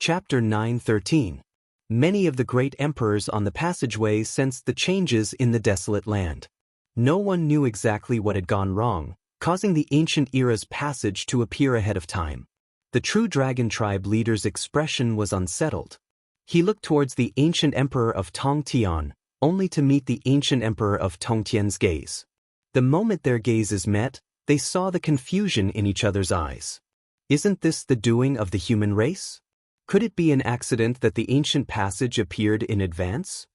Chapter 9:13. Many of the great emperors on the passageway sensed the changes in the desolate land. No one knew exactly what had gone wrong, causing the ancient era's passage to appear ahead of time. The true dragon tribe leader's expression was unsettled. He looked towards the ancient emperor of Tongtian, only to meet the ancient emperor of Tongtian's gaze. The moment their gazes met, they saw the confusion in each other's eyes. Isn't this the doing of the human race? Could it be an accident that the ancient passage appeared in advance?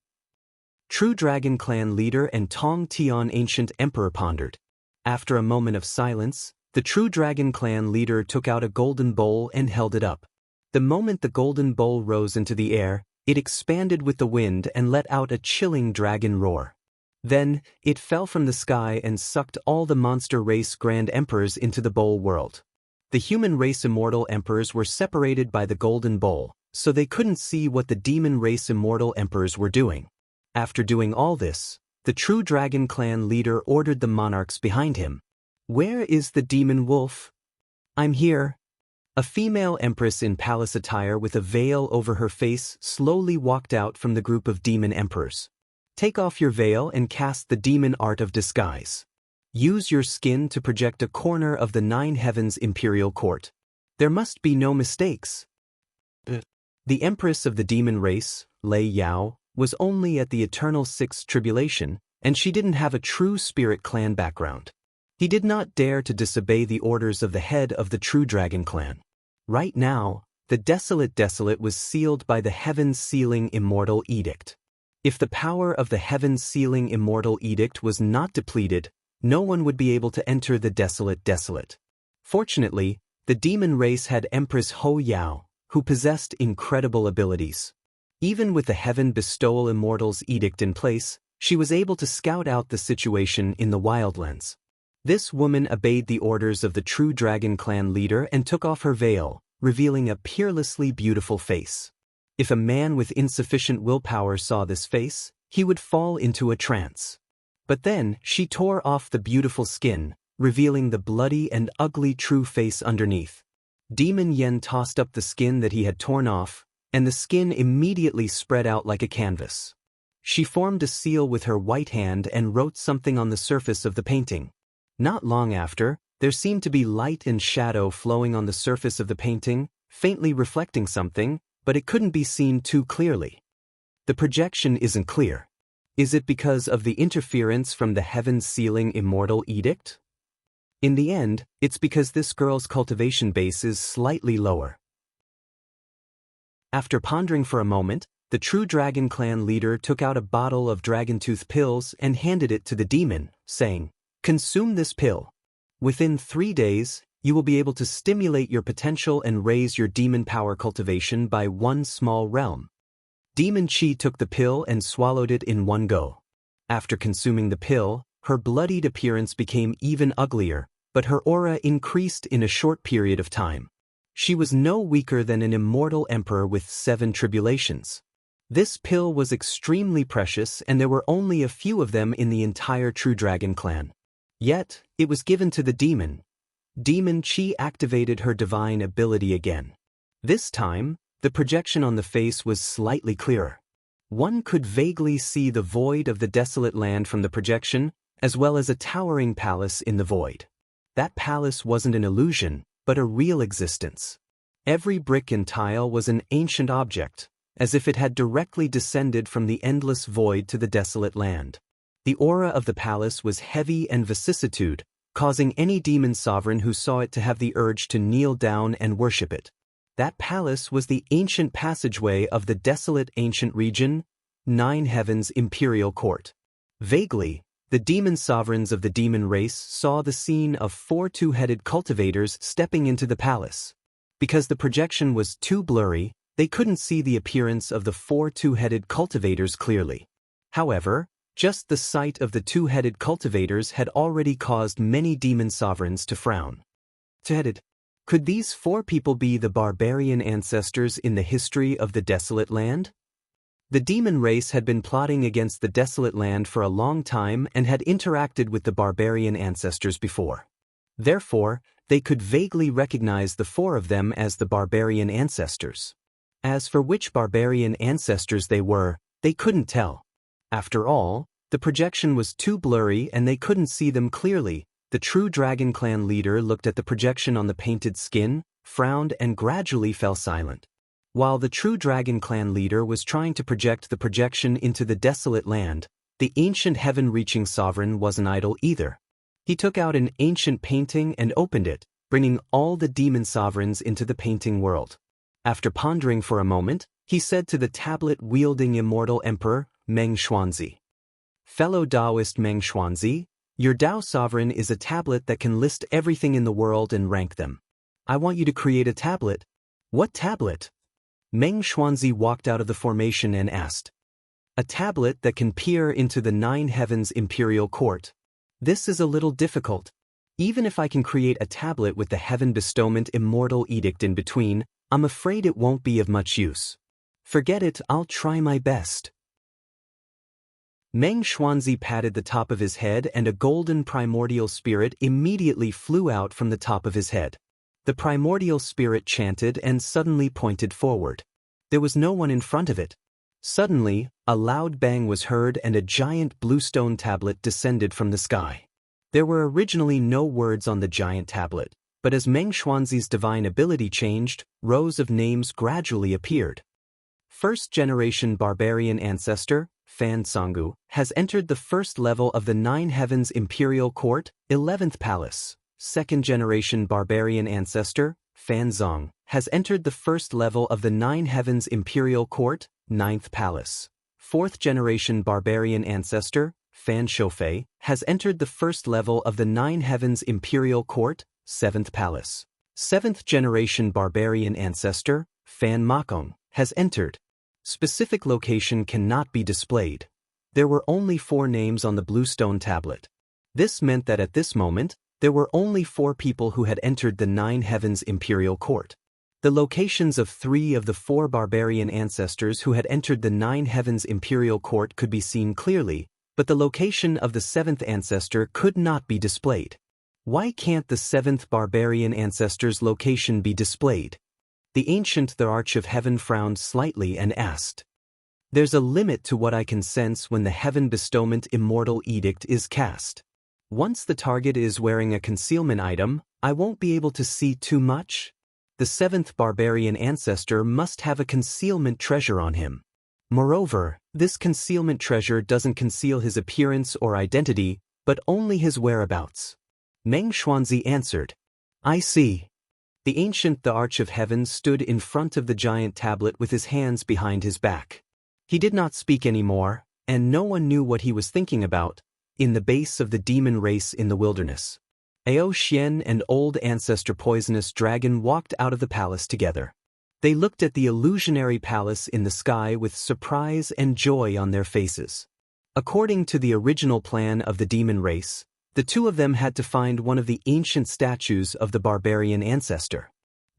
True Dragon Clan leader and Tongtian ancient emperor pondered. After a moment of silence, the True Dragon Clan leader took out a golden bowl and held it up. The moment the golden bowl rose into the air, it expanded with the wind and let out a chilling dragon roar. Then, it fell from the sky and sucked all the monster race grand emperors into the bowl world. The human race immortal emperors were separated by the golden bowl, so they couldn't see what the demon race immortal emperors were doing. After doing all this, the True Dragon Clan leader ordered the monarchs behind him. "Where is the demon wolf?" "I'm here." A female empress in palace attire with a veil over her face slowly walked out from the group of demon emperors. "Take off your veil and cast the demon art of disguise. Use your skin to project a corner of the Nine Heavens Imperial Court. There must be no mistakes." The empress of the demon race, Lei Yao, was only at the eternal Sixth Tribulation, and she didn't have a true spirit clan background. He did not dare to disobey the orders of the head of the True Dragon Clan. Right now, the Desolate was sealed by the Heaven's Sealing Immortal Edict. If the power of the Heaven's Sealing Immortal Edict was not depleted, no one would be able to enter the Desolate. Fortunately, the demon race had Empress Ho Yao, who possessed incredible abilities. Even with the Heaven Bestowal Immortal's Edict in place, she was able to scout out the situation in the Wildlands. This woman obeyed the orders of the True Dragon Clan leader and took off her veil, revealing a peerlessly beautiful face. If a man with insufficient willpower saw this face, he would fall into a trance. But then, she tore off the beautiful skin, revealing the bloody and ugly true face underneath. Demon Yen tossed up the skin that he had torn off, and the skin immediately spread out like a canvas. She formed a seal with her white hand and wrote something on the surface of the painting. Not long after, there seemed to be light and shadow flowing on the surface of the painting, faintly reflecting something, but it couldn't be seen too clearly. The projection isn't clear. Is it because of the interference from the Heaven's Sealing Immortal Edict? In the end, it's because this girl's cultivation base is slightly lower. After pondering for a moment, the True Dragon Clan leader took out a bottle of dragon tooth pills and handed it to the demon, saying, "Consume this pill. Within 3 days, you will be able to stimulate your potential and raise your demon power cultivation by one small realm." Demon Chi took the pill and swallowed it in one go. After consuming the pill, her bloodied appearance became even uglier, but her aura increased in a short period of time. She was no weaker than an immortal emperor with 7 tribulations. This pill was extremely precious and there were only a few of them in the entire True Dragon Clan. Yet, it was given to the demon. Demon Chi activated her divine ability again. This time, the projection on the face was slightly clearer. One could vaguely see the void of the desolate land from the projection, as well as a towering palace in the void. That palace wasn't an illusion, but a real existence. Every brick and tile was an ancient object, as if it had directly descended from the endless void to the desolate land. The aura of the palace was heavy and vicissitude, causing any demon sovereign who saw it to have the urge to kneel down and worship it. That palace was the ancient passageway of the desolate ancient region, Nine Heavens Imperial Court. Vaguely, the demon sovereigns of the demon race saw the scene of 4 two-headed cultivators stepping into the palace. Because the projection was too blurry, they couldn't see the appearance of the 4 two-headed cultivators clearly. However, just the sight of the two-headed cultivators had already caused many demon sovereigns to frown. Two-headed. Could these 4 people be the barbarian ancestors in the history of the desolate land? The demon race had been plotting against the desolate land for a long time and had interacted with the barbarian ancestors before. Therefore, they could vaguely recognize the 4 of them as the barbarian ancestors. As for which barbarian ancestors they were, they couldn't tell. After all, the projection was too blurry and they couldn't see them clearly. The true Dragon Clan leader looked at the projection on the painted skin, frowned and gradually fell silent. While the true Dragon Clan leader was trying to project the projection into the desolate land, the ancient heaven-reaching sovereign wasn't idle either. He took out an ancient painting and opened it, bringing all the demon sovereigns into the painting world. After pondering for a moment, he said to the tablet-wielding immortal emperor, Meng Xuanzi. Fellow Taoist Meng Xuanzi, your Tao sovereign is a tablet that can list everything in the world and rank them. I want you to create a tablet. What tablet? Meng Xuanzi walked out of the formation and asked. A tablet that can peer into the 9 heavens imperial court. This is a little difficult. Even if I can create a tablet with the heaven bestowment immortal edict in between, I'm afraid it won't be of much use. Forget it, I'll try my best. Meng Xuanzi patted the top of his head and a golden primordial spirit immediately flew out from the top of his head. The primordial spirit chanted and suddenly pointed forward. There was no one in front of it. Suddenly, a loud bang was heard and a giant bluestone tablet descended from the sky. There were originally no words on the giant tablet, but as Meng Xuanzi's divine ability changed, rows of names gradually appeared. First-generation barbarian ancestor, Fan Songu, has entered the first level of the 9 heavens imperial court, 11th palace. Second-generation barbarian ancestor, Fan Zong, has entered the first level of the 9 heavens imperial court, 9th palace. Fourth-generation barbarian ancestor, Fan Shoufei, has entered the first level of the 9 heavens imperial court, 7th palace. Seventh-generation barbarian ancestor, Fan Makong, has entered. Specific location cannot be displayed. There were only 4 names on the bluestone tablet. This meant that at this moment, there were only 4 people who had entered the 9 heavens imperial court. The locations of 3 of the 4 barbarian ancestors who had entered the 9 heavens imperial court could be seen clearly, but the location of the 7th ancestor could not be displayed. Why can't the 7th barbarian ancestor's location be displayed? The ancient the Arch of Heaven frowned slightly and asked. There's a limit to what I can sense when the heaven bestowment immortal edict is cast. Once the target is wearing a concealment item, I won't be able to see too much. The 7th barbarian ancestor must have a concealment treasure on him. Moreover, this concealment treasure doesn't conceal his appearance or identity, but only his whereabouts. Meng Xuanzi answered. I see. The ancient the Arch of Heaven stood in front of the giant tablet with his hands behind his back. He did not speak anymore, and no one knew what he was thinking about, in the base of the demon race in the wilderness. Ao Xian and old ancestor Poisonous Dragon walked out of the palace together. They looked at the illusionary palace in the sky with surprise and joy on their faces. According to the original plan of the demon race, the 2 of them had to find one of the ancient statues of the barbarian ancestor.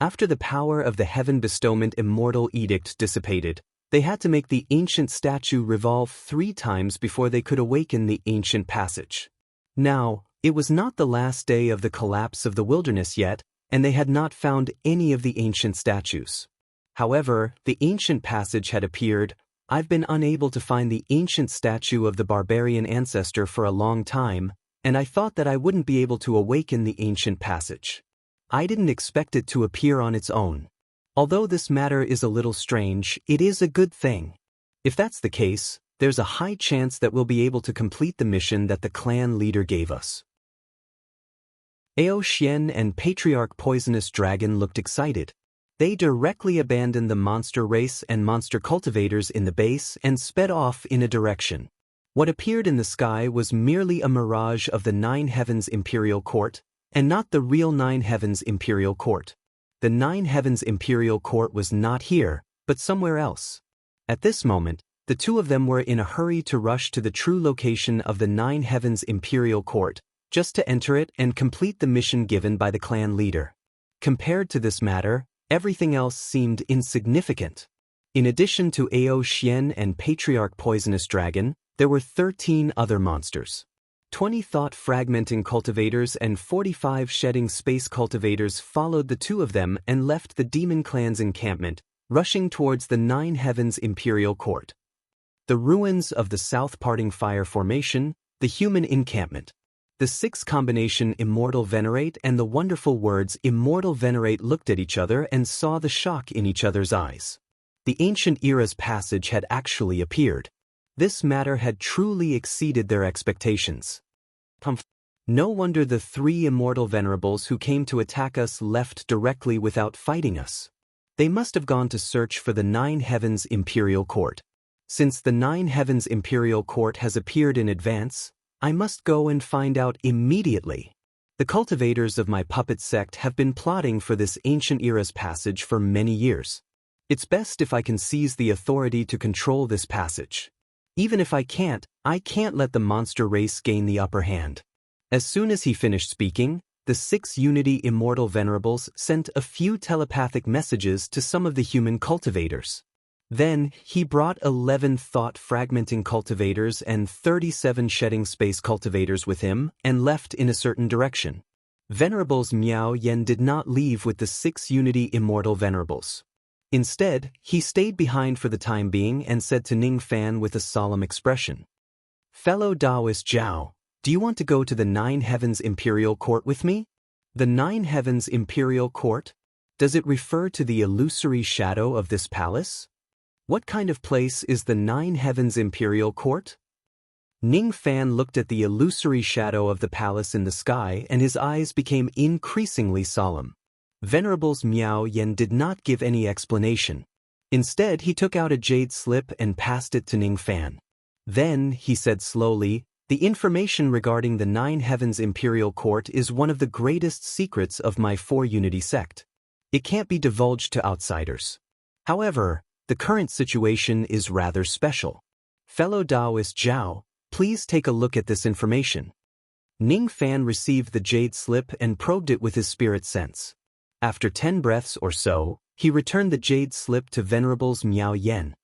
After the power of the heaven bestowment immortal edict dissipated, they had to make the ancient statue revolve 3 times before they could awaken the ancient passage. Now, it was not the last day of the collapse of the wilderness yet, and they had not found any of the ancient statues. However, the ancient passage had appeared. I've been unable to find the ancient statue of the barbarian ancestor for a long time, and I thought that I wouldn't be able to awaken the ancient passage. I didn't expect it to appear on its own. Although this matter is a little strange, it is a good thing. If that's the case, there's a high chance that we'll be able to complete the mission that the clan leader gave us. Ao Xian and Patriarch Poisonous Dragon looked excited. They directly abandoned the monster race and monster cultivators in the base and sped off in a direction. What appeared in the sky was merely a mirage of the 9 heavens imperial court, and not the real 9 heavens imperial court. The 9 heavens imperial court was not here, but somewhere else. At this moment, the 2 of them were in a hurry to rush to the true location of the 9 heavens imperial court, just to enter it and complete the mission given by the clan leader. Compared to this matter, everything else seemed insignificant. In addition to Ao Xian and Patriarch Poisonous Dragon, there were 13 other monsters. 20 thought-fragmenting cultivators and 45 shedding space cultivators followed the 2 of them and left the demon clan's encampment, rushing towards the Nine Heavens Imperial Court. The ruins of the South Parting Fire Formation, the human encampment. The six combination Immortal Venerate and the wonderful words Immortal Venerate looked at each other and saw the shock in each other's eyes. The ancient era's passage had actually appeared. This matter had truly exceeded their expectations. No wonder the three immortal venerables who came to attack us left directly without fighting us. They must have gone to search for the Nine Heavens Imperial Court. Since the Nine Heavens Imperial Court has appeared in advance, I must go and find out immediately. The cultivators of my puppet sect have been plotting for this ancient era's passage for many years. It's best if I can seize the authority to control this passage. Even if I can't let the monster race gain the upper hand. As soon as he finished speaking, the six Unity Immortal Venerables sent a few telepathic messages to some of the human cultivators. Then, he brought 11 thought-fragmenting cultivators and 37 shedding space cultivators with him and left in a certain direction. Venerables Miao Yen did not leave with the six Unity Immortal Venerables. Instead, he stayed behind for the time being and said to Ning Fan with a solemn expression, "Fellow Taoist Zhao, do you want to go to the Nine Heavens Imperial Court with me?" The Nine Heavens Imperial Court? Does it refer to the illusory shadow of this palace? What kind of place is the Nine Heavens Imperial Court? Ning Fan looked at the illusory shadow of the palace in the sky and his eyes became increasingly solemn. Venerables Miao Yen did not give any explanation. Instead, he took out a jade slip and passed it to Ning Fan. Then, he said slowly, "The information regarding the Nine Heavens Imperial Court is one of the greatest secrets of my Unity sect. It can't be divulged to outsiders. However, the current situation is rather special. Fellow Taoist Zhao, please take a look at this information." Ning Fan received the jade slip and probed it with his spirit sense. After 10 breaths or so, he returned the jade slip to Venerables Miao Yen.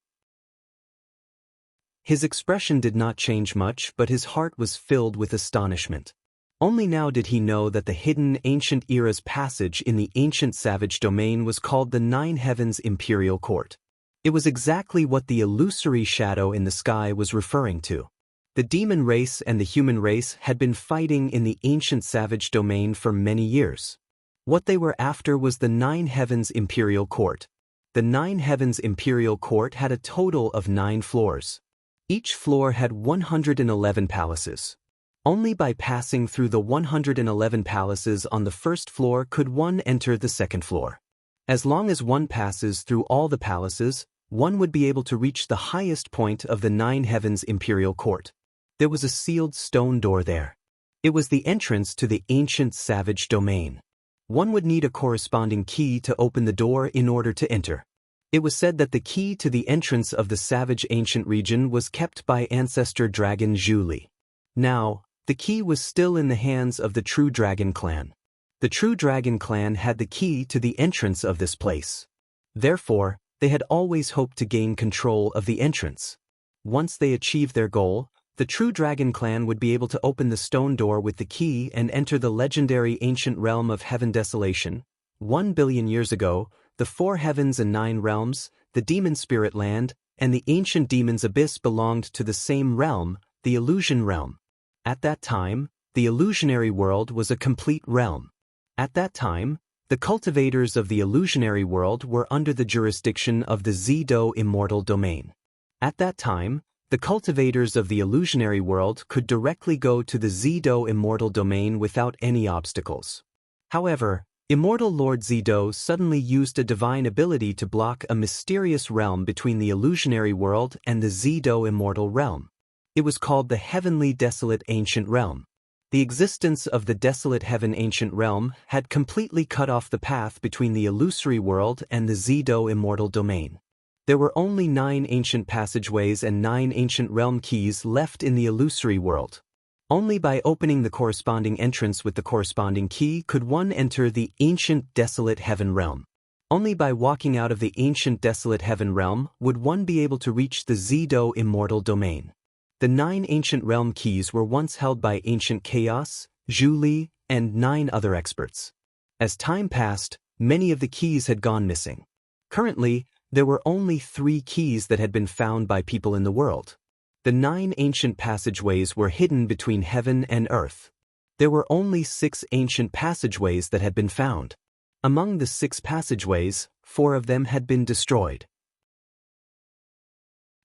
His expression did not change much, but his heart was filled with astonishment. Only now did he know that the hidden ancient era's passage in the ancient savage domain was called the Nine Heavens Imperial Court. It was exactly what the illusory shadow in the sky was referring to. The demon race and the human race had been fighting in the ancient savage domain for many years. What they were after was the Nine Heavens Imperial Court. The Nine Heavens Imperial Court had a total of 9 floors. Each floor had 111 palaces. Only by passing through the 111 palaces on the first floor could one enter the second floor. As long as one passes through all the palaces, one would be able to reach the highest point of the Nine Heavens Imperial Court. There was a sealed stone door there. It was the entrance to the ancient savage domain. One would need a corresponding key to open the door in order to enter. It was said that the key to the entrance of the savage ancient region was kept by ancestor dragon Zhu Li. Now, the key was still in the hands of the True Dragon Clan. The True Dragon Clan had the key to the entrance of this place. Therefore, they had always hoped to gain control of the entrance. Once they achieved their goal, the True Dragon Clan would be able to open the stone door with the key and enter the legendary ancient realm of Heaven Desolation. 1 billion years ago, the 4 heavens and 9 realms, the demon spirit land, and the ancient demon's abyss belonged to the same realm, the illusion realm. At that time, the illusionary world was a complete realm. At that time, the cultivators of the illusionary world were under the jurisdiction of the Zido Immortal Domain. At that time, the cultivators of the illusionary world could directly go to the Zido Immortal Domain without any obstacles. However, Immortal Lord Zido suddenly used a divine ability to block a mysterious realm between the illusionary world and the Zido Immortal Realm. It was called the Heavenly Desolate Ancient Realm. The existence of the Desolate Heaven Ancient Realm had completely cut off the path between the illusory world and the Zido Immortal Domain. There were only 9 ancient passageways and 9 ancient realm keys left in the illusory world. Only by opening the corresponding entrance with the corresponding key could one enter the ancient Desolate Heaven Realm. Only by walking out of the ancient Desolate Heaven Realm would one be able to reach the Zido Immortal Domain. The 9 ancient realm keys were once held by Ancient Chaos, Zhu Li, and 9 other experts. As time passed, many of the keys had gone missing. Currently, There were only 3 keys that had been found by people in the world. The 9 ancient passageways were hidden between heaven and earth. There were only 6 ancient passageways that had been found. Among the 6 passageways, 4 of them had been destroyed.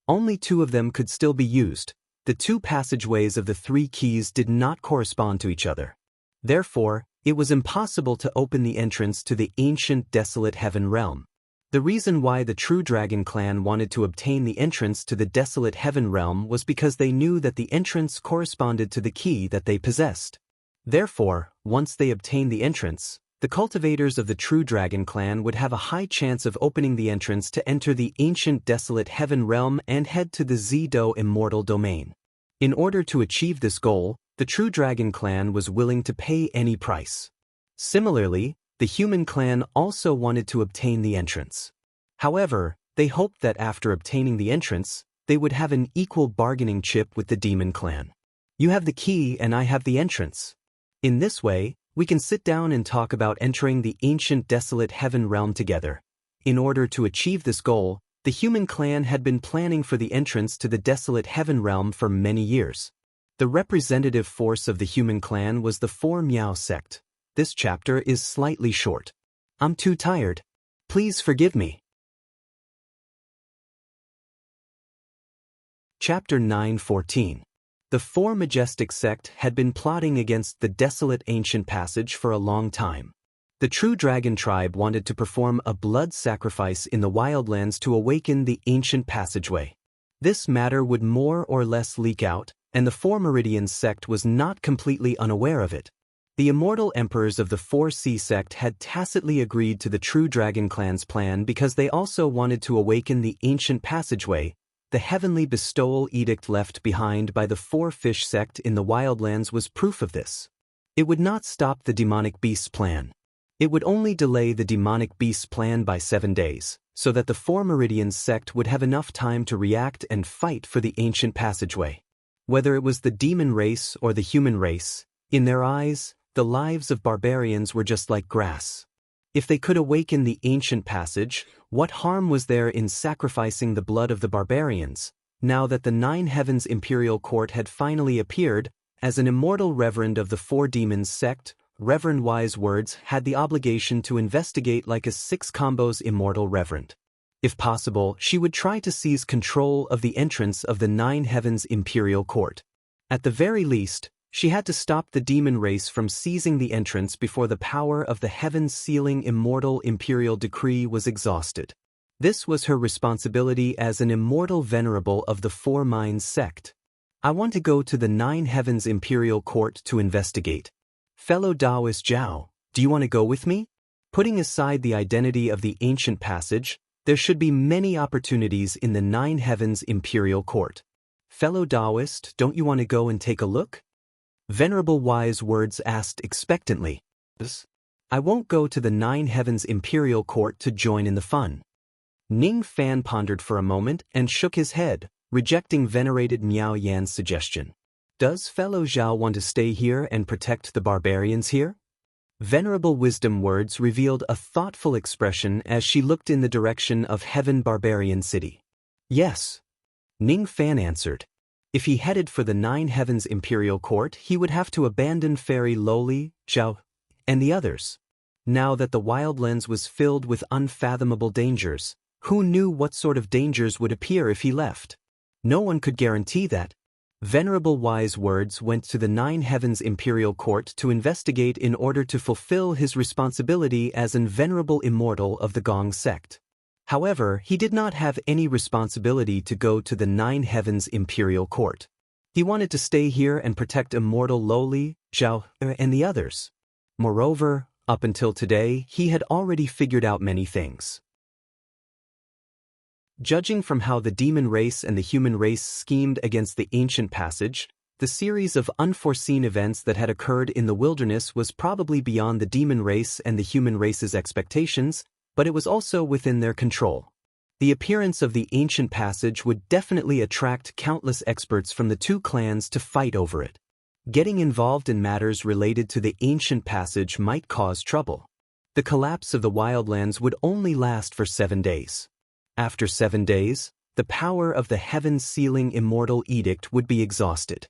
Only 2 of them could still be used. The 2 passageways of the 3 keys did not correspond to each other. Therefore, it was impossible to open the entrance to the ancient desolate heaven realm. The reason why the True Dragon clan wanted to obtain the entrance to the desolate heaven realm was because they knew that the entrance corresponded to the key that they possessed. Therefore, once they obtained the entrance, the cultivators of the True Dragon clan would have a high chance of opening the entrance to enter the ancient desolate heaven realm and head to the Zido immortal domain. In order to achieve this goal, the True Dragon clan was willing to pay any price. Similarly, the human clan also wanted to obtain the entrance. However, they hoped that after obtaining the entrance, they would have an equal bargaining chip with the demon clan. You have the key and I have the entrance. In this way, we can sit down and talk about entering the ancient desolate heaven realm together. In order to achieve this goal, the human clan had been planning for the entrance to the desolate heaven realm for many years. The representative force of the human clan was the 4 Miao sect. This chapter is slightly short. I'm too tired. Please forgive me. Chapter 9:14. The 4 Majestic sect had been plotting against the desolate ancient passage for a long time. The True Dragon tribe wanted to perform a blood sacrifice in the wildlands to awaken the ancient passageway. This matter would more or less leak out, and the 4 Meridians sect was not completely unaware of it. The immortal emperors of the 4C sect had tacitly agreed to the True Dragon clan's plan because they also wanted to awaken the ancient passageway. The heavenly bestowal edict left behind by the 4 Fish sect in the wildlands was proof of this. It would not stop the demonic beast's plan. It would only delay the demonic beast's plan by 7 days, so that the 4 Meridians sect would have enough time to react and fight for the ancient passageway. Whether it was the demon race or the human race, in their eyes, the lives of barbarians were just like grass. If they could awaken the ancient passage, what harm was there in sacrificing the blood of the barbarians? Now that the 9 Heavens Imperial Court had finally appeared, as an immortal reverend of the 4 Demons sect, Reverend Wise Words had the obligation to investigate like a 6 combos immortal reverend. If possible, she would try to seize control of the entrance of the 9 Heavens Imperial Court. At the very least, she had to stop the demon race from seizing the entrance before the power of the heavens sealing immortal imperial decree was exhausted. This was her responsibility as an immortal venerable of the 4 Minds sect. I want to go to the 9 Heavens Imperial Court to investigate. Fellow Taoist Zhao, do you want to go with me? Putting aside the identity of the ancient passage, there should be many opportunities in the 9 Heavens Imperial Court. Fellow Taoist, don't you want to go and take a look? Venerable Wise Words asked expectantly. I won't go to the 9 Heavens Imperial Court to join in the fun. Ning Fan pondered for a moment and shook his head, rejecting venerated Miao Yan's suggestion. Does fellow Zhao want to stay here and protect the barbarians here? Venerable Wisdom Words revealed a thoughtful expression as she looked in the direction of Heaven Barbarian City. Yes. Ning Fan answered. If he headed for the 9 Heavens Imperial Court, he would have to abandon Fairy Loli, Zhao, and the others. Now that the Wildlands was filled with unfathomable dangers, who knew what sort of dangers would appear if he left? No one could guarantee that. Venerable Wise Words went to the 9 Heavens Imperial Court to investigate in order to fulfill his responsibility as an venerable immortal of the Gong sect. However, he did not have any responsibility to go to the 9 Heavens Imperial Court. He wanted to stay here and protect immortal Loli, Zhao, and the others. Moreover, up until today, he had already figured out many things. Judging from how the demon race and the human race schemed against the ancient passage, the series of unforeseen events that had occurred in the wilderness was probably beyond the demon race and the human race's expectations, but it was also within their control. The appearance of the ancient passage would definitely attract countless experts from the 2 clans to fight over it. Getting involved in matters related to the ancient passage might cause trouble. The collapse of the wildlands would only last for 7 days. After 7 days, the power of the heaven-sealing immortal edict would be exhausted.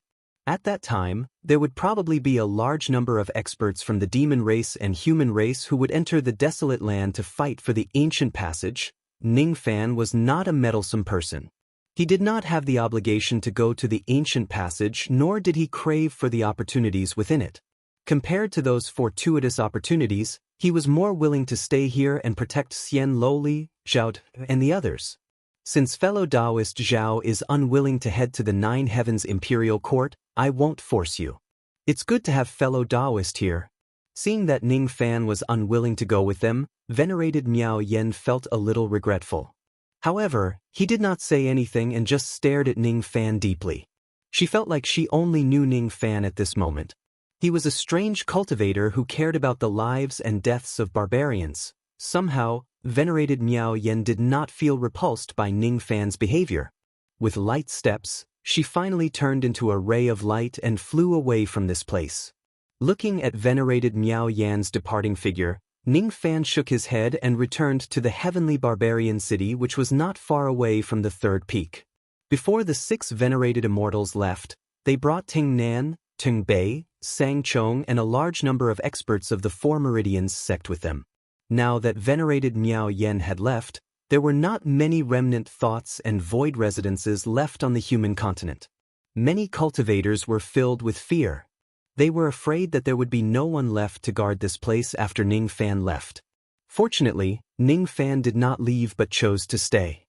At that time, there would probably be a large number of experts from the demon race and human race who would enter the desolate land to fight for the ancient passage. Ning Fan was not a meddlesome person. He did not have the obligation to go to the ancient passage, nor did he crave for the opportunities within it. Compared to those fortuitous opportunities, he was more willing to stay here and protect Xian Loli, Zhao, and the others. Since fellow Taoist Zhao is unwilling to head to the Nine Heavens Imperial Court, I won't force you. It's good to have fellow Taoist here. Seeing that Ning Fan was unwilling to go with them, venerated Miao Yen felt a little regretful. However, he did not say anything and just stared at Ning Fan deeply. She felt like she only knew Ning Fan at this moment. He was a strange cultivator who cared about the lives and deaths of barbarians. Somehow, venerated Miao Yen did not feel repulsed by Ning Fan's behavior. With light steps, she finally turned into a ray of light and flew away from this place. Looking at venerated Miao Yan's departing figure, Ning Fan shook his head and returned to the heavenly barbarian city, which was not far away from the third peak. Before the 6 venerated immortals left, they brought Ting Nan, Ting Bei, Sang Chong and a large number of experts of the Four Meridians sect with them. Now that venerated Miao Yen had left, there were not many remnant thoughts and void residences left on the human continent. Many cultivators were filled with fear. They were afraid that there would be no one left to guard this place after Ning Fan left. Fortunately, Ning Fan did not leave but chose to stay.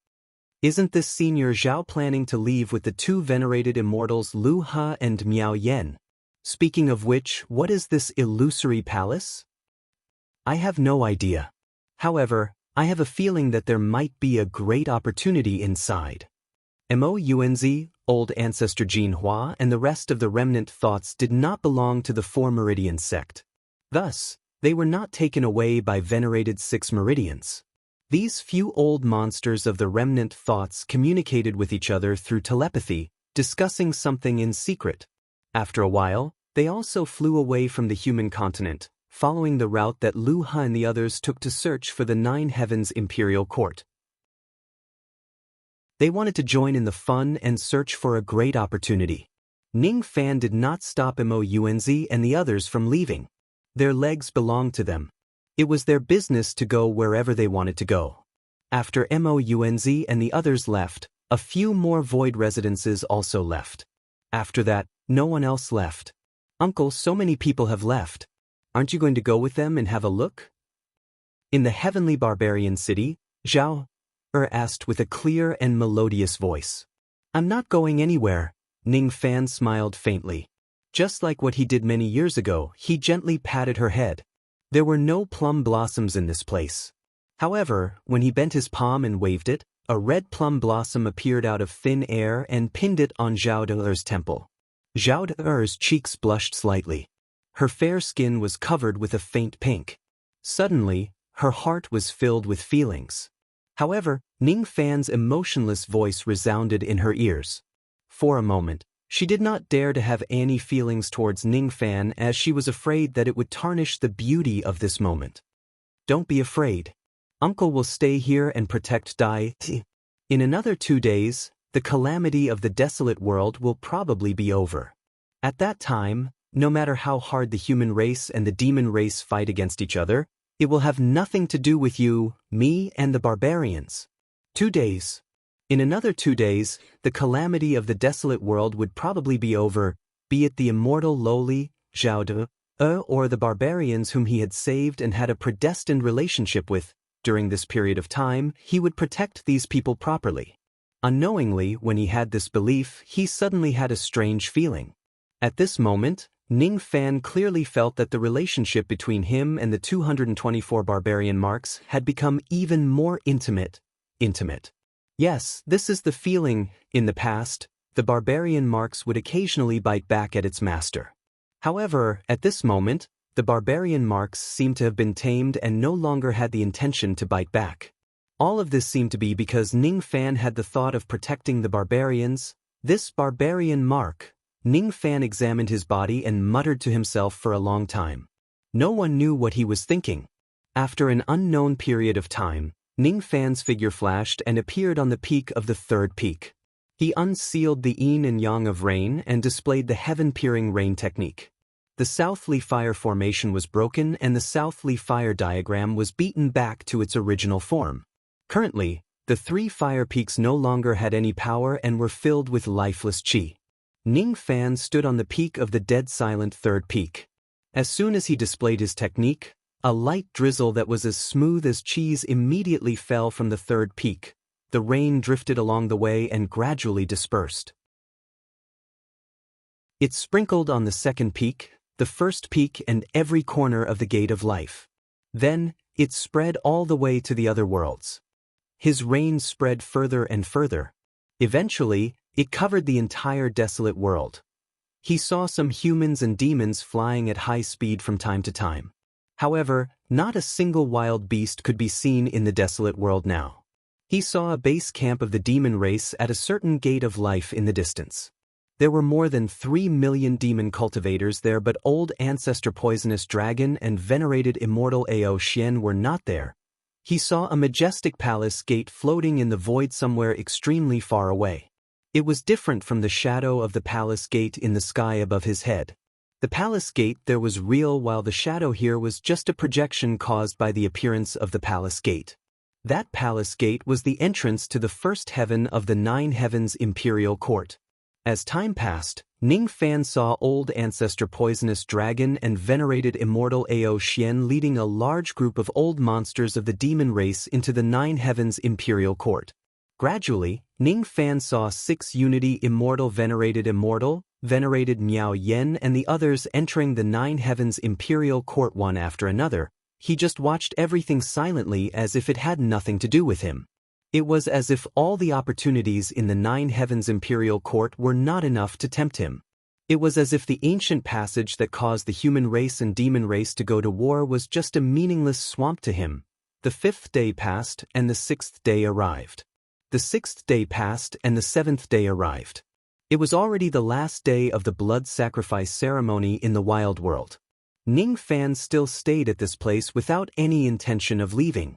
Isn't this Senior Zhao planning to leave with the 2 venerated immortals Lu Ha and Miao Yen? Speaking of which, what is this illusory palace? I have no idea. However, I have a feeling that there might be a great opportunity inside. Mounz, Old Ancestor Jin Hua and the rest of the remnant thoughts did not belong to the Four Meridian sect. Thus, they were not taken away by venerated 6 meridians. These few old monsters of the remnant thoughts communicated with each other through telepathy, discussing something in secret. After a while, they also flew away from the human continent, following the route that Lu Ha and the others took to search for the Nine Heavens Imperial Court. They wanted to join in the fun and search for a great opportunity. Ning Fan did not stop Mounz and the others from leaving. Their legs belonged to them. It was their business to go wherever they wanted to go. After Mounz and the others left, a few more void residences also left. After that, no one else left. Uncle, so many people have left. Aren't you going to go with them and have a look? In the heavenly barbarian city, Zhao asked with a clear and melodious voice. I'm not going anywhere. Ning Fan smiled faintly. Just like what he did many years ago, he gently patted her head. There were no plum blossoms in this place. However, when he bent his palm and waved it, a red plum blossom appeared out of thin air and pinned it on Zhao De'er's temple. Zhao De'er's cheeks blushed slightly. Her fair skin was covered with a faint pink. Suddenly, her heart was filled with feelings. However, Ning Fan's emotionless voice resounded in her ears. For a moment, she did not dare to have any feelings towards Ning Fan as she was afraid that it would tarnish the beauty of this moment. Don't be afraid. Uncle will stay here and protect Dai. In another 2 days, the calamity of the desolate world will probably be over. At that time, no matter how hard the human race and the demon race fight against each other, it will have nothing to do with you, me, and the barbarians. 2 days. In another 2 days, the calamity of the desolate world would probably be over, be it the immortal lowly, Zhao De, or the barbarians whom he had saved and had a predestined relationship with. During this period of time, he would protect these people properly. Unknowingly, when he had this belief, he suddenly had a strange feeling. At this moment, Ning Fan clearly felt that the relationship between him and the 224 barbarian marks had become even more intimate. Yes, this is the feeling. In the past, the barbarian marks would occasionally bite back at its master. However, at this moment, the barbarian marks seemed to have been tamed and no longer had the intention to bite back. All of this seemed to be because Ning Fan had the thought of protecting the barbarians. This barbarian mark. Ning Fan examined his body and muttered to himself for a long time. No one knew what he was thinking. After an unknown period of time, Ning Fan's figure flashed and appeared on the peak of the third peak. He unsealed the yin and yang of rain and displayed the heaven-peering rain technique. The southly fire formation was broken and the southly fire diagram was beaten back to its original form. Currently, the three fire peaks no longer had any power and were filled with lifeless qi. Ning Fan stood on the peak of the dead silent third peak. As soon as he displayed his technique, a light drizzle that was as smooth as cheese immediately fell from the third peak. The rain drifted along the way and gradually dispersed. It sprinkled on the second peak, the first peak and every corner of the gate of life. Then, it spread all the way to the other worlds. His rain spread further and further. Eventually, it covered the entire desolate world. He saw some humans and demons flying at high speed from time to time. However, not a single wild beast could be seen in the desolate world now. He saw a base camp of the demon race at a certain gate of life in the distance. There were more than 3 million demon cultivators there, but old ancestor poisonous dragon and venerated immortal Ao Xian were not there. He saw a majestic palace gate floating in the void somewhere extremely far away. It was different from the shadow of the palace gate in the sky above his head. The palace gate there was real, while the shadow here was just a projection caused by the appearance of the palace gate. That palace gate was the entrance to the first heaven of the 9 heavens imperial court. As time passed, Ning Fan saw old ancestor poisonous dragon and venerated immortal Ao Xian leading a large group of old monsters of the demon race into the 9 heavens imperial court. Gradually, Ning Fan saw 6 unity immortal, venerated Miao Yen and the others entering the 9 heavens imperial court one after another. He just watched everything silently as if it had nothing to do with him. It was as if all the opportunities in the 9 heavens imperial court were not enough to tempt him. It was as if the ancient passage that caused the human race and demon race to go to war was just a meaningless swamp to him. The 5th day passed and the 6th day arrived. The 6th day passed and the 7th day arrived. It was already the last day of the blood sacrifice ceremony in the wild world. Ning Fan still stayed at this place without any intention of leaving.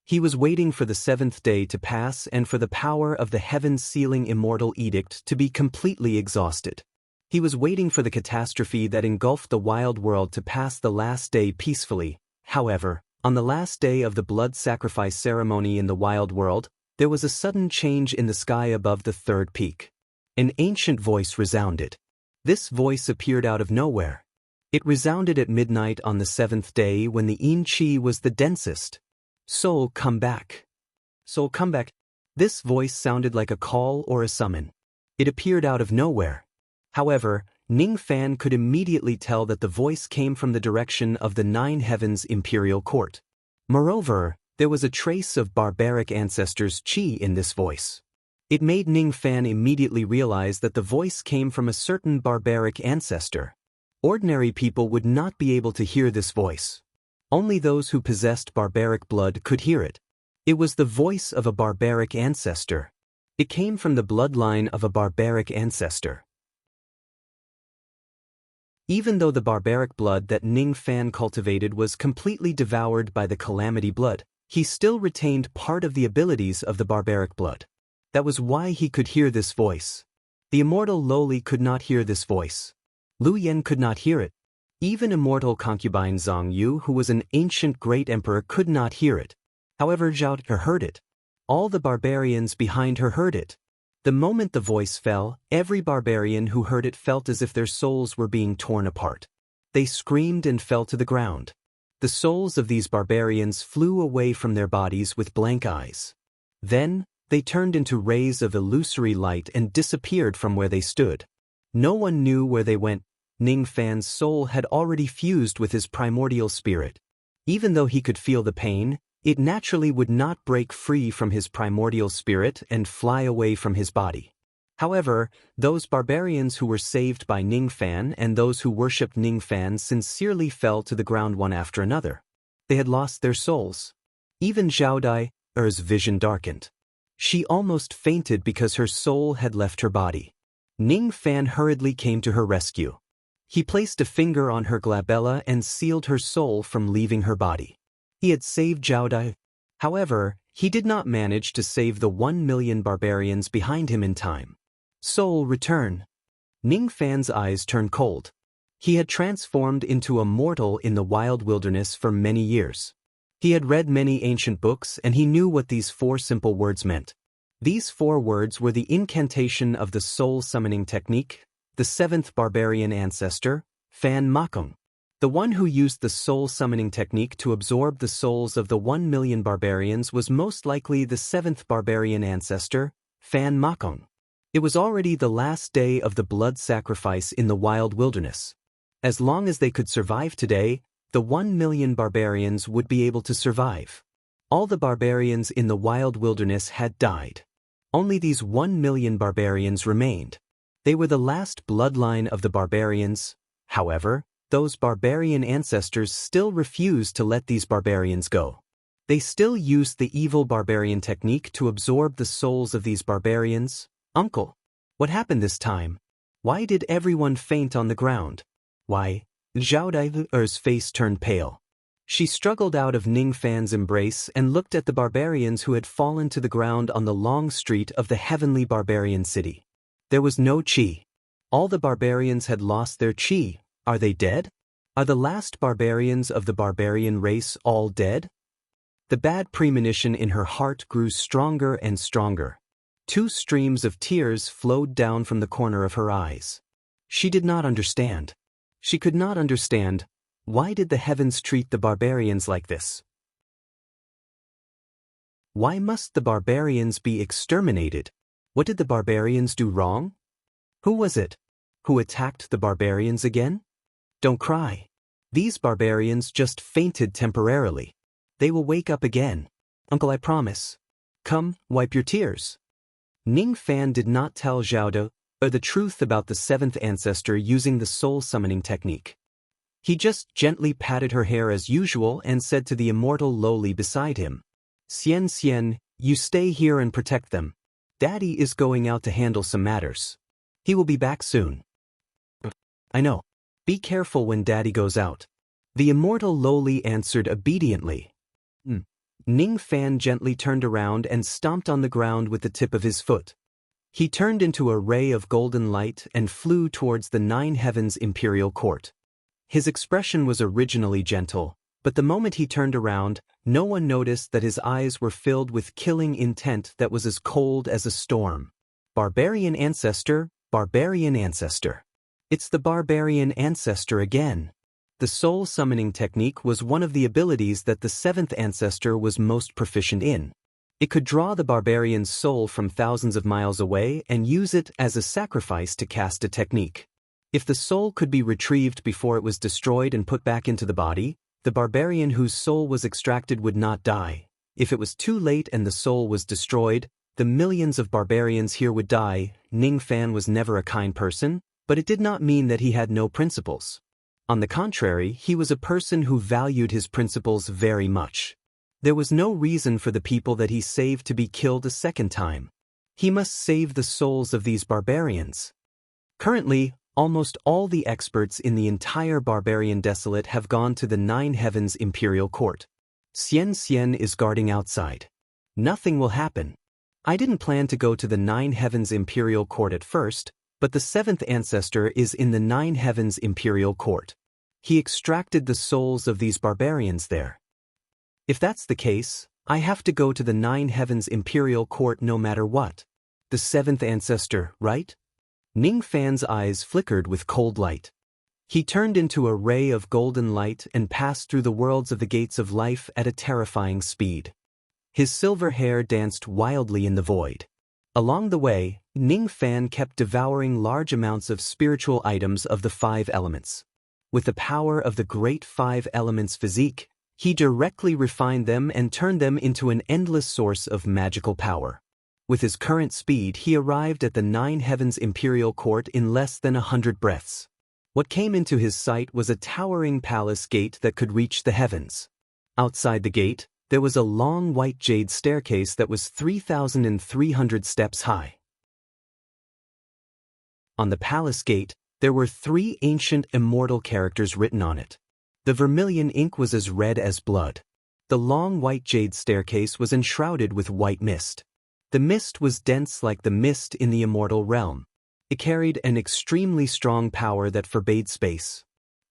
He was waiting for the 7th day to pass and for the power of the heaven-sealing immortal edict to be completely exhausted. He was waiting for the catastrophe that engulfed the wild world to pass the last day peacefully. However, on the last day of the blood sacrifice ceremony in the wild world, there was a sudden change in the sky above the third peak. An ancient voice resounded. This voice appeared out of nowhere. It resounded at midnight on the 7th day when the yin qi was the densest. Soul, come back. Soul, come back. This voice sounded like a call or a summon. It appeared out of nowhere. However, Ning Fan could immediately tell that the voice came from the direction of the 9 heavens imperial court. Moreover, there was a trace of barbaric ancestors' qi in this voice. It made Ning Fan immediately realize that the voice came from a certain barbaric ancestor. Ordinary people would not be able to hear this voice. Only those who possessed barbaric blood could hear it. It was the voice of a barbaric ancestor. It came from the bloodline of a barbaric ancestor. Even though the barbaric blood that Ning Fan cultivated was completely devoured by the calamity blood, he still retained part of the abilities of the barbaric blood. That was why he could hear this voice. The immortal Loli could not hear this voice. Lu Yen could not hear it. Even immortal concubine Zhang Yu, who was an ancient great emperor, could not hear it. However, Zhao De heard it. All the barbarians behind her heard it. The moment the voice fell, every barbarian who heard it felt as if their souls were being torn apart. They screamed and fell to the ground. The souls of these barbarians flew away from their bodies with blank eyes. Then, they turned into rays of illusory light and disappeared from where they stood. No one knew where they went. Ning Fan's soul had already fused with his primordial spirit. Even though he could feel the pain, it naturally would not break free from his primordial spirit and fly away from his body. However, those barbarians who were saved by Ning Fan and those who worshipped Ning Fan sincerely fell to the ground one after another. They had lost their souls. Even Zhao Dai's vision darkened. She almost fainted because her soul had left her body. Ning Fan hurriedly came to her rescue. He placed a finger on her glabella and sealed her soul from leaving her body. He had saved Zhao Dai. However, He did not manage to save the 1 million barbarians behind him in time. Soul return. Ning Fan's eyes turned cold. He had transformed into a mortal in the wild wilderness for many years. He had read many ancient books and he knew what these 4 simple words meant. These 4 words were the incantation of the soul summoning technique, the 7th barbarian ancestor, Fan Makung. The one who used the soul summoning technique to absorb the souls of the 1 million barbarians was most likely the 7th barbarian ancestor, Fan Makung. It was already the last day of the blood sacrifice in the wild wilderness. As long as they could survive today, the 1 million barbarians would be able to survive. All the barbarians in the wild wilderness had died. Only these 1 million barbarians remained. They were the last bloodline of the barbarians. However, those barbarian ancestors still refused to let these barbarians go. They still used the evil barbarian technique to absorb the souls of these barbarians. Uncle, what happened this time? Why did everyone faint on the ground? Why? Zhao Dai's face turned pale. She struggled out of Ning Fan's embrace and looked at the barbarians who had fallen to the ground on the long street of the heavenly barbarian city. There was no qi. All the barbarians had lost their qi. Are they dead? Are the last barbarians of the barbarian race all dead? The bad premonition in her heart grew stronger and stronger. 2 streams of tears flowed down from the corner of her eyes. She did not understand. She could not understand. Why did the heavens treat the barbarians like this? Why must the barbarians be exterminated? What did the barbarians do wrong? Who was it? Who attacked the barbarians again? Don't cry. These barbarians just fainted temporarily. They will wake up again. Uncle, I promise. Come, wipe your tears. Ning Fan did not tell Zhao Dai the truth about the 7th ancestor using the soul summoning technique. He just gently patted her hair as usual and said to the immortal lowly beside him, Xian, you stay here and protect them. Daddy is going out to handle some matters. He will be back soon. I know. Be careful when Daddy goes out. The immortal lowly answered obediently. Ning Fan gently turned around and stomped on the ground with the tip of his foot. He turned into a ray of golden light and flew towards the 9 heavens imperial court. His expression was originally gentle, but the moment he turned around, no one noticed that his eyes were filled with killing intent that was as cold as a storm. Barbarian ancestor, barbarian ancestor. It's the barbarian ancestor again. The soul summoning technique was one of the abilities that the 7th ancestor was most proficient in. It could draw the barbarian's soul from thousands of miles away and use it as a sacrifice to cast a technique. If the soul could be retrieved before it was destroyed and put back into the body, the barbarian whose soul was extracted would not die. If it was too late and the soul was destroyed, the millions of barbarians here would die. Ning Fan was never a kind person, but it did not mean that he had no principles. On the contrary, he was a person who valued his principles very much. There was no reason for the people that he saved to be killed a second time. He must save the souls of these barbarians. Currently, almost all the experts in the entire barbarian desolate have gone to the 9 heavens imperial court. Xian is guarding outside. Nothing will happen. I didn't plan to go to the 9 heavens imperial court at first, but the 7th ancestor is in the 9 heavens imperial court. He extracted the souls of these barbarians there. If that's the case, I have to go to the 9 heavens imperial court no matter what. The 7th ancestor, right? Ning Fan's eyes flickered with cold light. He turned into a ray of golden light and passed through the worlds of the gates of life at a terrifying speed. His silver hair danced wildly in the void. Along the way, Ning Fan kept devouring large amounts of spiritual items of the 5 elements. With the power of the great 5 elements physique, he directly refined them and turned them into an endless source of magical power. With his current speed, he arrived at the 9 heavens imperial court in less than 100 breaths. What came into his sight was a towering palace gate that could reach the heavens. Outside the gate, there was a long white jade staircase that was 3,300 steps high. On the palace gate, there were 3 ancient immortal characters written on it. The vermilion ink was as red as blood. The long white jade staircase was enshrouded with white mist. The mist was dense like the mist in the immortal realm. It carried an extremely strong power that forbade space.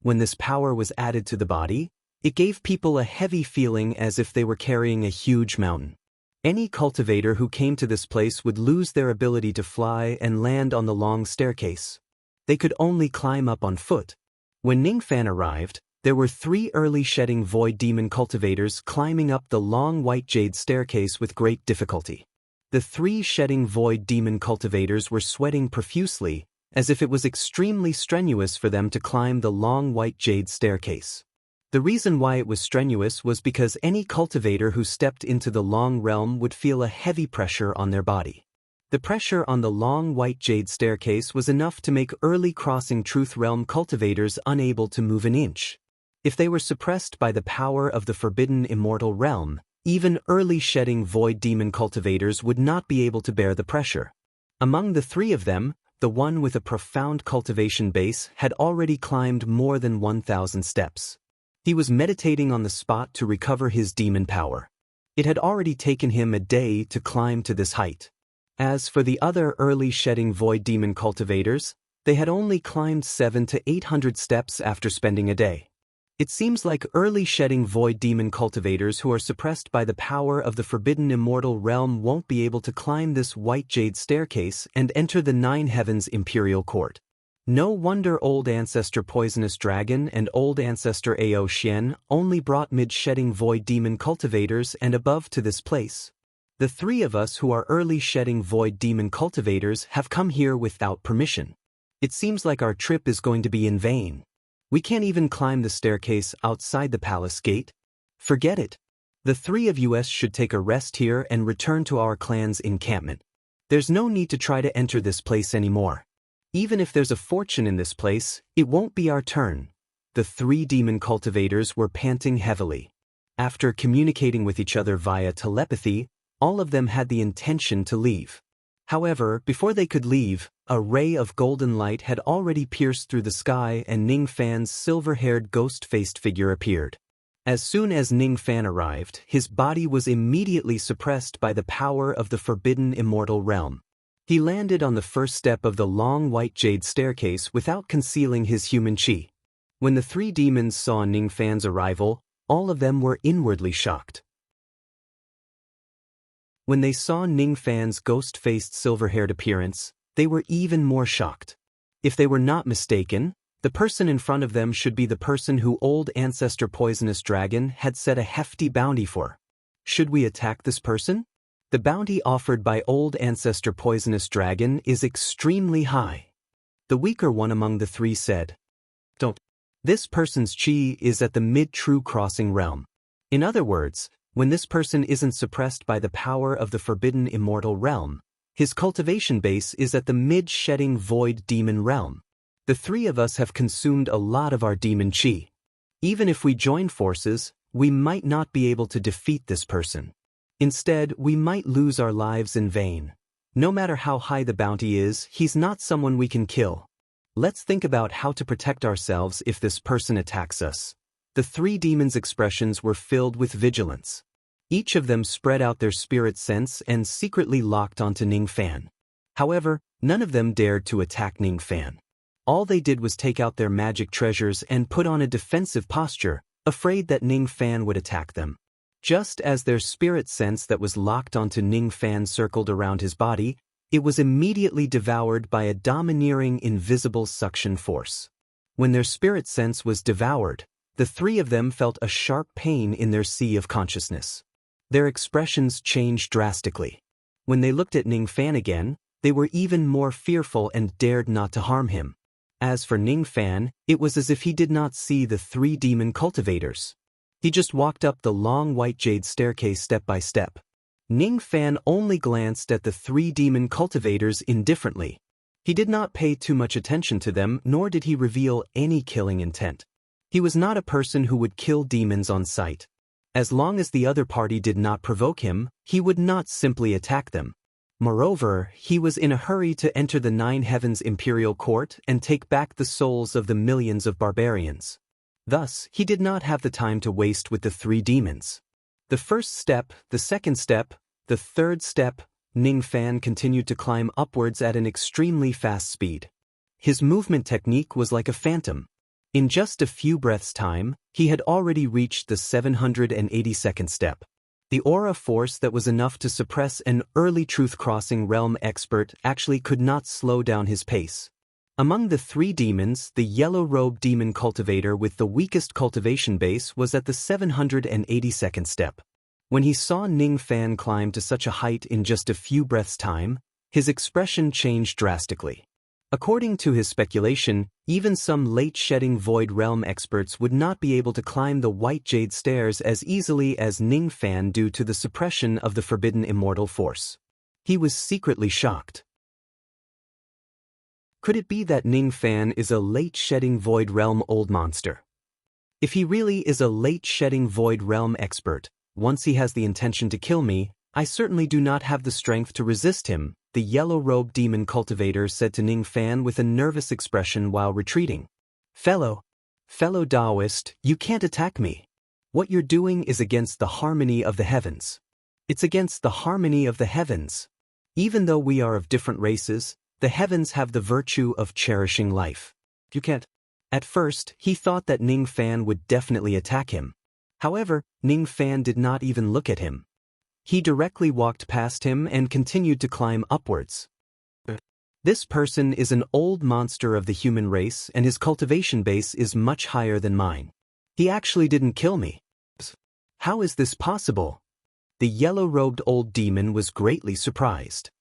When this power was added to the body, it gave people a heavy feeling as if they were carrying a huge mountain. Any cultivator who came to this place would lose their ability to fly and land on the long staircase. They could only climb up on foot. When Ningfan arrived, there were 3 early shedding void demon cultivators climbing up the long white jade staircase with great difficulty. The 3 shedding void demon cultivators were sweating profusely, as if it was extremely strenuous for them to climb the long white jade staircase. The reason why it was strenuous was because any cultivator who stepped into the long realm would feel a heavy pressure on their body. The pressure on the long white jade staircase was enough to make early crossing truth realm cultivators unable to move an inch. If they were suppressed by the power of the forbidden immortal realm, even early shedding void demon cultivators would not be able to bear the pressure. Among the 3 of them, the one with a profound cultivation base had already climbed more than 1,000 steps. He was meditating on the spot to recover his demon power. It had already taken him a day to climb to this height. As for the other early shedding void demon cultivators, they had only climbed 700 to 800 steps after spending a day. It seems like early shedding void demon cultivators who are suppressed by the power of the forbidden immortal realm won't be able to climb this white jade staircase and enter the 9 heavens imperial court. No wonder Old Ancestor Poisonous Dragon and Old Ancestor Ao Xian only brought mid-shedding void demon cultivators and above to this place. The 3 of us who are early shedding void demon cultivators have come here without permission. It seems like our trip is going to be in vain. We can't even climb the staircase outside the palace gate. Forget it. The 3 of us should take a rest here and return to our clan's encampment. There's no need to try to enter this place anymore. Even if there's a fortune in this place, it won't be our turn. The 3 demon cultivators were panting heavily. After communicating with each other via telepathy, all of them had the intention to leave. However, before they could leave, a ray of golden light had already pierced through the sky and Ningfan's silver-haired ghost-faced figure appeared. As soon as Ningfan arrived, his body was immediately suppressed by the power of the forbidden immortal realm. He landed on the first step of the long white jade staircase without concealing his human chi. When the 3 demons saw Ningfan's arrival, all of them were inwardly shocked. When they saw Ningfan's ghost-faced silver-haired appearance, they were even more shocked. If they were not mistaken, the person in front of them should be the person who Old Ancestor Poisonous Dragon had set a hefty bounty for. Should we attack this person? The bounty offered by Old Ancestor Poisonous Dragon is extremely high. The weaker one among the 3 said, "Don't. This person's chi is at the mid-true crossing realm. In other words, when this person isn't suppressed by the power of the forbidden immortal realm, his cultivation base is at the mid-shedding void demon realm. The 3 of us have consumed a lot of our demon chi. Even if we join forces, we might not be able to defeat this person. Instead, we might lose our lives in vain. No matter how high the bounty is, he's not someone we can kill. Let's think about how to protect ourselves if this person attacks us." The 3 demons' expressions were filled with vigilance. Each of them spread out their spirit sense and secretly locked onto Ningfan. However, none of them dared to attack Ningfan. All they did was take out their magic treasures and put on a defensive posture, afraid that Ningfan would attack them. Just as their spirit sense that was locked onto Ningfan circled around his body, it was immediately devoured by a domineering invisible suction force. When their spirit sense was devoured, the 3 of them felt a sharp pain in their sea of consciousness. Their expressions changed drastically. When they looked at Ningfan again, they were even more fearful and dared not to harm him. As for Ningfan, it was as if he did not see the 3 demon cultivators. He just walked up the long white jade staircase step by step. Ningfan only glanced at the 3 demon cultivators indifferently. He did not pay too much attention to them, nor did he reveal any killing intent. He was not a person who would kill demons on sight. As long as the other party did not provoke him, he would not simply attack them. Moreover, he was in a hurry to enter the 9 heavens imperial court and take back the souls of the millions of barbarians. Thus, he did not have the time to waste with the 3 demons. The first step, the second step, the third step, Ning Fan continued to climb upwards at an extremely fast speed. His movement technique was like a phantom. In just a few breaths' time, he had already reached the 782nd step. The aura force that was enough to suppress an early truth-crossing realm expert actually could not slow down his pace. Among the three demons, the yellow-robed demon cultivator with the weakest cultivation base was at the 782nd step. When he saw Ning Fan climb to such a height in just a few breaths' time, his expression changed drastically. According to his speculation, even some late-shedding Void Realm experts would not be able to climb the White Jade Stairs as easily as Ning Fan due to the suppression of the forbidden immortal force. He was secretly shocked. Could it be that Ning Fan is a late-shedding Void Realm old monster? If he really is a late-shedding Void Realm expert, once he has the intention to kill me, I certainly do not have the strength to resist him, the yellow-robed demon cultivator said to Ning Fan with a nervous expression while retreating. Fellow Taoist, you can't attack me. What you're doing is against the harmony of the heavens. It's against the harmony of the heavens. Even though we are of different races, the heavens have the virtue of cherishing life. You can't. At first, he thought that Ning Fan would definitely attack him. However, Ning Fan did not even look at him. He directly walked past him and continued to climb upwards. This person is an old monster of the human race and his cultivation base is much higher than mine. He actually didn't kill me. How is this possible? The yellow-robed old demon was greatly surprised.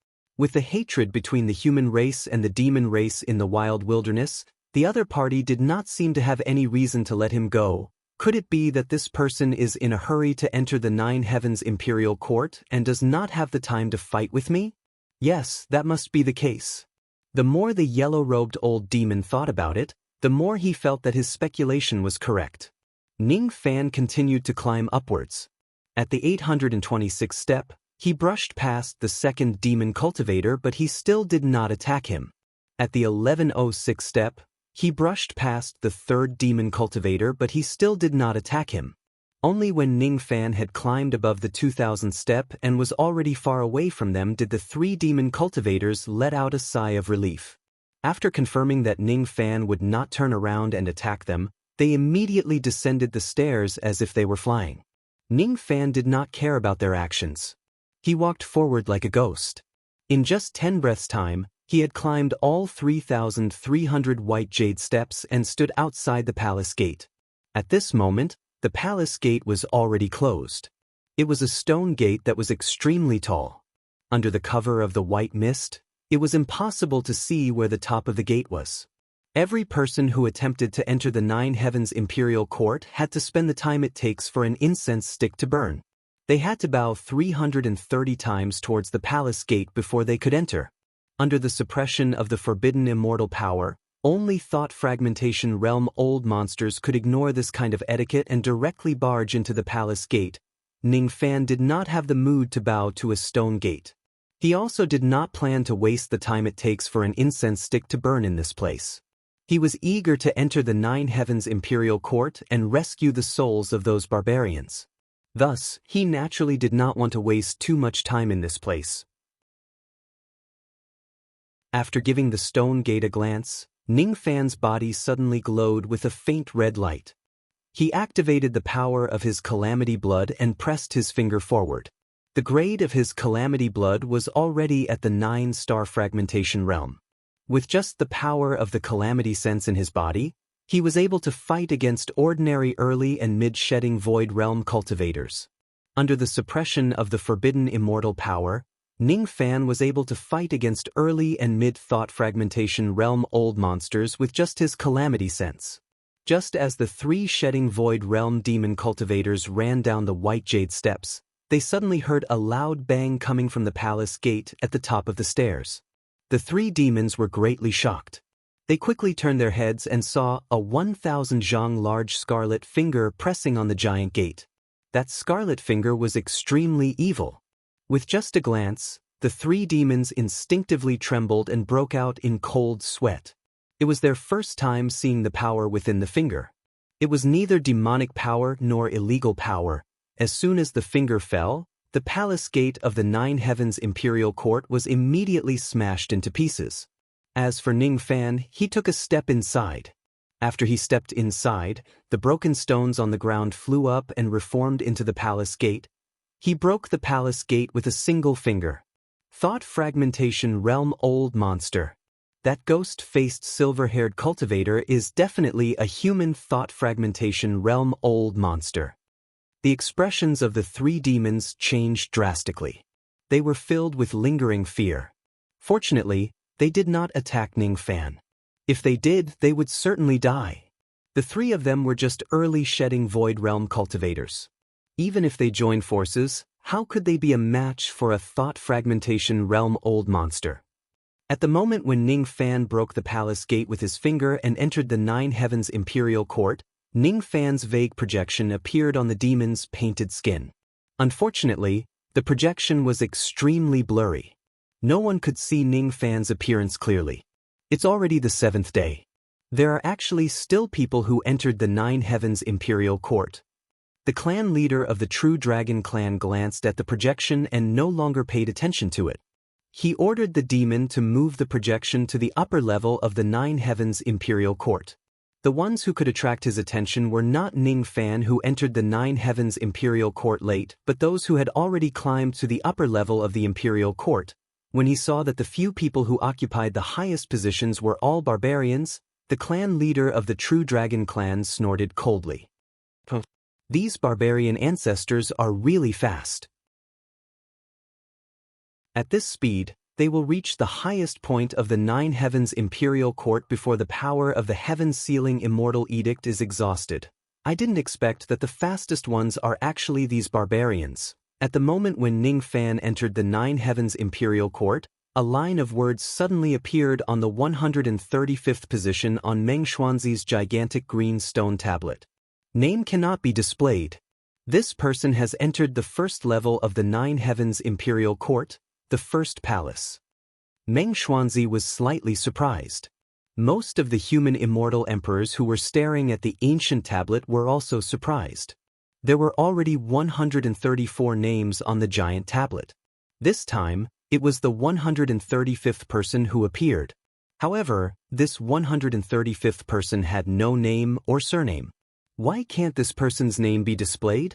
With the hatred between the human race and the demon race in the wild wilderness, the other party did not seem to have any reason to let him go. Could it be that this person is in a hurry to enter the Nine Heavens Imperial Court and does not have the time to fight with me? Yes, that must be the case. The more the yellow-robed old demon thought about it, the more he felt that his speculation was correct. Ning Fan continued to climb upwards. At the 826th step, he brushed past the second demon cultivator but he still did not attack him. At the 1106th step, he brushed past the third demon cultivator but he still did not attack him. Only when Ning Fan had climbed above the 2000th step and was already far away from them did the three demon cultivators let out a sigh of relief. After confirming that Ning Fan would not turn around and attack them, they immediately descended the stairs as if they were flying. Ning Fan did not care about their actions. He walked forward like a ghost. In just 10 breaths' time, he had climbed all 3,300 white jade steps and stood outside the palace gate. At this moment, the palace gate was already closed. It was a stone gate that was extremely tall. Under the cover of the white mist, it was impossible to see where the top of the gate was. Every person who attempted to enter the Nine Heavens Imperial Court had to spend the time it takes for an incense stick to burn. They had to bow 330 times towards the palace gate before they could enter. Under the suppression of the forbidden immortal power, only thought fragmentation realm old monsters could ignore this kind of etiquette and directly barge into the palace gate. Ning Fan did not have the mood to bow to a stone gate. He also did not plan to waste the time it takes for an incense stick to burn in this place. He was eager to enter the Nine Heavens Imperial Court and rescue the souls of those barbarians. Thus, he naturally did not want to waste too much time in this place. After giving the stone gate a glance, Ning Fan's body suddenly glowed with a faint red light. He activated the power of his Calamity Blood and pressed his finger forward. The grade of his Calamity Blood was already at the 9-star fragmentation realm. With just the power of the Calamity Sense in his body, he was able to fight against ordinary early and mid-shedding Void Realm cultivators. Under the suppression of the forbidden immortal power, Ning Fan was able to fight against early and mid-thought fragmentation realm old monsters with just his Calamity Sense. Just as the three shedding Void Realm demon cultivators ran down the white jade steps, they suddenly heard a loud bang coming from the palace gate at the top of the stairs. The three demons were greatly shocked. They quickly turned their heads and saw a 1,000 zhang large scarlet finger pressing on the giant gate. That scarlet finger was extremely evil. With just a glance, the three demons instinctively trembled and broke out in cold sweat. It was their first time seeing the power within the finger. It was neither demonic power nor illegal power, As soon as the finger fell, the palace gate of the Nine Heavens Imperial Court was immediately smashed into pieces. As for Ning Fan, he took a step inside. After he stepped inside, the broken stones on the ground flew up and reformed into the palace gate. He broke the palace gate with a single finger. Thought Fragmentation Realm Old Monster. That ghost-faced silver-haired cultivator is definitely a human Thought Fragmentation Realm Old Monster. The expressions of the three demons changed drastically. They were filled with lingering fear. Fortunately, they did not attack Ning Fan. If they did, they would certainly die. The three of them were just early shedding Void Realm cultivators. Even if they joined forces, how could they be a match for a Thought Fragmentation Realm Old Monster? At the moment when Ning Fan broke the palace gate with his finger and entered the Nine Heavens Imperial Court, Ning Fan's vague projection appeared on the demon's painted skin. Unfortunately, the projection was extremely blurry. No one could see Ning Fan's appearance clearly. It's already the 7th day. There are actually still people who entered the Nine Heavens Imperial Court. The clan leader of the True Dragon clan glanced at the projection and no longer paid attention to it. He ordered the demon to move the projection to the upper level of the Nine Heavens Imperial Court. The ones who could attract his attention were not Ning Fan, who entered the Nine Heavens Imperial Court late, but those who had already climbed to the upper level of the Imperial Court. When he saw that the few people who occupied the highest positions were all barbarians, the clan leader of the True Dragon clan snorted coldly. These barbarian ancestors are really fast. At this speed, they will reach the highest point of the Nine Heavens Imperial Court before the power of the Heaven-Sealing Immortal Edict is exhausted. I didn't expect that the fastest ones are actually these barbarians. At the moment when Ning Fan entered the Nine Heavens Imperial Court, a line of words suddenly appeared on the 135th position on Meng Xuanzi's gigantic green stone tablet. Name cannot be displayed. This person has entered the first level of the Nine Heavens Imperial Court, the first palace. Meng Xuanzi was slightly surprised. Most of the human immortal emperors who were staring at the ancient tablet were also surprised. There were already 134 names on the giant tablet. This time, it was the 135th person who appeared. However, this 135th person had no name or surname. Why can't this person's name be displayed?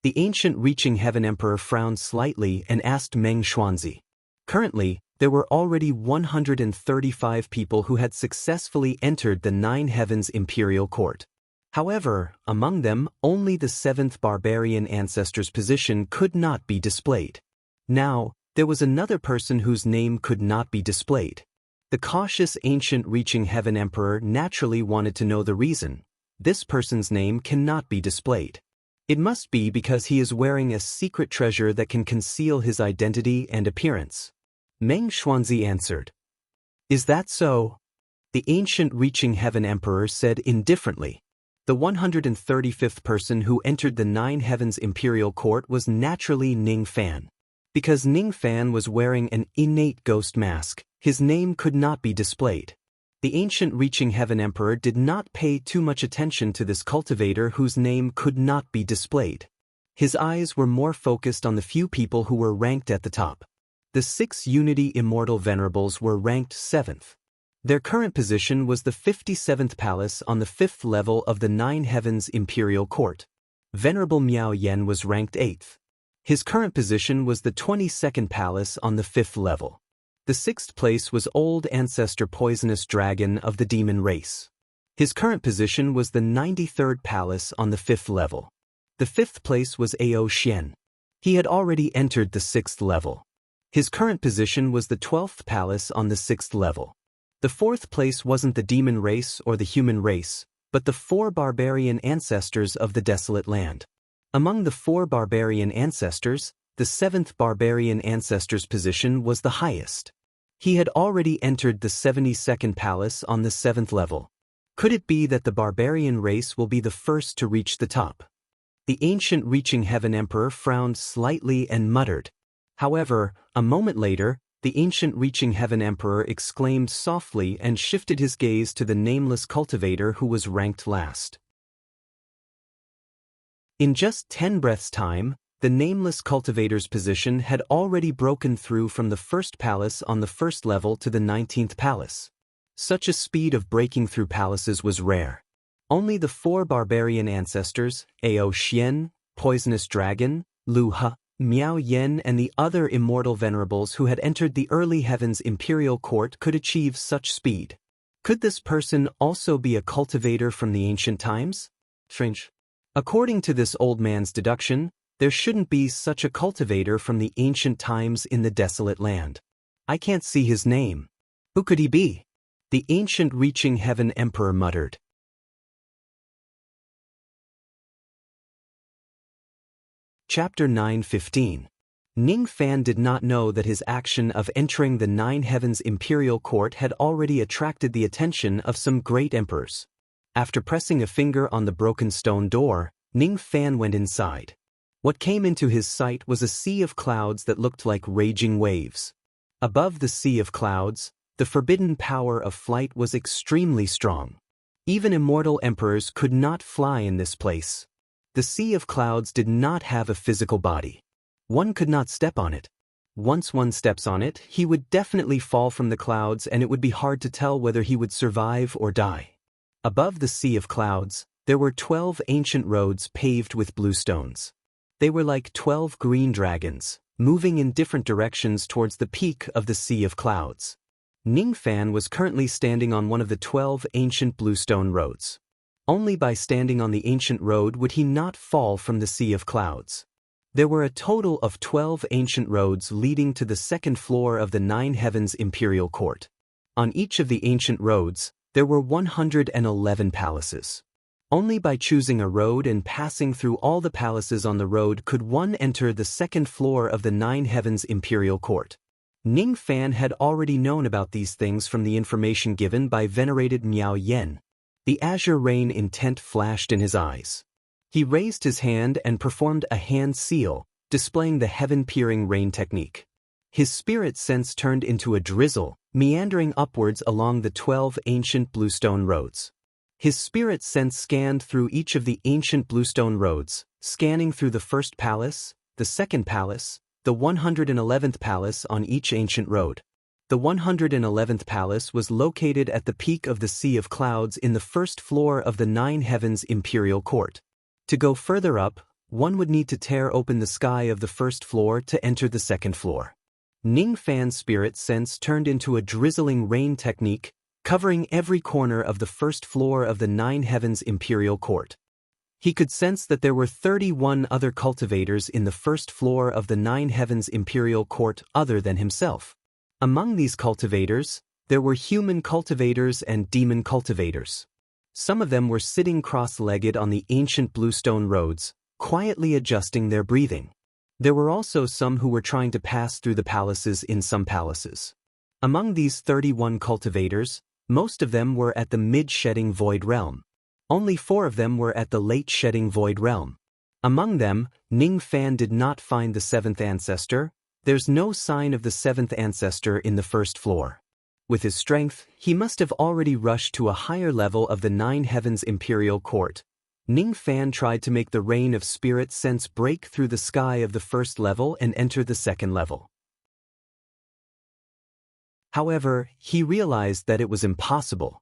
The ancient Reaching Heaven Emperor frowned slightly and asked Meng Xuanzi. Currently, there were already 135 people who had successfully entered the Nine Heavens Imperial Court. However, among them, only the 7th barbarian ancestor's position could not be displayed. Now, there was another person whose name could not be displayed. The cautious ancient Reaching Heaven Emperor naturally wanted to know the reason. This person's name cannot be displayed. It must be because he is wearing a secret treasure that can conceal his identity and appearance. Meng Xuanzi answered. Is that so? The ancient Reaching Heaven Emperor said indifferently. The 135th person who entered the Nine Heavens Imperial Court was naturally Ning Fan. Because Ning Fan was wearing an innate ghost mask, his name could not be displayed. The ancient Reaching Heaven Emperor did not pay too much attention to this cultivator whose name could not be displayed. His eyes were more focused on the few people who were ranked at the top. The 6 Unity Immortal Venerables were ranked 7th. Their current position was the 57th palace on the 5th level of the Nine Heavens Imperial Court. Venerable Miao Yen was ranked 8th. His current position was the 22nd palace on the 5th level. The 6th place was Old Ancestor Poisonous Dragon of the Demon Race. His current position was the 93rd palace on the 5th level. The 5th place was Ao Xian. He had already entered the 6th level. His current position was the 12th palace on the 6th level. The 4th place wasn't the demon race or the human race, but the 4 barbarian ancestors of the desolate land. Among the 4 barbarian ancestors, the 7th barbarian ancestor's position was the highest. He had already entered the 72nd palace on the 7th level. Could it be that the barbarian race will be the first to reach the top? The ancient Reaching Heaven Emperor frowned slightly and muttered. However, a moment later, the ancient Reaching Heaven Emperor exclaimed softly and shifted his gaze to the nameless cultivator who was ranked last. In just 10 breaths' time, the nameless cultivator's position had already broken through from the first palace on the first level to the 19th palace. Such a speed of breaking through palaces was rare. Only the 4 barbarian ancestors, Ao Xian, Poisonous Dragon, Lu He, Miao Yen and the other immortal venerables who had entered the early heavens imperial court could achieve such speed. Could this person also be a cultivator from the ancient times? Strange. According to this old man's deduction, there shouldn't be such a cultivator from the ancient times in the desolate land. I can't see his name. Who could he be? The ancient reaching heaven emperor muttered. Chapter 9:15. Ning Fan did not know that his action of entering the 9 heavens imperial court had already attracted the attention of some great emperors. After pressing a finger on the broken stone door, Ning Fan went inside. What came into his sight was a sea of clouds that looked like raging waves. Above the sea of clouds, the forbidden power of flight was extremely strong. Even immortal emperors could not fly in this place. The sea of clouds did not have a physical body. One could not step on it. Once one steps on it, he would definitely fall from the clouds and it would be hard to tell whether he would survive or die. Above the sea of clouds, there were 12 ancient roads paved with blue stones. They were like 12 green dragons, moving in different directions towards the peak of the sea of clouds. Ning Fan was currently standing on one of the 12 ancient bluestone roads. Only by standing on the ancient road would he not fall from the sea of clouds. There were a total of 12 ancient roads leading to the second floor of the 9 heavens imperial court. On each of the ancient roads, there were 111 palaces. Only by choosing a road and passing through all the palaces on the road could one enter the second floor of the 9 heavens imperial court. Ning Fan had already known about these things from the information given by venerated Miao Yen. The azure rain intent flashed in his eyes. He raised his hand and performed a hand seal, displaying the heaven-peering rain technique. His spirit sense turned into a drizzle, meandering upwards along the 12 ancient bluestone roads. His spirit sense scanned through each of the ancient bluestone roads, scanning through the first palace, the second palace, the 111th palace on each ancient road. The 111th palace was located at the peak of the Sea of Clouds in the first floor of the 9 heavens imperial court. To go further up, one would need to tear open the sky of the first floor to enter the second floor. Ning Fan's spirit sense turned into a drizzling rain technique, covering every corner of the first floor of the 9 heavens imperial court. He could sense that there were 31 other cultivators in the first floor of the 9 heavens imperial court other than himself. Among these cultivators, there were human cultivators and demon cultivators. Some of them were sitting cross-legged on the ancient bluestone roads, quietly adjusting their breathing. There were also some who were trying to pass through the palaces in some palaces. Among these 31 cultivators, most of them were at the mid-shedding void realm. Only 4 of them were at the late-shedding void realm. Among them, Ning Fan did not find the 7th ancestor. There's no sign of the 7th ancestor in the first floor. With his strength, he must have already rushed to a higher level of the 9 heavens imperial court. Ning Fan tried to make the rain of spirit sense break through the sky of the first level and enter the second level. However, he realized that it was impossible.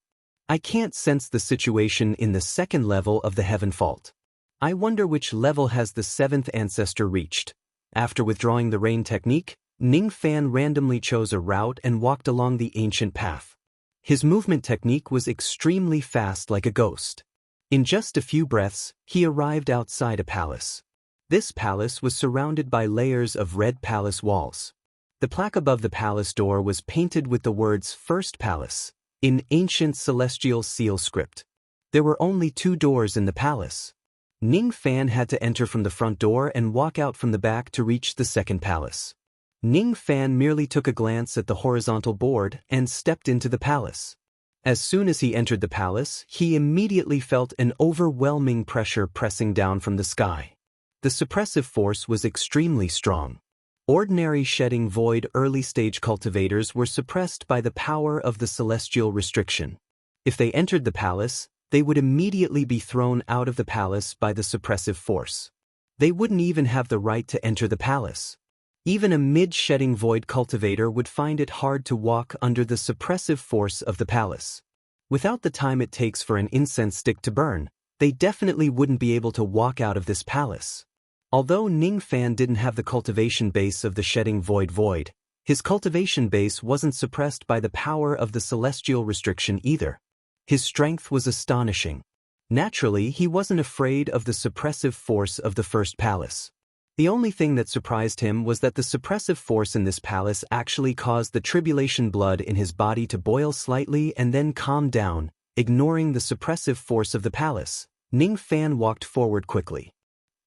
I can't sense the situation in the second level of the heaven fault. I wonder which level has the 7th ancestor reached. After withdrawing the rain technique, Ning Fan randomly chose a route and walked along the ancient path. His movement technique was extremely fast like a ghost. In just a few breaths, he arrived outside a palace. This palace was surrounded by layers of red palace walls. The plaque above the palace door was painted with the words First Palace, in ancient celestial seal script. There were only 2 doors in the palace. Ning Fan had to enter from the front door and walk out from the back to reach the second palace. Ning Fan merely took a glance at the horizontal board and stepped into the palace. As soon as he entered the palace, he immediately felt an overwhelming pressure pressing down from the sky. The suppressive force was extremely strong. Ordinary shedding void early-stage cultivators were suppressed by the power of the celestial restriction. If they entered the palace, they would immediately be thrown out of the palace by the suppressive force. They wouldn't even have the right to enter the palace. Even a mid-shedding void cultivator would find it hard to walk under the suppressive force of the palace. Without the time it takes for an incense stick to burn, they definitely wouldn't be able to walk out of this palace. Although Ning Fan didn't have the cultivation base of the shedding void, his cultivation base wasn't suppressed by the power of the celestial restriction either. His strength was astonishing. Naturally, he wasn't afraid of the suppressive force of the first palace. The only thing that surprised him was that the suppressive force in this palace actually caused the tribulation blood in his body to boil slightly and then calm down. Ignoring the suppressive force of the palace, Ning Fan walked forward quickly.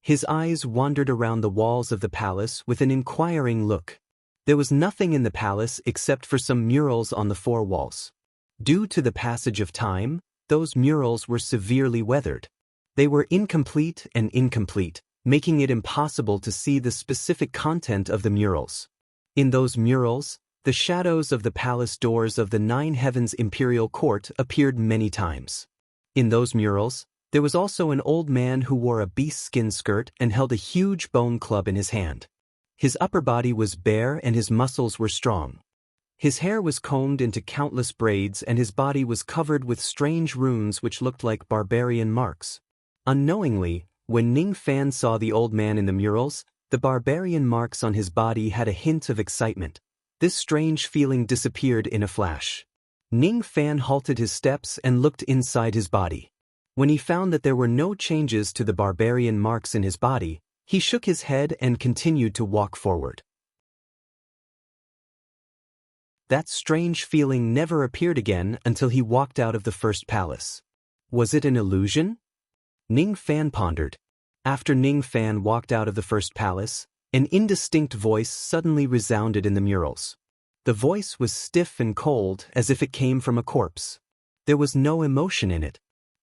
His eyes wandered around the walls of the palace with an inquiring look. There was nothing in the palace except for some murals on the four walls. Due to the passage of time, those murals were severely weathered. They were incomplete, making it impossible to see the specific content of the murals. In those murals, the shadows of the palace doors of the Nine Heavens Imperial Court appeared many times. In those murals, there was also an old man who wore a beast-skin skirt and held a huge bone club in his hand. His upper body was bare and his muscles were strong. His hair was combed into countless braids and his body was covered with strange runes which looked like barbarian marks. Unknowingly, when Ning Fan saw the old man in the murals, the barbarian marks on his body had a hint of excitement. This strange feeling disappeared in a flash. Ning Fan halted his steps and looked inside his body. When he found that there were no changes to the barbarian marks in his body, he shook his head and continued to walk forward. That strange feeling never appeared again until he walked out of the first palace. Was it an illusion? Ning Fan pondered. After Ning Fan walked out of the first palace, an indistinct voice suddenly resounded in the murals. The voice was stiff and cold, as if it came from a corpse. There was no emotion in it.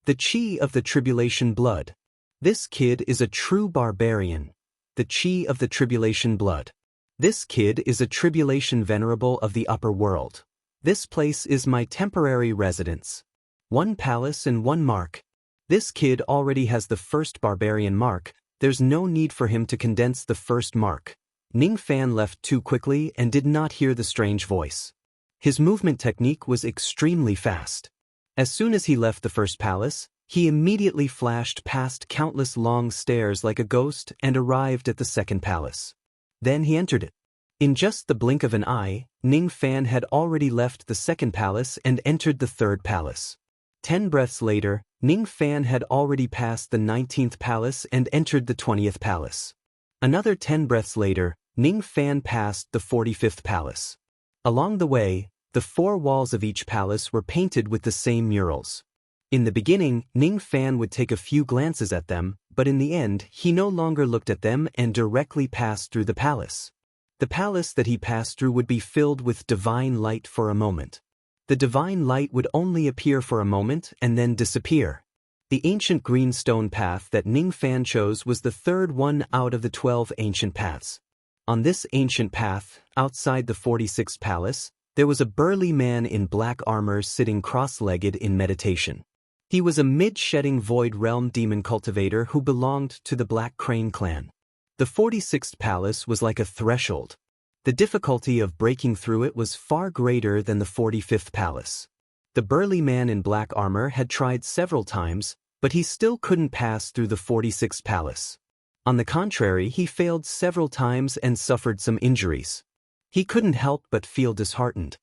The chi of the tribulation blood. This kid is a true barbarian. The chi of the tribulation blood. This kid is a tribulation venerable of the upper world. This place is my temporary residence. 1 palace and 1 mark. This kid already has the first barbarian mark, there's no need for him to condense the first mark. Ning Fan left too quickly and did not hear the strange voice. His movement technique was extremely fast. As soon as he left the first palace, he immediately flashed past countless long stairs like a ghost and arrived at the second palace. Then he entered it. In just the blink of an eye, Ning Fan had already left the second palace and entered the third palace. 10 breaths later, Ning Fan had already passed the 19th palace and entered the 20th palace. Another 10 breaths later, Ning Fan passed the 45th palace. Along the way, the 4 walls of each palace were painted with the same murals. In the beginning, Ning Fan would take a few glances at them, but in the end, he no longer looked at them and directly passed through the palace. The palace that he passed through would be filled with divine light for a moment. The divine light would only appear for a moment and then disappear. The ancient green stone path that Ning Fan chose was the third one out of the 12 ancient paths. On this ancient path, outside the 46th palace, there was a burly man in black armor sitting cross-legged in meditation. He was a mid-shedding void realm demon cultivator who belonged to the Black Crane clan. The 46th palace was like a threshold. The difficulty of breaking through it was far greater than the 45th palace. The burly man in black armor had tried several times, but he still couldn't pass through the 46th palace. On the contrary, he failed several times and suffered some injuries. He couldn't help but feel disheartened.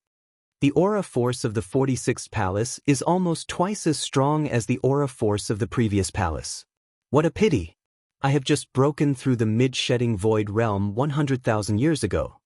The aura force of the 46th palace is almost twice as strong as the aura force of the previous palace. What a pity! I have just broken through the mid-shedding void realm 100,000 years ago.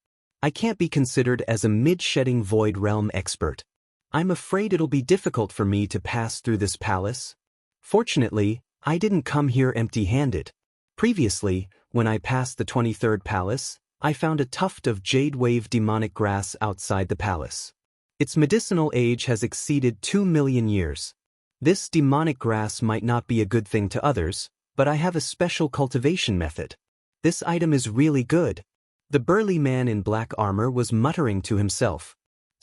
I can't be considered as a mid-shedding void realm expert. I'm afraid it'll be difficult for me to pass through this palace. Fortunately, I didn't come here empty-handed. Previously, when I passed the 23rd palace, I found a tuft of jade wave demonic grass outside the palace. Its medicinal age has exceeded 2 million years. This demonic grass might not be a good thing to others, but I have a special cultivation method. This item is really good. The burly man in black armor was muttering to himself.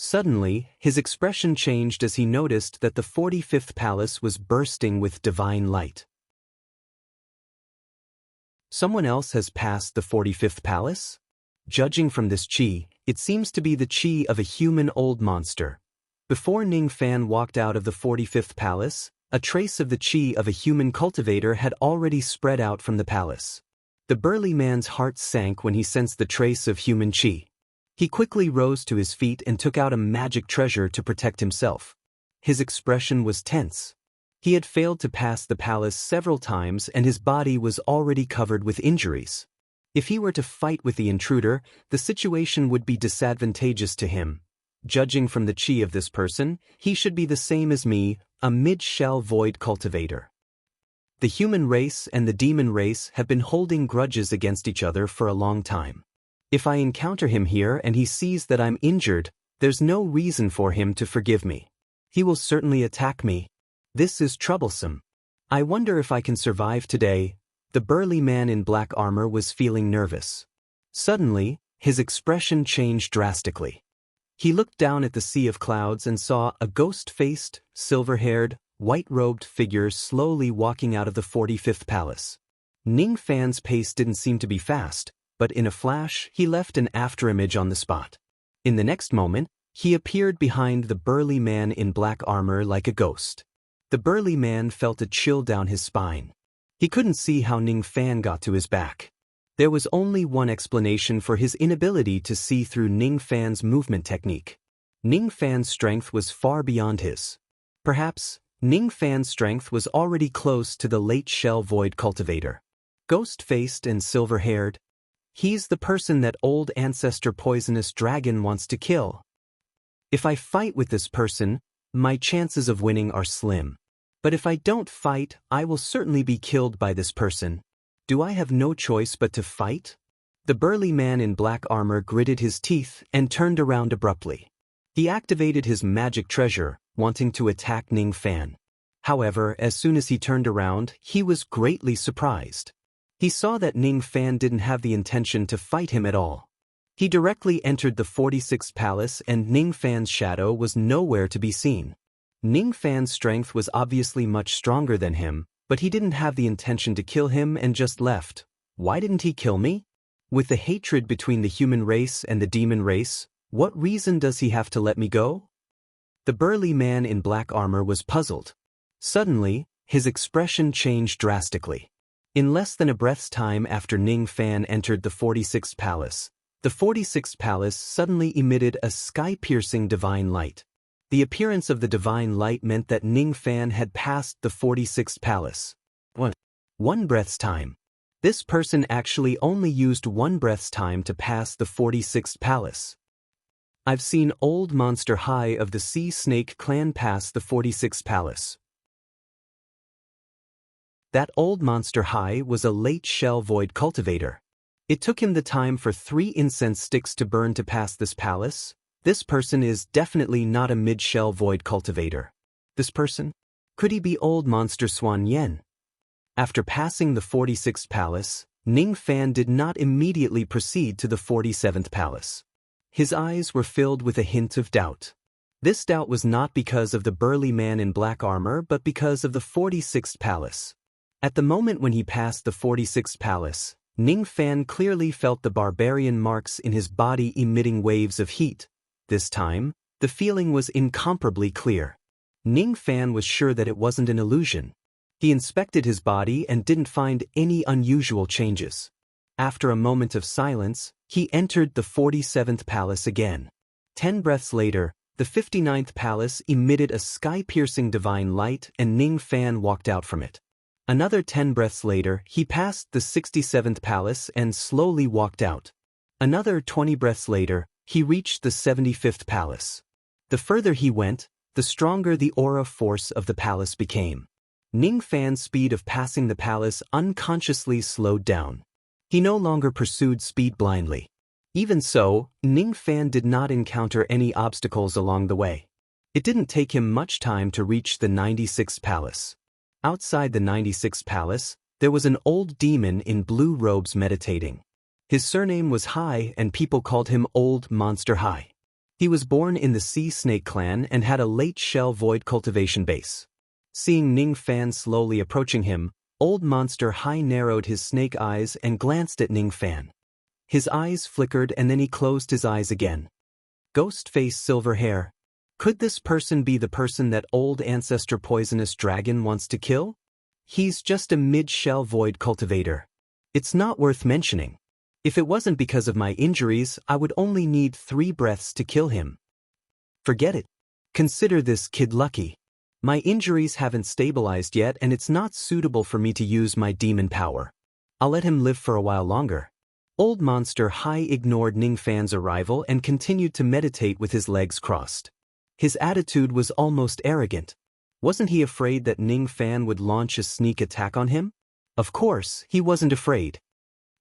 Suddenly, his expression changed as he noticed that the 45th palace was bursting with divine light. Someone else has passed the 45th palace? Judging from this chi, it seems to be the chi of a human old monster. Before Ning Fan walked out of the 45th palace, a trace of the chi of a human cultivator had already spread out from the palace. The burly man's heart sank when he sensed the trace of human chi. He quickly rose to his feet and took out a magic treasure to protect himself. His expression was tense. He had failed to pass the palace several times and his body was already covered with injuries. If he were to fight with the intruder, the situation would be disadvantageous to him. Judging from the chi of this person, he should be the same as me, a mid-shell void cultivator. The human race and the demon race have been holding grudges against each other for a long time. If I encounter him here and he sees that I'm injured, there's no reason for him to forgive me. He will certainly attack me. This is troublesome. I wonder if I can survive today. The burly man in black armor was feeling nervous. Suddenly, his expression changed drastically. He looked down at the sea of clouds and saw a ghost-faced, silver-haired, white-robed figure slowly walking out of the 45th palace. Ning Fan's pace didn't seem to be fast, but in a flash, he left an afterimage on the spot. In the next moment, he appeared behind the burly man in black armor like a ghost. The burly man felt a chill down his spine. He couldn't see how Ning Fan got to his back. There was only one explanation for his inability to see through Ning Fan's movement technique. Ning Fan's strength was far beyond his. Perhaps, Ning Fan's strength was already close to the late shell void cultivator. Ghost-faced and silver-haired, he's the person that old ancestor poisonous dragon wants to kill. If I fight with this person, my chances of winning are slim. But if I don't fight, I will certainly be killed by this person. Do I have no choice but to fight? The burly man in black armor gritted his teeth and turned around abruptly. He activated his magic treasure, wanting to attack Ning Fan. However, as soon as he turned around, he was greatly surprised. He saw that Ning Fan didn't have the intention to fight him at all. He directly entered the 46th palace and Ning Fan's shadow was nowhere to be seen. Ning Fan's strength was obviously much stronger than him, but he didn't have the intention to kill him and just left. Why didn't he kill me? With the hatred between the human race and the demon race, what reason does he have to let me go? The burly man in black armor was puzzled. Suddenly, his expression changed drastically. In less than a breath's time after Ning Fan entered the 46th palace, the 46th palace suddenly emitted a sky-piercing divine light. The appearance of the divine light meant that Ning Fan had passed the 46th palace. One breath's time. This person actually only used one breath's time to pass the 46th palace. I've seen old Monster High of the Sea Snake clan pass the 46th palace. That old Monster High was a late shell void cultivator. It took him the time for 3 incense sticks to burn to pass this palace. This person is definitely not a mid-shell void cultivator. This person? Could he be old Monster Swan Yen? After passing the 46th palace, Ning Fan did not immediately proceed to the 47th palace. His eyes were filled with a hint of doubt. This doubt was not because of the burly man in black armor but because of the 46th palace. At the moment when he passed the 46th palace, Ning Fan clearly felt the barbarian marks in his body emitting waves of heat. This time, the feeling was incomparably clear. Ning Fan was sure that it wasn't an illusion. He inspected his body and didn't find any unusual changes. After a moment of silence, he entered the 47th palace again. 10 breaths later, the 59th palace emitted a sky-piercing divine light and Ning Fan walked out from it. Another 10 breaths later, he passed the 67th palace and slowly walked out. Another 20 breaths later, he reached the 75th palace. The further he went, the stronger the aura force of the palace became. Ning Fan's speed of passing the palace unconsciously slowed down. He no longer pursued speed blindly. Even so, Ning Fan did not encounter any obstacles along the way. It didn't take him much time to reach the 96th palace. Outside the 96th palace, there was an old demon in blue robes meditating. His surname was High and people called him Old Monster High. He was born in the Sea Snake clan and had a late shell void cultivation base. Seeing Ning Fan slowly approaching him, Old Monster High narrowed his snake eyes and glanced at Ning Fan. His eyes flickered and then he closed his eyes again. Ghost face, silver hair. Could this person be the person that old ancestor poisonous dragon wants to kill? He's just a mid-shell void cultivator. It's not worth mentioning. If it wasn't because of my injuries, I would only need 3 breaths to kill him. Forget it. Consider this kid lucky. My injuries haven't stabilized yet and it's not suitable for me to use my demon power. I'll let him live for a while longer. Old Monster High ignored Ning Fan's arrival and continued to meditate with his legs crossed. His attitude was almost arrogant. Wasn't he afraid that Ning Fan would launch a sneak attack on him? Of course, he wasn't afraid.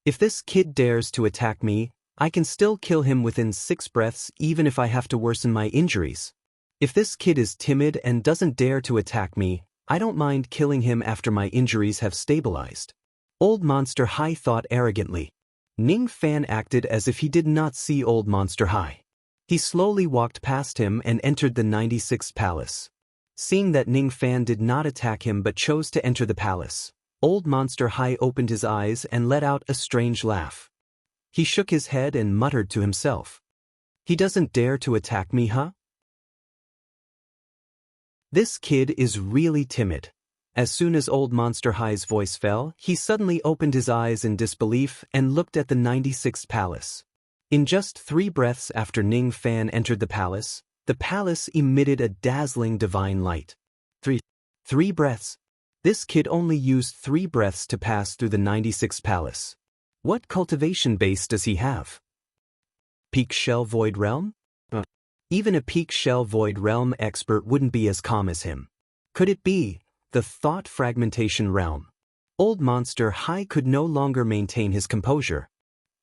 If this kid dares to attack me, I can still kill him within 6 breaths even if I have to worsen my injuries. If this kid is timid and doesn't dare to attack me, I don't mind killing him after my injuries have stabilized. Old Monster High thought arrogantly. Ning Fan acted as if he did not see Old Monster High. He slowly walked past him and entered the 96th palace. Seeing that Ning Fan did not attack him but chose to enter the palace, Old Monster High opened his eyes and let out a strange laugh. He shook his head and muttered to himself. He doesn't dare to attack me, huh? This kid is really timid. As soon as Old Monster High's voice fell, he suddenly opened his eyes in disbelief and looked at the 96th palace. In just 3 breaths after Ning Fan entered the palace emitted a dazzling divine light. 3 breaths. This kid only used 3 breaths to pass through the 96th palace. What cultivation base does he have? Peak Shell Void Realm? Even a Peak Shell Void Realm expert wouldn't be as calm as him. Could it be the Thought Fragmentation Realm? Old Monster High could no longer maintain his composure.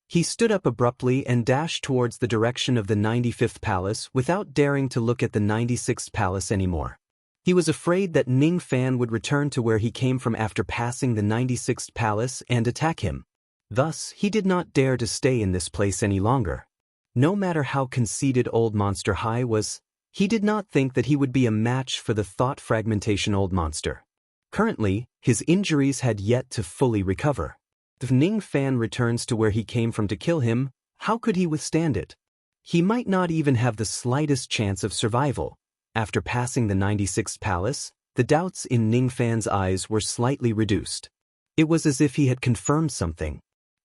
He stood up abruptly and dashed towards the direction of the 95th palace without daring to look at the 96th palace anymore. He was afraid that Ning Fan would return to where he came from after passing the 96th palace and attack him. Thus, he did not dare to stay in this place any longer. No matter how conceited Old Monster High was, he did not think that he would be a match for the Thought Fragmentation Old Monster. Currently, his injuries had yet to fully recover. If Ning Fan returns to where he came from to kill him, how could he withstand it? He might not even have the slightest chance of survival. After passing the 96th palace, the doubts in Ning Fan's eyes were slightly reduced. It was as if he had confirmed something.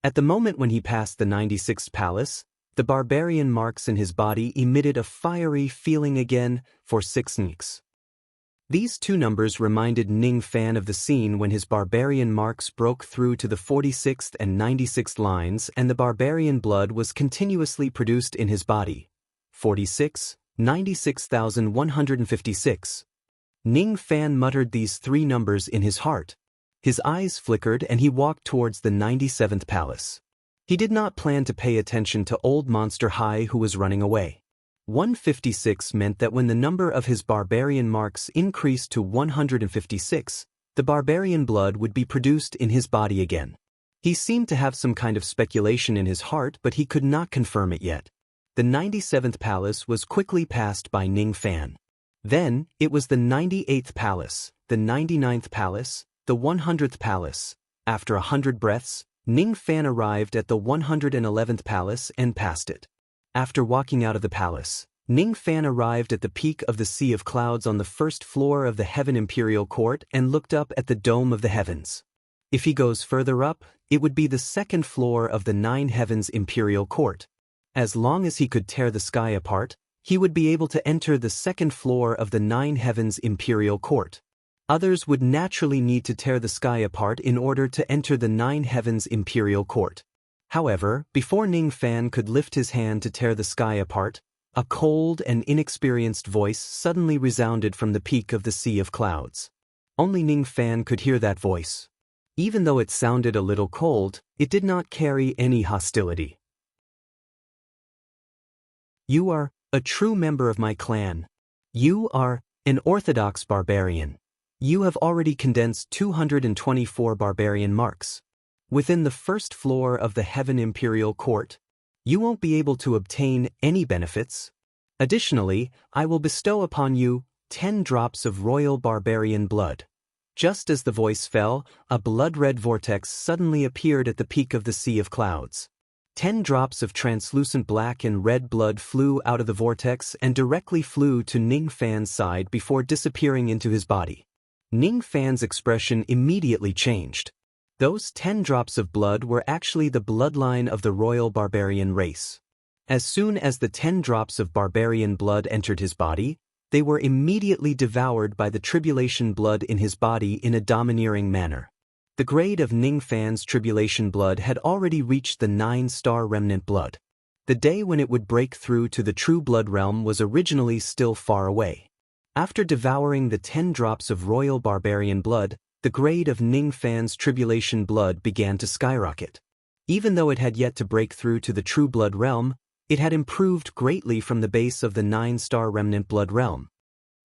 At the moment when he passed the 96th palace, the barbarian marks in his body emitted a fiery feeling again for 6 nicks. These 2 numbers reminded Ning Fan of the scene when his barbarian marks broke through to the 46th and 96th lines and the barbarian blood was continuously produced in his body. 46, 96,156. Ning Fan muttered these 3 numbers in his heart. His eyes flickered and he walked towards the 97th palace. He did not plan to pay attention to Old Monster High who was running away. 156 meant that when the number of his barbarian marks increased to 156, the barbarian blood would be produced in his body again. He seemed to have some kind of speculation in his heart, but he could not confirm it yet. The 97th palace was quickly passed by Ning Fan. Then, it was the 98th palace, the 99th palace, the 100th palace. After 100 breaths, Ning Fan arrived at the 111th palace and passed it. After walking out of the palace, Ning Fan arrived at the peak of the Sea of Clouds on the 1st floor of the Heaven Imperial Court and looked up at the Dome of the Heavens. If he goes further up, it would be the 2nd floor of the 9 Heavens Imperial Court. As long as he could tear the sky apart, he would be able to enter the 2nd floor of the 9 Heavens Imperial Court. Others would naturally need to tear the sky apart in order to enter the 9 Heavens Imperial Court. However, before Ning Fan could lift his hand to tear the sky apart, a cold and inexperienced voice suddenly resounded from the peak of the Sea of Clouds. Only Ning Fan could hear that voice. Even though it sounded a little cold, it did not carry any hostility. You are a true member of my clan. You are an orthodox barbarian. You have already condensed 224 barbarian marks. Within the 1st floor of the Heaven Imperial Court, you won't be able to obtain any benefits. Additionally, I will bestow upon you 10 drops of royal barbarian blood. Just as the voice fell, a blood-red vortex suddenly appeared at the peak of the sea of clouds. 10 drops of translucent black and red blood flew out of the vortex and directly flew to Ning Fan's side before disappearing into his body. Ning Fan's expression immediately changed. Those 10 drops of blood were actually the bloodline of the royal barbarian race. As soon as the 10 drops of barbarian blood entered his body, they were immediately devoured by the tribulation blood in his body in a domineering manner. The grade of Ning Fan's tribulation blood had already reached the 9-star remnant blood. The day when it would break through to the true blood realm was originally still far away. After devouring the 10 drops of royal barbarian blood, the grade of Ning Fan's tribulation blood began to skyrocket. Even though it had yet to break through to the true blood realm, it had improved greatly from the base of the 9-star remnant blood realm.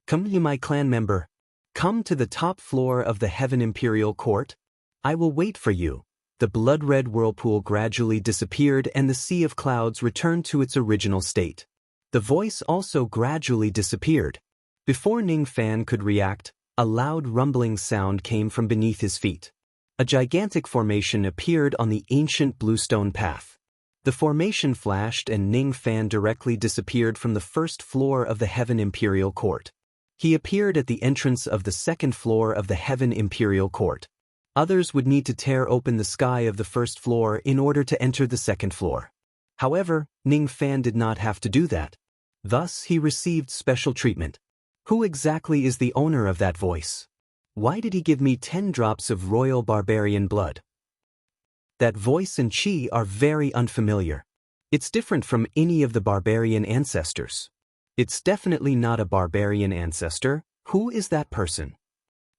Come, you my clan member. Come to the top floor of the Heaven Imperial Court. I will wait for you. The blood-red whirlpool gradually disappeared and the sea of clouds returned to its original state. The voice also gradually disappeared. Before Ning Fan could react, a loud rumbling sound came from beneath his feet. A gigantic formation appeared on the ancient bluestone path. The formation flashed and Ning Fan directly disappeared from the first floor of the Heaven Imperial Court. He appeared at the entrance of the second floor of the Heaven Imperial Court. Others would need to tear open the sky of the first floor in order to enter the second floor. However, Ning Fan did not have to do that. Thus, he received special treatment. Who exactly is the owner of that voice? Why did he give me 10 drops of royal barbarian blood? That voice and chi are very unfamiliar. It's different from any of the barbarian ancestors. It's definitely not a barbarian ancestor. Who is that person?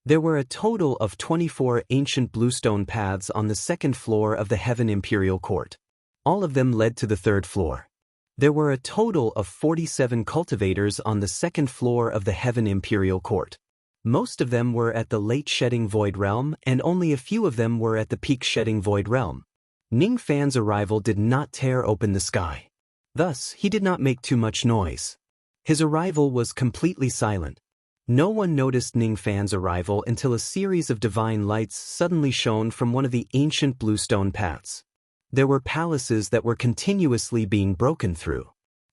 There were a total of 24 ancient bluestone paths on the second floor of the Heaven Imperial Court. All of them led to the third floor. There were a total of 47 cultivators on the second floor of the Heaven Imperial Court. Most of them were at the late shedding void realm and only a few of them were at the peak shedding void realm. Ning Fan's arrival did not tear open the sky. Thus, he did not make too much noise. His arrival was completely silent. No one noticed Ning Fan's arrival until a series of divine lights suddenly shone from one of the ancient bluestone paths. There were palaces that were continuously being broken through.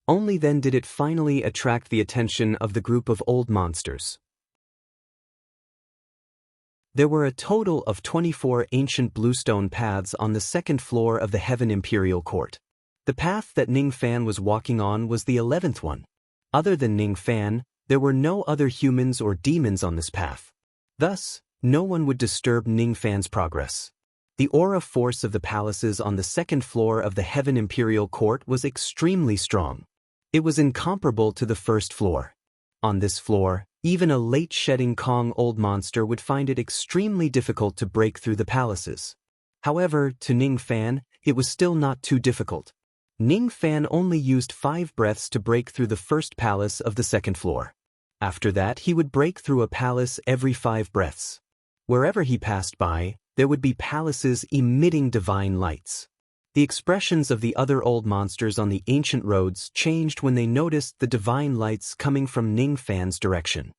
Only then did it finally attract the attention of the group of old monsters. There were a total of 24 ancient bluestone paths on the second floor of the Heaven Imperial Court. The path that Ning Fan was walking on was the 11th one. Other than Ning Fan, there were no other humans or demons on this path. Thus, no one would disturb Ning Fan's progress. The aura force of the palaces on the second floor of the Heaven Imperial Court was extremely strong. It was incomparable to the first floor. On this floor, even a late-shedding Kong old monster would find it extremely difficult to break through the palaces. However, to Ning Fan, it was still not too difficult. Ning Fan only used 5 breaths to break through the first palace of the second floor. After that, he would break through a palace every 5 breaths. Wherever he passed by, there would be palaces emitting divine lights. The expressions of the other old monsters on the ancient roads changed when they noticed the divine lights coming from Ning Fan's direction.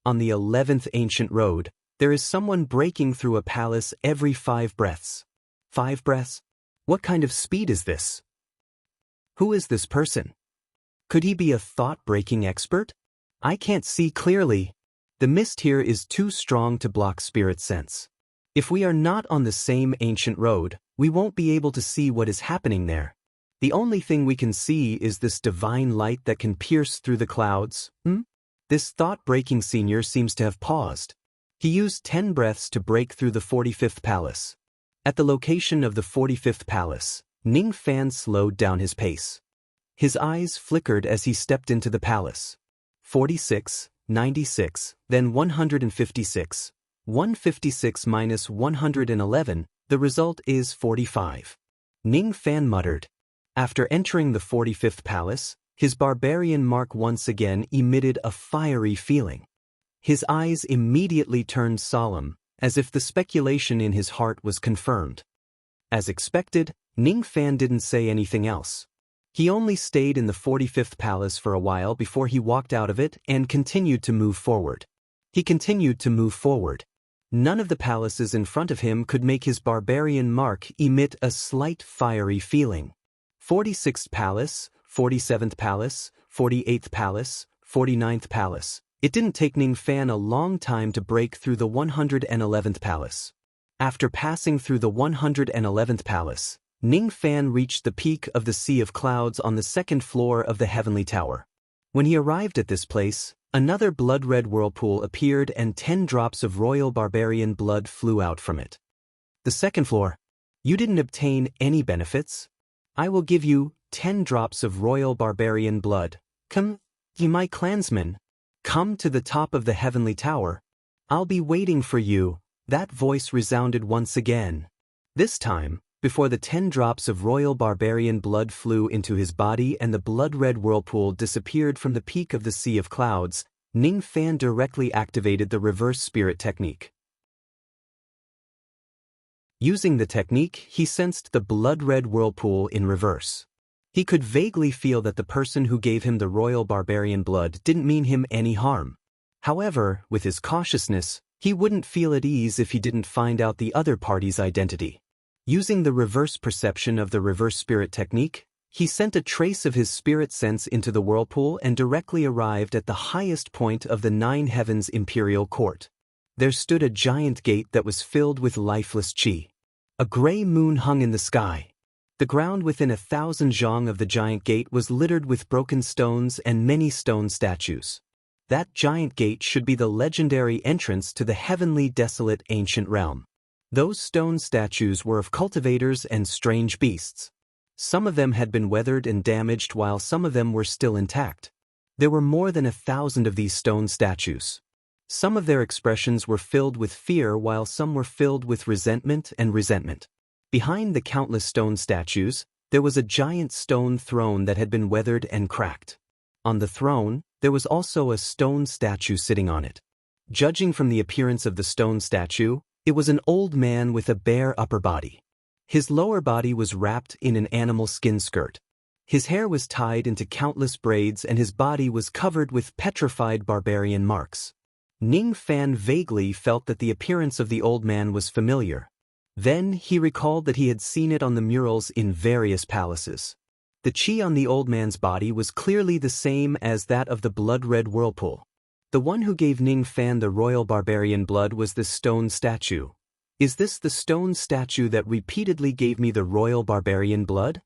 On the 11th ancient road, there is someone breaking through a palace every 5 breaths. 5 breaths? What kind of speed is this? Who is this person? Could he be a thought-breaking expert? I can't see clearly. The mist here is too strong to block spirit sense. If we are not on the same ancient road, we won't be able to see what is happening there. The only thing we can see is this divine light that can pierce through the clouds. This thought-breaking senior seems to have paused. He used 10 breaths to break through the 45th palace. At the location of the 45th palace, Ning Fan slowed down his pace. His eyes flickered as he stepped into the palace. 46, 96, then 156. 156 minus 111, the result is 45. Ning Fan muttered. After entering the 45th palace, his barbarian mark once again emitted a fiery feeling. His eyes immediately turned solemn, as if the speculation in his heart was confirmed. As expected, Ning Fan didn't say anything else. He only stayed in the 45th palace for a while before he walked out of it and continued to move forward. He continued to move forward. None of the palaces in front of him could make his barbarian mark emit a slight fiery feeling. 46th palace, 47th palace, 48th palace, 49th palace. It didn't take Ning Fan a long time to break through the 111th palace. After passing through the 111th palace, Ning Fan reached the peak of the Sea of Clouds on the second floor of the Heavenly Tower. When he arrived at this place, another blood-red whirlpool appeared and 10 drops of royal barbarian blood flew out from it. The second floor. You didn't obtain any benefits? I will give you 10 drops of royal barbarian blood. Come, ye my clansmen. Come to the top of the Heavenly Tower. I'll be waiting for you. That voice resounded once again. This time, before the 10 drops of royal barbarian blood flew into his body and the blood-red whirlpool disappeared from the peak of the Sea of Clouds, Ning Fan directly activated the reverse spirit technique. Using the technique, he sensed the blood-red whirlpool in reverse. He could vaguely feel that the person who gave him the royal barbarian blood didn't mean him any harm. However, with his cautiousness, he wouldn't feel at ease if he didn't find out the other party's identity. Using the reverse perception of the reverse spirit technique, he sent a trace of his spirit sense into the whirlpool and directly arrived at the highest point of the 9 heavens imperial court. There stood a giant gate that was filled with lifeless chi. A gray moon hung in the sky. The ground within 1,000 zhang of the giant gate was littered with broken stones and many stone statues. That giant gate should be the legendary entrance to the heavenly desolate ancient realm. Those stone statues were of cultivators and strange beasts. Some of them had been weathered and damaged while some of them were still intact. There were more than 1,000 of these stone statues. Some of their expressions were filled with fear while some were filled with resentment and resentment. Behind the countless stone statues, there was a giant stone throne that had been weathered and cracked. On the throne, there was also a stone statue sitting on it. Judging from the appearance of the stone statue, it was an old man with a bare upper body. His lower body was wrapped in an animal skin skirt. His hair was tied into countless braids and his body was covered with petrified barbarian marks. Ning Fan vaguely felt that the appearance of the old man was familiar. Then he recalled that he had seen it on the murals in various palaces. The chi on the old man's body was clearly the same as that of the blood-red whirlpool. The one who gave Ning Fan the royal barbarian blood was this stone statue. Is this the stone statue that repeatedly gave me the royal barbarian blood?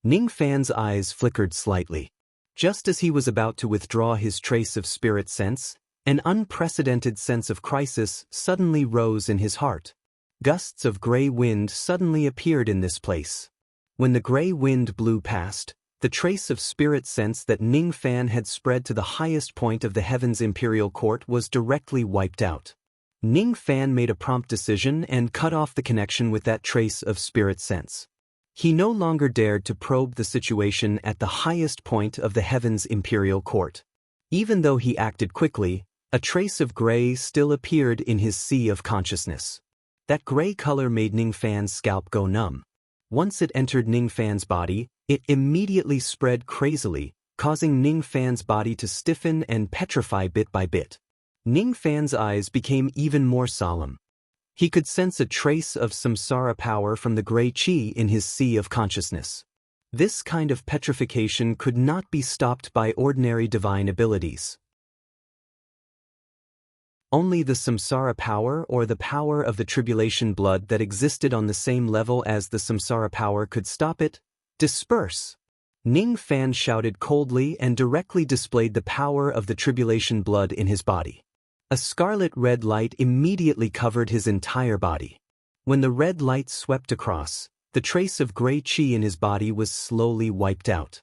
Ning Fan's eyes flickered slightly. Just as he was about to withdraw his trace of spirit sense, an unprecedented sense of crisis suddenly rose in his heart. Gusts of gray wind suddenly appeared in this place. When the gray wind blew past, the trace of spirit sense that Ning Fan had spread to the highest point of the heavens imperial court was directly wiped out. Ning Fan made a prompt decision and cut off the connection with that trace of spirit sense. He no longer dared to probe the situation at the highest point of the heavens imperial court. Even though he acted quickly, a trace of gray still appeared in his sea of consciousness. That gray color made Ning Fan's scalp go numb. Once it entered Ning Fan's body, it immediately spread crazily, causing Ning Fan's body to stiffen and petrify bit by bit. Ning Fan's eyes became even more solemn. He could sense a trace of samsara power from the gray chi in his sea of consciousness. This kind of petrification could not be stopped by ordinary divine abilities. Only the samsara power or the power of the tribulation blood that existed on the same level as the samsara power could stop it. Disperse! Ning Fan shouted coldly and directly displayed the power of the tribulation blood in his body. A scarlet-red light immediately covered his entire body. When the red light swept across, the trace of gray chi in his body was slowly wiped out.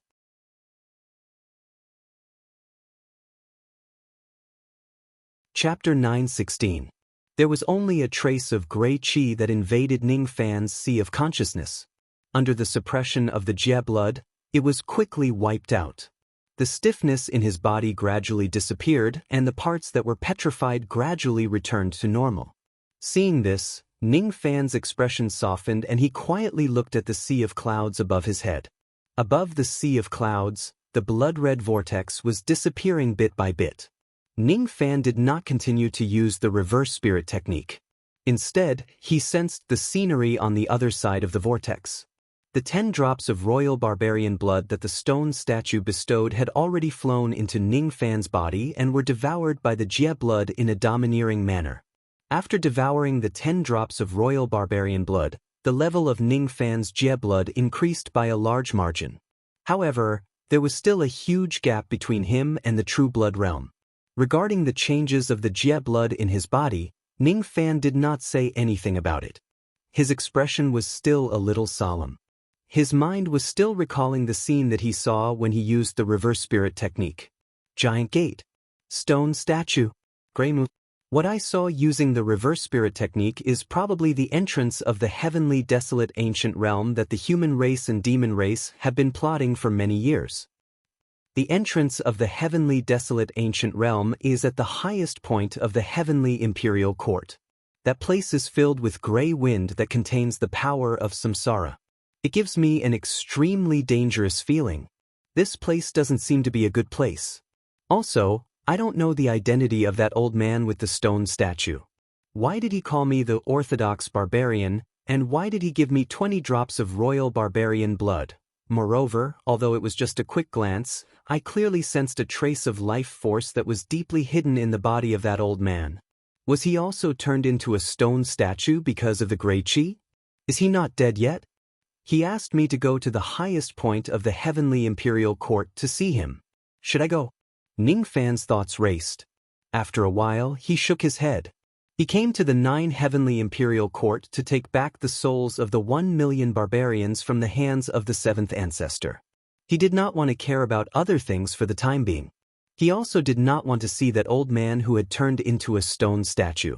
Chapter 9:16. There was only a trace of gray chi that invaded Ning Fan's sea of consciousness. Under the suppression of the Jie blood, it was quickly wiped out. The stiffness in his body gradually disappeared and the parts that were petrified gradually returned to normal. Seeing this, Ning Fan's expression softened and he quietly looked at the sea of clouds above his head. Above the sea of clouds, the blood-red vortex was disappearing bit by bit. Ning Fan did not continue to use the reverse spirit technique. Instead, he sensed the scenery on the other side of the vortex. The 10 drops of royal barbarian blood that the stone statue bestowed had already flown into Ning Fan's body and were devoured by the Jie blood in a domineering manner. After devouring the 10 drops of royal barbarian blood, the level of Ning Fan's Jie blood increased by a large margin. However, there was still a huge gap between him and the true blood realm. Regarding the changes of the Jie blood in his body, Ning Fan did not say anything about it. His expression was still a little solemn. His mind was still recalling the scene that he saw when he used the reverse spirit technique. Giant gate. Stone statue. Grey moon. What I saw using the reverse spirit technique is probably the entrance of the heavenly desolate ancient realm that the human race and demon race have been plotting for many years. The entrance of the heavenly desolate ancient realm is at the highest point of the heavenly imperial court. That place is filled with grey wind that contains the power of samsara. It gives me an extremely dangerous feeling. This place doesn't seem to be a good place. Also, I don't know the identity of that old man with the stone statue. Why did he call me the Orthodox barbarian, and why did he give me 20 drops of royal barbarian blood? Moreover, although it was just a quick glance, I clearly sensed a trace of life force that was deeply hidden in the body of that old man. Was he also turned into a stone statue because of the grey chi? Is he not dead yet? He asked me to go to the highest point of the heavenly imperial court to see him. Should I go? Ning Fan's thoughts raced. After a while, he shook his head. He came to the 9 heavenly imperial court to take back the souls of the 1 million barbarians from the hands of the 7th ancestor. He did not want to care about other things for the time being. He also did not want to see that old man who had turned into a stone statue.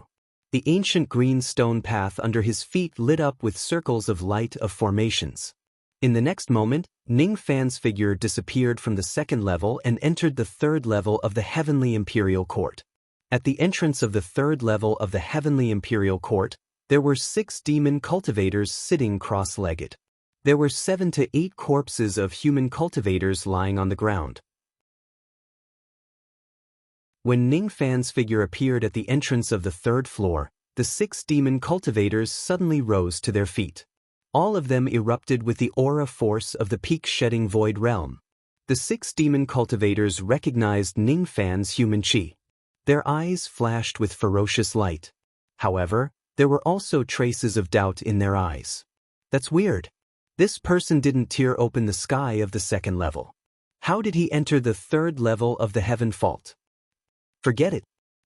The ancient green stone path under his feet lit up with circles of light of formations. In the next moment, Ning Fan's figure disappeared from the 2nd level and entered the 3rd level of the heavenly imperial court. At the entrance of the 3rd level of the heavenly imperial court, there were 6 demon cultivators sitting cross-legged. There were 7 to 8 corpses of human cultivators lying on the ground. When Ning Fan's figure appeared at the entrance of the 3rd floor, the 6 demon cultivators suddenly rose to their feet. All of them erupted with the aura force of the peak-shedding void realm. The 6 demon cultivators recognized Ning Fan's human chi. Their eyes flashed with ferocious light. However, there were also traces of doubt in their eyes. That's weird. This person didn't tear open the sky of the 2nd level. How did he enter the 3rd level of the heaven fault? Forget it.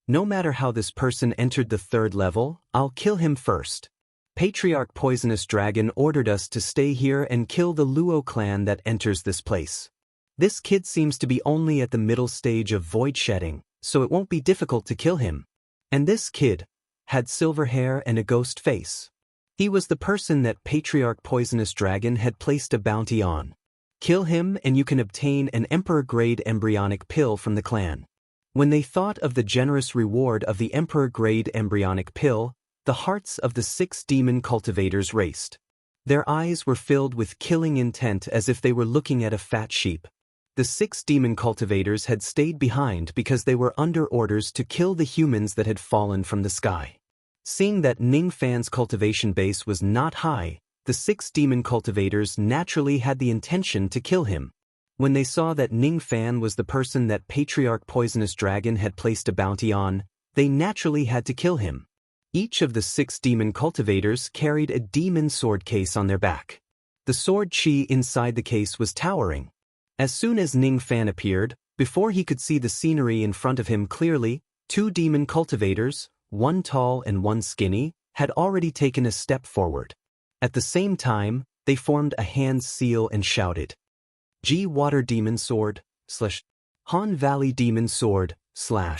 No matter how this person entered the 3rd level, I'll kill him first. Patriarch Poisonous Dragon ordered us to stay here and kill the Luo clan that enters this place. This kid seems to be only at the middle stage of void shedding, so it won't be difficult to kill him. And this kid had silver hair and a ghost face. He was the person that Patriarch Poisonous Dragon had placed a bounty on. Kill him and you can obtain an Emperor-grade embryonic pill from the clan. When they thought of the generous reward of the Emperor-grade embryonic pill, the hearts of the 6 demon cultivators raced. Their eyes were filled with killing intent as if they were looking at a fat sheep. The 6 demon cultivators had stayed behind because they were under orders to kill the humans that had fallen from the sky. Seeing that Ning Fan's cultivation base was not high, the 6 demon cultivators naturally had the intention to kill him. When they saw that Ning Fan was the person that Patriarch Poisonous Dragon had placed a bounty on, they naturally had to kill him. Each of the 6 demon cultivators carried a demon sword case on their back. The sword chi inside the case was towering. As soon as Ning Fan appeared, before he could see the scenery in front of him clearly, 2 demon cultivators, one tall and one skinny, had already taken a step forward. At the same time, they formed a hand seal and shouted, G Water Demon Sword, / Han Valley Demon Sword,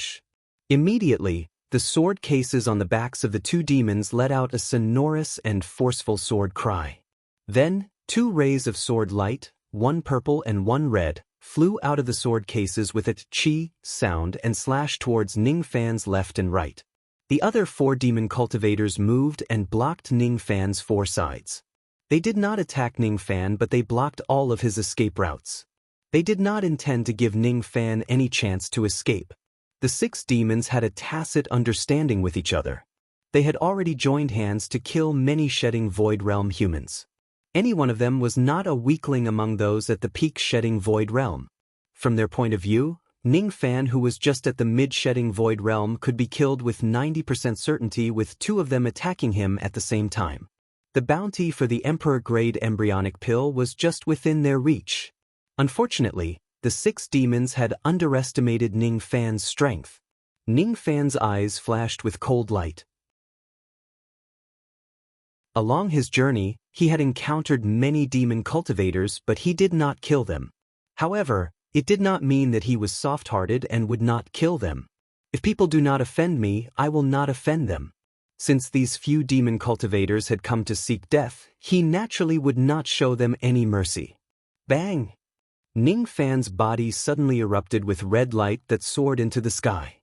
/ Immediately, the sword cases on the backs of the 2 demons let out a sonorous and forceful sword cry. Then, 2 rays of sword light, one purple and one red, flew out of the sword cases with a chi sound and slashed towards Ning Fan's left and right. The other 4 demon cultivators moved and blocked Ning Fan's 4 sides. They did not attack Ningfan, but they blocked all of his escape routes. They did not intend to give Ningfan any chance to escape. The 6 demons had a tacit understanding with each other. They had already joined hands to kill many shedding Void Realm humans. Any one of them was not a weakling among those at the peak shedding Void Realm. From their point of view, Ningfan, who was just at the mid-shedding Void Realm, could be killed with 90% certainty with 2 of them attacking him at the same time. The bounty for the Emperor-grade embryonic pill was just within their reach. Unfortunately, the 6 demons had underestimated Ningfan's strength. Ningfan's eyes flashed with cold light. Along his journey, he had encountered many demon cultivators, but he did not kill them. However, it did not mean that he was soft-hearted and would not kill them. If people do not offend me, I will not offend them. Since these few demon cultivators had come to seek death, he naturally would not show them any mercy. Bang! Ningfan's body suddenly erupted with red light that soared into the sky.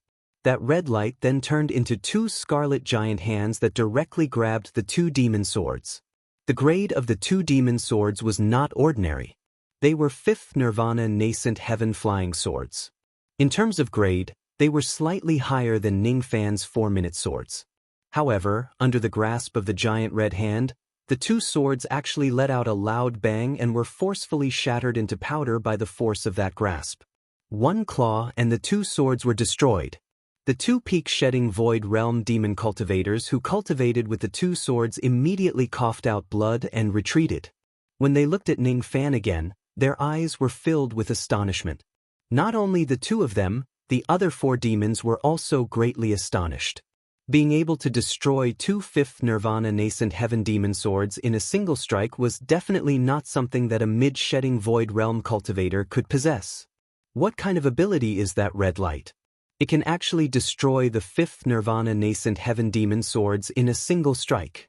That red light then turned into 2 scarlet giant hands that directly grabbed the 2 demon swords. The grade of the 2 demon swords was not ordinary. They were 5th Nirvana nascent heaven flying swords. In terms of grade, they were slightly higher than Ningfan's 4-minute swords. However, under the grasp of the giant red hand, the 2 swords actually let out a loud bang and were forcefully shattered into powder by the force of that grasp. 1 claw and the 2 swords were destroyed. The 2 peak-shedding Void Realm demon cultivators who cultivated with the 2 swords immediately coughed out blood and retreated. When they looked at Ningfan again, their eyes were filled with astonishment. Not only the 2 of them, the other 4 demons were also greatly astonished. Being able to destroy 2 5th Nirvana nascent heaven demon swords in a single strike was definitely not something that a mid-shedding Void Realm cultivator could possess. What kind of ability is that red light? It can actually destroy the 5th Nirvana nascent heaven demon swords in a single strike.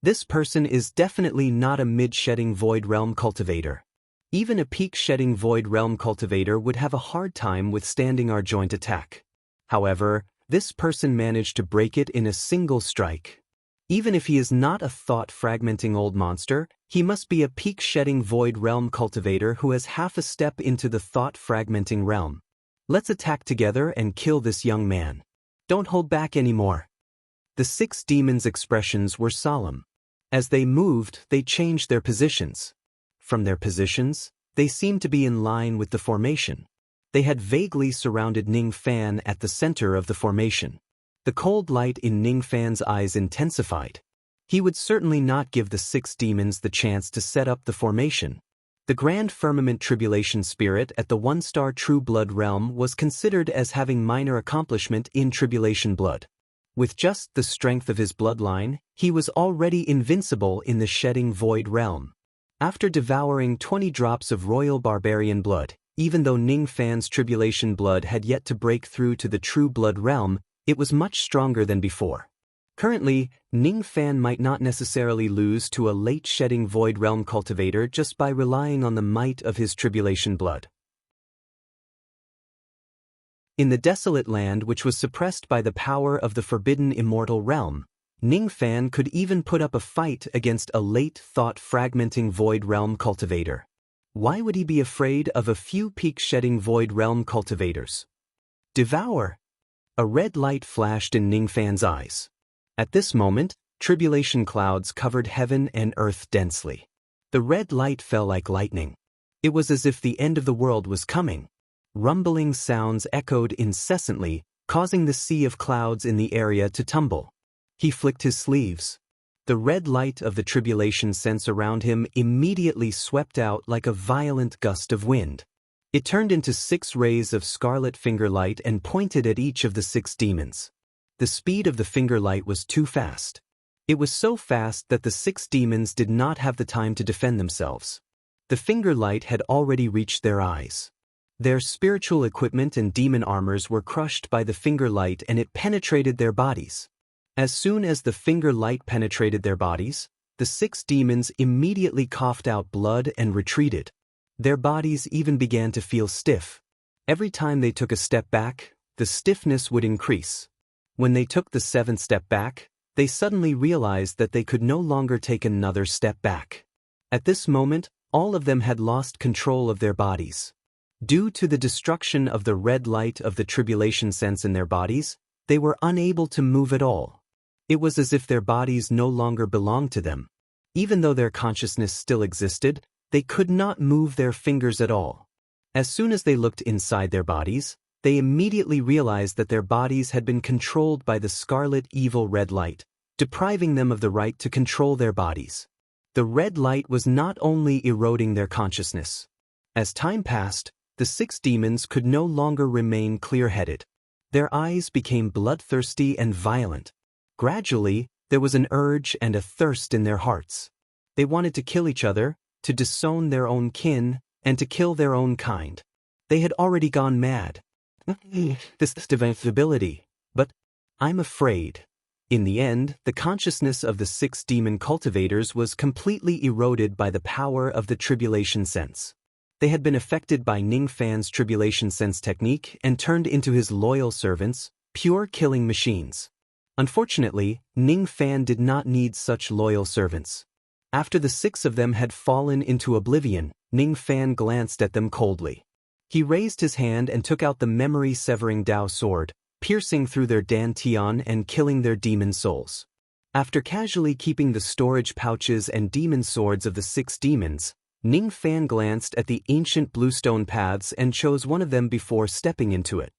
This person is definitely not a mid-shedding Void Realm cultivator. Even a peak-shedding Void Realm cultivator would have a hard time withstanding our joint attack. However, this person managed to break it in a single strike. Even if he is not a thought-fragmenting old monster, he must be a peak-shedding Void Realm cultivator who has half a step into the thought-fragmenting realm. Let's attack together and kill this young man. Don't hold back anymore. The 6 demons' expressions were solemn. As they moved, they changed their positions. From their positions, they seemed to be in line with the formation. They had vaguely surrounded Ningfan at the center of the formation. The cold light in Ningfan's eyes intensified. He would certainly not give the 6 demons the chance to set up the formation. The Grand Firmament Tribulation Spirit at the 1-star True Blood realm was considered as having minor accomplishment in Tribulation Blood. With just the strength of his bloodline, he was already invincible in the shedding Void realm. After devouring 20 drops of Royal Barbarian blood, even though Ningfan's Tribulation Blood had yet to break through to the True Blood realm, it was much stronger than before. Currently, Ningfan might not necessarily lose to a late-shedding Void Realm cultivator just by relying on the might of his Tribulation Blood. In the desolate land which was suppressed by the power of the forbidden immortal realm, Ningfan could even put up a fight against a late thought-fragmenting Void Realm cultivator. Why would he be afraid of a few peak-shedding Void Realm cultivators? Devour! A red light flashed in Ningfan's eyes. At this moment, tribulation clouds covered heaven and earth densely. The red light fell like lightning. It was as if the end of the world was coming. Rumbling sounds echoed incessantly, causing the sea of clouds in the area to tumble. He flicked his sleeves. The red light of the tribulation sense around him immediately swept out like a violent gust of wind. It turned into 6 rays of scarlet finger light and pointed at each of the 6 demons. The speed of the finger light was too fast. It was so fast that the 6 demons did not have the time to defend themselves. The finger light had already reached their eyes. Their spiritual equipment and demon armors were crushed by the finger light and it penetrated their bodies. As soon as the finger light penetrated their bodies, the 6 demons immediately coughed out blood and retreated. Their bodies even began to feel stiff. Every time they took a step back, the stiffness would increase. When they took the 7th step back, they suddenly realized that they could no longer take another step back. At this moment, all of them had lost control of their bodies. Due to the destruction of the red light of the tribulation sense in their bodies, they were unable to move at all. It was as if their bodies no longer belonged to them. Even though their consciousness still existed, they could not move their fingers at all. As soon as they looked inside their bodies, they immediately realized that their bodies had been controlled by the scarlet evil red light, depriving them of the right to control their bodies. The red light was not only eroding their consciousness. As time passed, the 6 demons could no longer remain clear-headed. Their eyes became bloodthirsty and violent. Gradually, there was an urge and a thirst in their hearts. They wanted to kill each other, to disown their own kin, and to kill their own kind. They had already gone mad. This divisibility. But I'm afraid. In the end, the consciousness of the 6 demon cultivators was completely eroded by the power of the tribulation sense. They had been affected by Ning Fan's tribulation sense technique and turned into his loyal servants, pure killing machines. Unfortunately, Ning Fan did not need such loyal servants. After the 6 of them had fallen into oblivion, Ning Fan glanced at them coldly. He raised his hand and took out the memory-severing Dao sword, piercing through their dantian and killing their demon souls. After casually keeping the storage pouches and demon swords of the 6 demons, Ning Fan glanced at the ancient bluestone paths and chose one of them before stepping into it.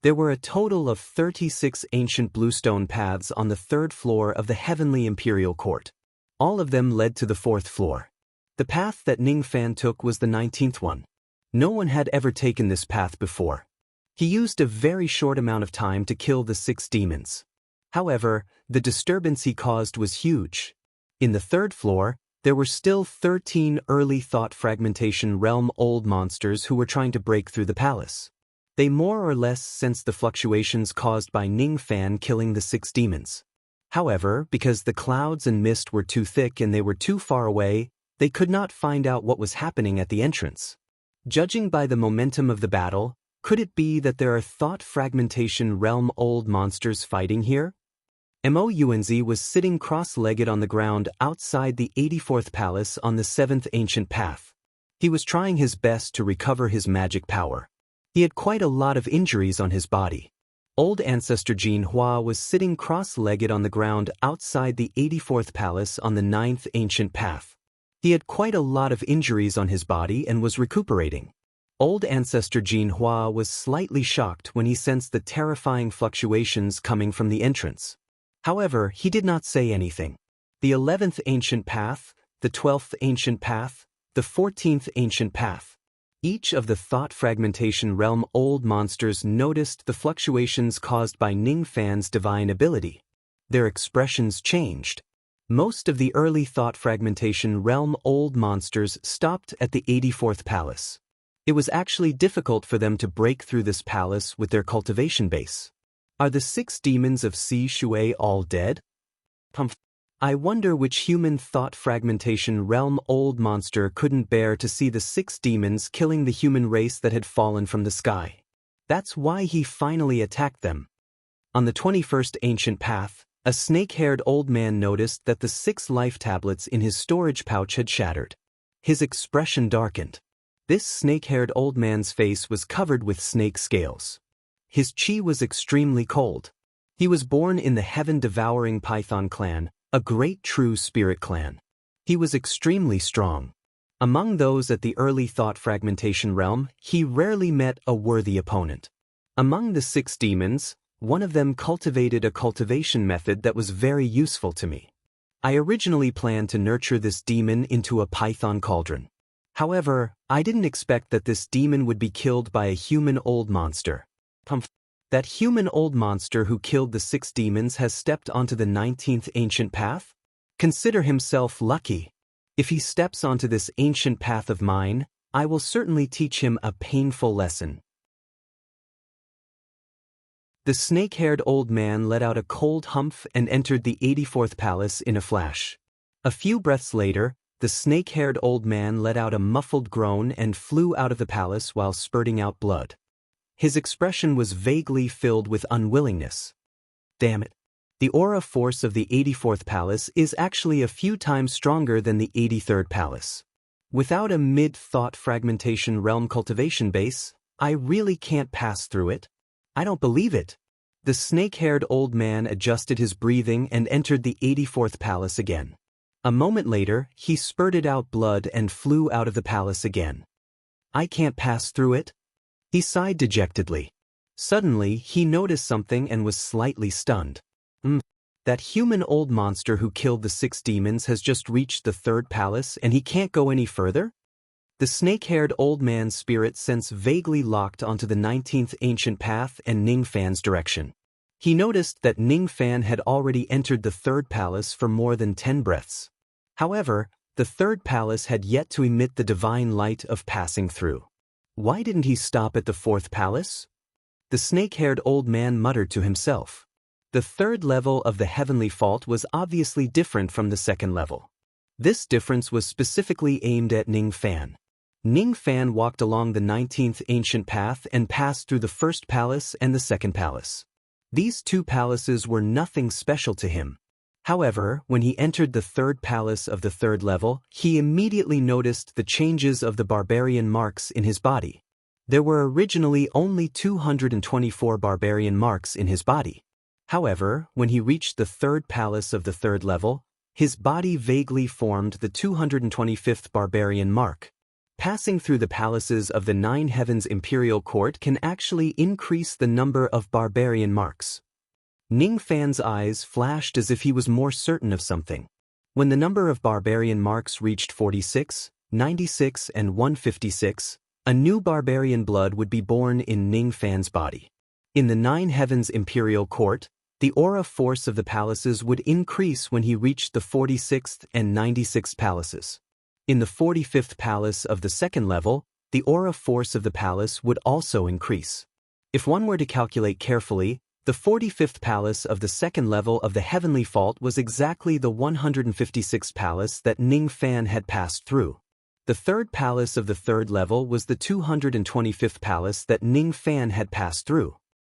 There were a total of 36 ancient bluestone paths on the 3rd floor of the Heavenly Imperial Court. All of them led to the 4th floor. The path that Ning Fan took was the 19th one. No one had ever taken this path before. He used a very short amount of time to kill the 6 demons. However, the disturbance he caused was huge. In the 3rd floor, there were still 13 early thought fragmentation realm old monsters who were trying to break through the palace. They more or less sensed the fluctuations caused by Ning Fan killing the 6 demons. However, because the clouds and mist were too thick and they were too far away, they could not find out what was happening at the entrance. Judging by the momentum of the battle, could it be that there are thought fragmentation realm old monsters fighting here? Mounz was sitting cross-legged on the ground outside the 84th palace on the 7th ancient path. He was trying his best to recover his magic power. He had quite a lot of injuries on his body. Old Ancestor Jin Hua was sitting cross-legged on the ground outside the 84th palace on the 9th ancient path. He had quite a lot of injuries on his body and was recuperating. Old Ancestor Jin Hua was slightly shocked when he sensed the terrifying fluctuations coming from the entrance. However, he did not say anything. The 11th ancient path, the 12th ancient path, the 14th ancient path. Each of the thought fragmentation realm old monsters noticed the fluctuations caused by Ning Fan's divine ability. Their expressions changed. Most of the early thought fragmentation realm old monsters stopped at the 84th palace. It was actually difficult for them to break through this palace with their cultivation base. Are the 6 demons of Si Shui all dead? I wonder which human thought fragmentation realm old monster couldn't bear to see the 6 demons killing the human race that had fallen from the sky. That's why he finally attacked them. On the 21st ancient path, a snake-haired old man noticed that the 6 life tablets in his storage pouch had shattered. His expression darkened. This snake-haired old man's face was covered with snake scales. His chi was extremely cold. He was born in the heaven-devouring Python clan, a great true spirit clan. He was extremely strong. Among those at the early thought fragmentation realm, he rarely met a worthy opponent. Among the 6 demons, one of them cultivated a cultivation method that was very useful to me. I originally planned to nurture this demon into a python cauldron. However, I didn't expect that this demon would be killed by a human old monster. That human old monster who killed the 6 demons has stepped onto the 19th ancient path? Consider himself lucky. If he steps onto this ancient path of mine, I will certainly teach him a painful lesson. The snake-haired old man let out a cold humph and entered the 84th palace in a flash. A few breaths later, the snake-haired old man let out a muffled groan and flew out of the palace while spurting out blood. His expression was vaguely filled with unwillingness. Damn it. The aura force of the 84th palace is actually a few times stronger than the 83rd palace. Without a mid-thought fragmentation realm cultivation base, I really can't pass through it. I don't believe it. The snake-haired old man adjusted his breathing and entered the 84th palace again. A moment later, he spurted out blood and flew out of the palace again. I can't pass through it? He sighed dejectedly. Suddenly, he noticed something and was slightly stunned. That human old monster who killed the 6 demons has just reached the 3rd palace and he can't go any further? The snake-haired old man's spirit sense vaguely locked onto the 19th ancient path and Ning Fan's direction. He noticed that Ning Fan had already entered the 3rd palace for more than 10 breaths. However, the 3rd palace had yet to emit the divine light of passing through. Why didn't he stop at the 4th palace? The snake-haired old man muttered to himself. The 3rd level of the heavenly fault was obviously different from the 2nd level. This difference was specifically aimed at Ning Fan. Ning Fan walked along the 19th ancient path and passed through the 1st palace and the 2nd palace. These 2 palaces were nothing special to him. However, when he entered the 3rd palace of the 3rd level, he immediately noticed the changes of the barbarian marks in his body. There were originally only 224 barbarian marks in his body. However, when he reached the 3rd palace of the 3rd level, his body vaguely formed the 225th barbarian mark. Passing through the palaces of the 9 Heavens Imperial Court can actually increase the number of barbarian marks. Ning Fan's eyes flashed as if he was more certain of something. When the number of barbarian marks reached 46, 96, and 156, a new barbarian blood would be born in Ning Fan's body. In the 9 Heavens Imperial Court, the aura force of the palaces would increase when he reached the 46th and 96th palaces. In the 45th palace of the 2nd level, the aura force of the palace would also increase. If one were to calculate carefully, the 45th palace of the 2nd level of the heavenly fault was exactly the 156th palace that Ning Fan had passed through. The 3rd palace of the 3rd level was the 225th palace that Ning Fan had passed through.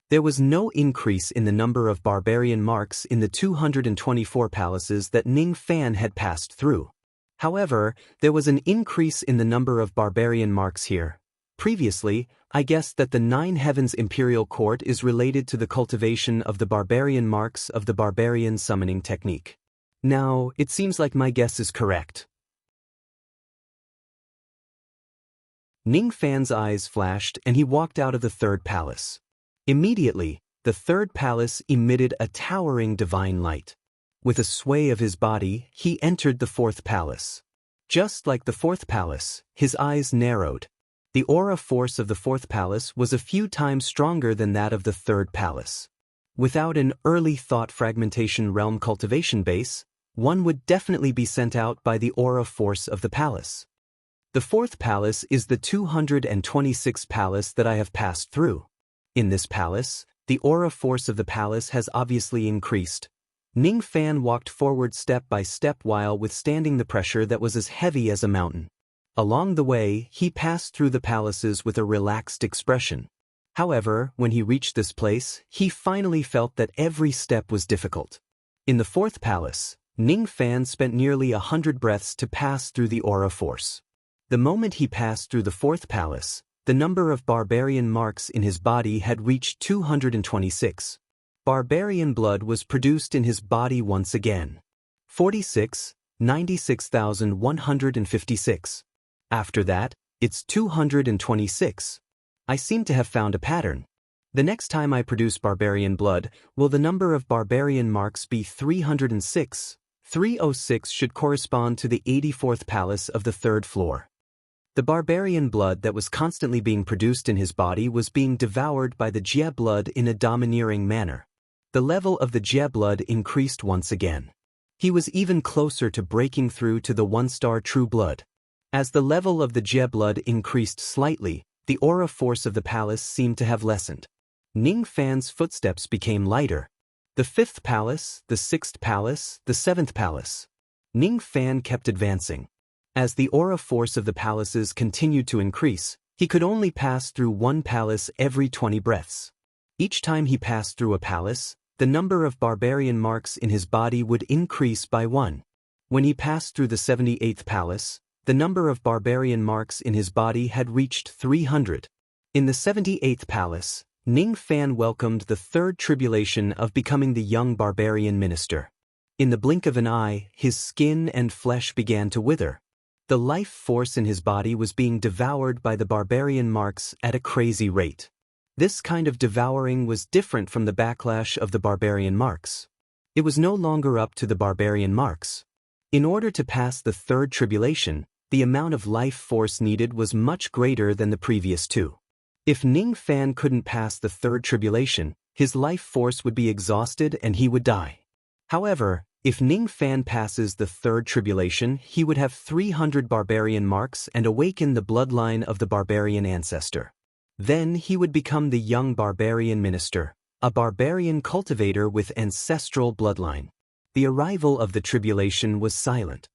There was no increase in the number of barbarian marks in the 224 palaces that Ning Fan had passed through. However, there was an increase in the number of barbarian marks here. Previously, I guessed that the 9 Heavens Imperial Court is related to the cultivation of the barbarian marks of the barbarian summoning technique. Now, it seems like my guess is correct. Ning Fan's eyes flashed and he walked out of the 3rd palace. Immediately, the 3rd palace emitted a towering divine light. With a sway of his body, he entered the 4th palace. Just like the 4th palace, his eyes narrowed. The aura force of the 4th palace was a few times stronger than that of the 3rd palace. Without an early thought fragmentation realm cultivation base, one would definitely be sent out by the aura force of the palace. The 4th palace is the 226th palace that I have passed through. In this palace, the aura force of the palace has obviously increased. Ning Fan walked forward step by step while withstanding the pressure that was as heavy as a mountain. Along the way, he passed through the palaces with a relaxed expression. However, when he reached this place, he finally felt that every step was difficult. In the 4th palace, Ning Fan spent nearly 100 breaths to pass through the aura force. The moment he passed through the 4th palace, the number of barbarian marks in his body had reached 226. Barbarian blood was produced in his body once again. 46, 96,156. After that, it's 226. I seem to have found a pattern. The next time I produce barbarian blood, will the number of barbarian marks be 306? 306 should correspond to the 84th palace of the 3rd floor. The barbarian blood that was constantly being produced in his body was being devoured by the Jie blood in a domineering manner. The level of the Jie blood increased once again. He was even closer to breaking through to the 1-star true blood. As the level of the Jie blood increased slightly, the aura force of the palace seemed to have lessened. Ning Fan's footsteps became lighter. The 5th palace, the 6th palace, the 7th palace. Ning Fan kept advancing. As the aura force of the palaces continued to increase, he could only pass through one palace every 20 breaths. Each time he passed through a palace, the number of barbarian marks in his body would increase by 1. When he passed through the 78th palace, the number of barbarian marks in his body had reached 300. In the 78th palace, Ning Fan welcomed the third tribulation of becoming the young barbarian minister. In the blink of an eye, his skin and flesh began to wither. The life force in his body was being devoured by the barbarian marks at a crazy rate. This kind of devouring was different from the backlash of the barbarian marks. It was no longer up to the barbarian marks. In order to pass the third tribulation, the amount of life force needed was much greater than the previous two. If Ning Fan couldn't pass the third tribulation, his life force would be exhausted and he would die. However, if Ning Fan passes the third tribulation, he would have 300 barbarian marks and awaken the bloodline of the barbarian ancestor. Then he would become the young barbarian minister, a barbarian cultivator with ancestral bloodline. The arrival of the tribulation was silent.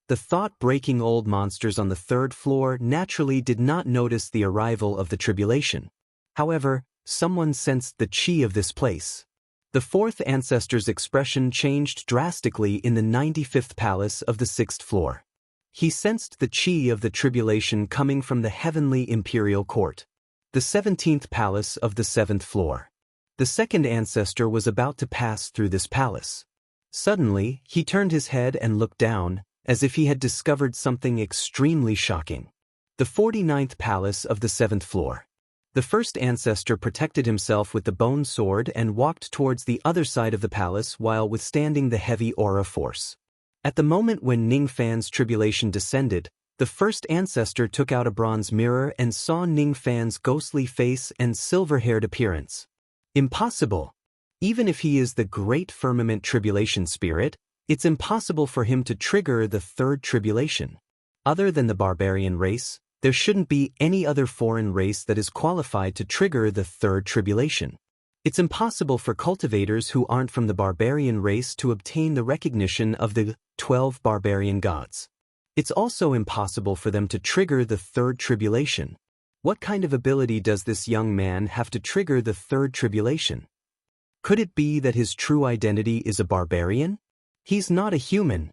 The thought-breaking old monsters on the third floor naturally did not notice the arrival of the tribulation. However, someone sensed the chi of this place. The fourth ancestor's expression changed drastically in the 95th palace of the 6th floor. He sensed the chi of the tribulation coming from the heavenly imperial court. The 17th palace of the 7th floor. The second ancestor was about to pass through this palace. Suddenly, he turned his head and looked down, as if he had discovered something extremely shocking. The 49th palace of the 7th floor. The first ancestor protected himself with the bone sword and walked towards the other side of the palace while withstanding the heavy aura force. At the moment when Ning Fan's tribulation descended, the first ancestor took out a bronze mirror and saw Ning Fan's ghostly face and silver-haired appearance. Impossible! Even if he is the great firmament tribulation spirit, it's impossible for him to trigger the third tribulation. Other than the barbarian race, there shouldn't be any other foreign race that is qualified to trigger the third tribulation. It's impossible for cultivators who aren't from the barbarian race to obtain the recognition of the 12 barbarian gods. It's also impossible for them to trigger the third tribulation. What kind of ability does this young man have to trigger the third tribulation? Could it be that his true identity is a barbarian? He's not a human.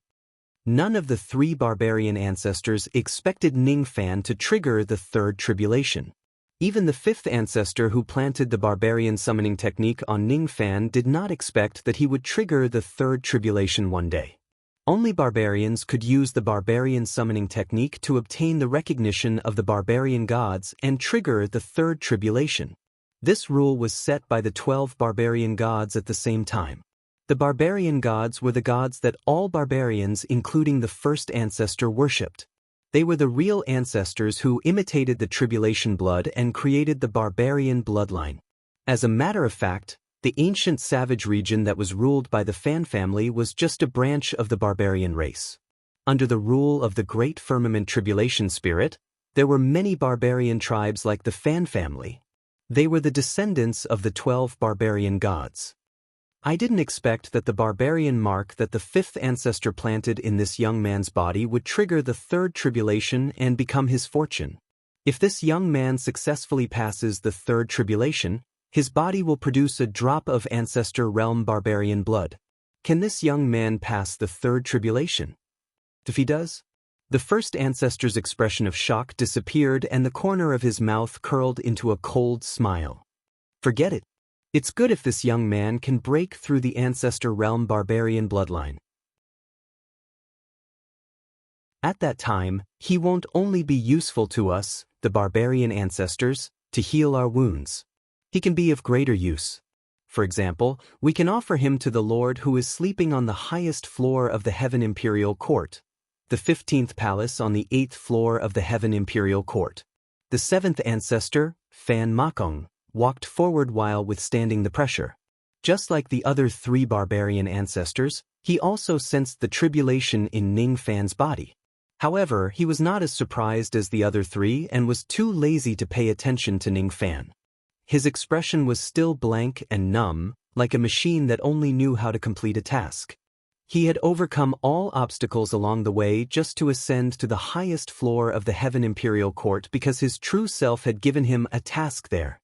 None of the 3 barbarian ancestors expected Ning Fan to trigger the third tribulation. Even the 5th ancestor who planted the barbarian summoning technique on Ning Fan did not expect that he would trigger the third tribulation one day. Only barbarians could use the barbarian summoning technique to obtain the recognition of the barbarian gods and trigger the third tribulation. This rule was set by the 12 barbarian gods at the same time. The barbarian gods were the gods that all barbarians, including the first ancestor, worshipped. They were the real ancestors who imitated the tribulation blood and created the barbarian bloodline. As a matter of fact, the ancient savage region that was ruled by the Fan family was just a branch of the barbarian race. Under the rule of the great firmament tribulation spirit, there were many barbarian tribes like the Fan family. They were the descendants of the 12 barbarian gods. I didn't expect that the barbarian mark that the 5th ancestor planted in this young man's body would trigger the third tribulation and become his fortune. If this young man successfully passes the third tribulation, his body will produce a drop of ancestor realm barbarian blood. Can this young man pass the third tribulation? If he does, the first ancestor's expression of shock disappeared and the corner of his mouth curled into a cold smile. Forget it. It's good if this young man can break through the ancestor realm barbarian bloodline. At that time, he won't only be useful to us, the barbarian ancestors, to heal our wounds. He can be of greater use. For example, we can offer him to the Lord who is sleeping on the highest floor of the Heaven Imperial Court, the 15th palace on the 8th floor of the Heaven Imperial Court. The 7th ancestor, Fan Makong, walked forward while withstanding the pressure. Just like the other 3 barbarian ancestors, he also sensed the tribulation in Ning Fan's body. However, he was not as surprised as the other 3 and was too lazy to pay attention to Ning Fan. His expression was still blank and numb, like a machine that only knew how to complete a task. He had overcome all obstacles along the way just to ascend to the highest floor of the Heaven Imperial Court because his true self had given him a task there.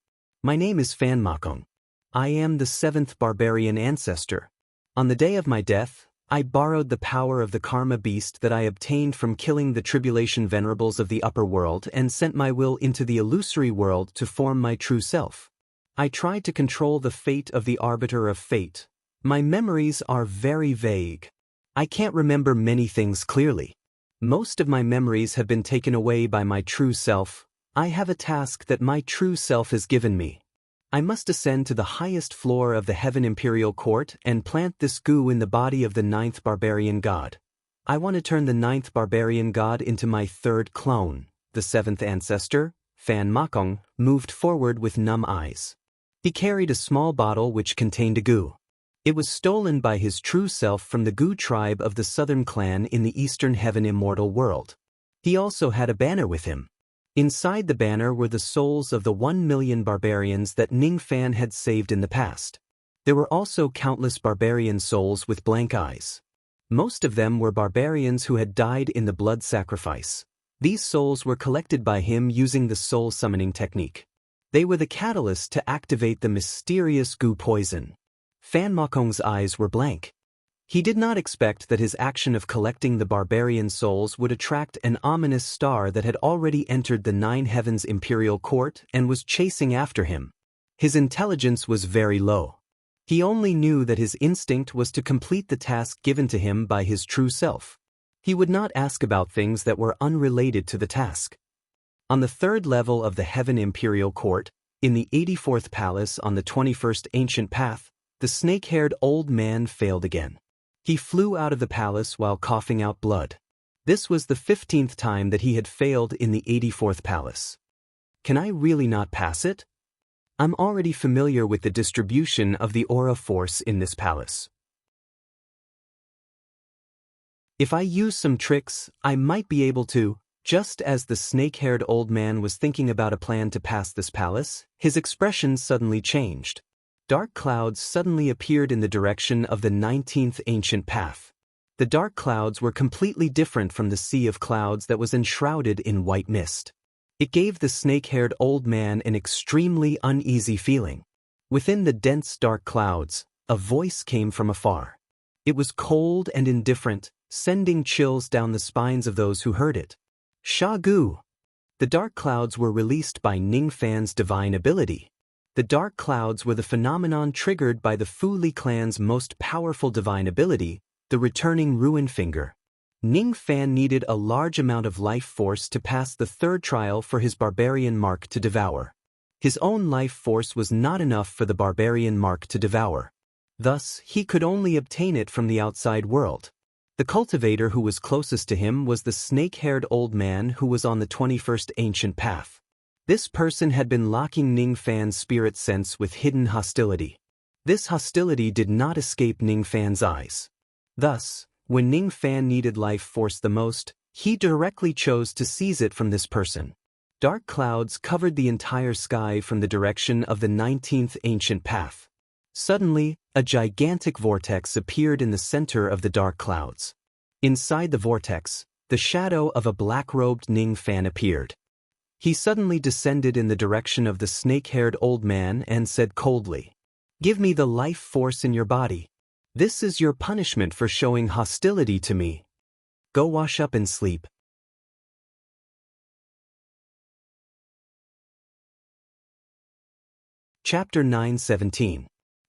My name is Fan Makong. I am the 7th barbarian ancestor. On the day of my death, I borrowed the power of the karma beast that I obtained from killing the tribulation venerables of the upper world and sent my will into the illusory world to form my true self. I tried to control the fate of the arbiter of fate. My memories are very vague. I can't remember many things clearly. Most of my memories have been taken away by my true self. I have a task that my true self has given me. I must ascend to the highest floor of the Heaven Imperial Court and plant this goo in the body of the 9th barbarian god. I want to turn the 9th barbarian god into my 3rd clone. The 7th ancestor, Fan Makong, moved forward with numb eyes. He carried a small bottle which contained a goo. It was stolen by his true self from the goo tribe of the southern clan in the eastern heaven immortal world. He also had a banner with him. Inside the banner were the souls of the 1 million barbarians that Ning Fan had saved in the past. There were also countless barbarian souls with blank eyes. Most of them were barbarians who had died in the blood sacrifice. These souls were collected by him using the soul summoning technique. They were the catalyst to activate the mysterious goo poison. Fan Makong's eyes were blank. He did not expect that his action of collecting the barbarian souls would attract an ominous star that had already entered the 9 Heavens Imperial Court and was chasing after him. His intelligence was very low. He only knew that his instinct was to complete the task given to him by his true self. He would not ask about things that were unrelated to the task. On the 3rd level of the Heaven Imperial Court, in the 84th palace on the 21st ancient path, the snake-haired old man failed again. He flew out of the palace while coughing out blood. This was the 15th time that he had failed in the 84th palace. Can I really not pass it? I'm already familiar with the distribution of the aura force in this palace. If I use some tricks, I might be able to. Just as the snake-haired old man was thinking about a plan to pass this palace, his expression suddenly changed. Dark clouds suddenly appeared in the direction of the 19th ancient path. The dark clouds were completely different from the sea of clouds that was enshrouded in white mist. It gave the snake-haired old man an extremely uneasy feeling. Within the dense dark clouds, a voice came from afar. It was cold and indifferent, sending chills down the spines of those who heard it. Shagu! The dark clouds were released by Ning Fan's divine ability. The dark clouds were the phenomenon triggered by the Fu Li clan's most powerful divine ability, the returning Ruin Finger. Ning Fan needed a large amount of life force to pass the 3rd trial for his barbarian mark to devour. His own life force was not enough for the barbarian mark to devour. Thus, he could only obtain it from the outside world. The cultivator who was closest to him was the snake-haired old man who was on the 21st ancient path. This person had been locking Ning Fan's spirit sense with hidden hostility. This hostility did not escape Ning Fan's eyes. Thus, when Ning Fan needed life force the most, he directly chose to seize it from this person. Dark clouds covered the entire sky from the direction of the 19th ancient path. Suddenly, a gigantic vortex appeared in the center of the dark clouds. Inside the vortex, the shadow of a black-robed Ning Fan appeared. He suddenly descended in the direction of the snake-haired old man and said coldly, "Give me the life force in your body. This is your punishment for showing hostility to me. Go wash up and sleep." Chapter 9:17.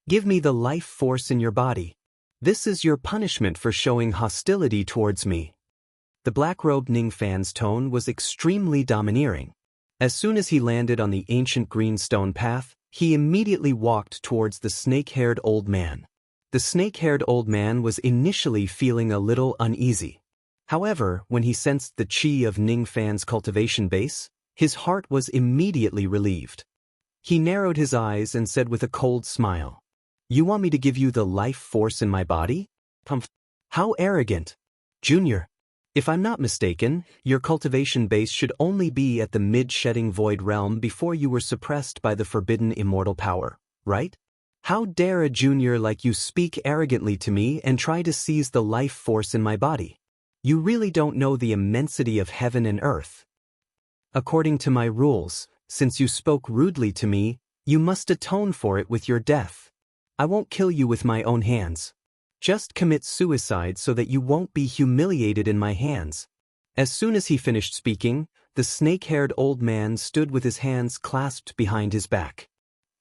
Give me the life force in your body. This is your punishment for showing hostility towards me. The black-robed Ning Fan's tone was extremely domineering. As soon as he landed on the ancient green stone path, he immediately walked towards the snake-haired old man. The snake-haired old man was initially feeling a little uneasy. However, when he sensed the chi of Ning Fan's cultivation base, his heart was immediately relieved. He narrowed his eyes and said with a cold smile, "You want me to give you the life force in my body? How arrogant! Junior, if I'm not mistaken, your cultivation base should only be at the mid-shedding void realm before you were suppressed by the forbidden immortal power, right? How dare a junior like you speak arrogantly to me and try to seize the life force in my body? You really don't know the immensity of heaven and earth. According to my rules, since you spoke rudely to me, You must atone for it with your death. I won't kill you with my own hands. Just commit suicide so that you won't be humiliated in my hands." As soon as he finished speaking, the snake-haired old man stood with his hands clasped behind his back.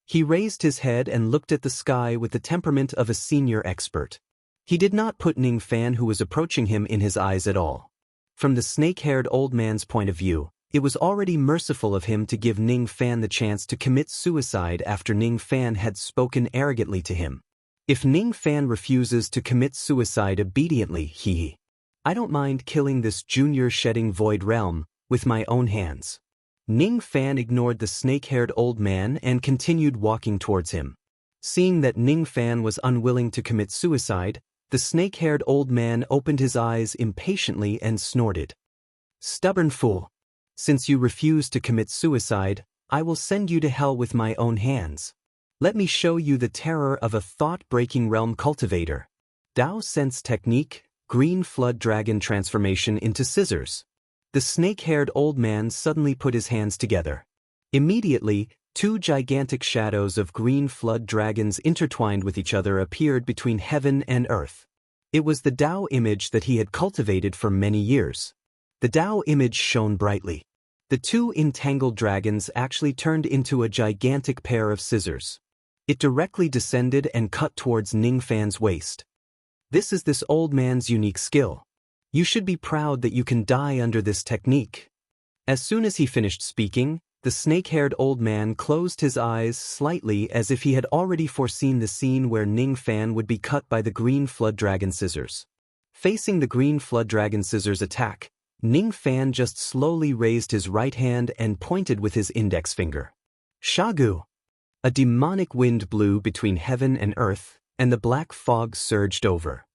He raised his head and looked at the sky with the temperament of a senior expert. He did not put Ning Fan, who was approaching him, in his eyes at all. From the snake-haired old man's point of view, it was already merciful of him to give Ning Fan the chance to commit suicide after Ning Fan had spoken arrogantly to him. If Ning Fan refuses to commit suicide obediently, I don't mind killing this junior shedding void realm with my own hands. Ning Fan ignored the snake-haired old man and continued walking towards him. Seeing that Ning Fan was unwilling to commit suicide, the snake-haired old man opened his eyes impatiently and snorted. "Stubborn fool! Since you refuse to commit suicide, I will send you to hell with my own hands. Let me show you the terror of a thought-breaking realm cultivator." Dao Sense Technique, Green Flood Dragon Transformation into Scissors. The snake-haired old man suddenly put his hands together. Immediately, two gigantic shadows of green flood dragons intertwined with each other appeared between heaven and earth. It was the Dao image that he had cultivated for many years. The Dao image shone brightly. The two entangled dragons actually turned into a gigantic pair of scissors. It directly descended and cut towards Ning Fan's waist. This is this old man's unique skill. You should be proud that you can die under this technique. As soon as he finished speaking, the snake-haired old man closed his eyes slightly as if he had already foreseen the scene where Ning Fan would be cut by the green flood dragon scissors. Facing the green flood dragon scissors attack, Ning Fan just slowly raised his right hand and pointed with his index finger. Shagu! A demonic wind blew between heaven and earth, and the black fog surged over.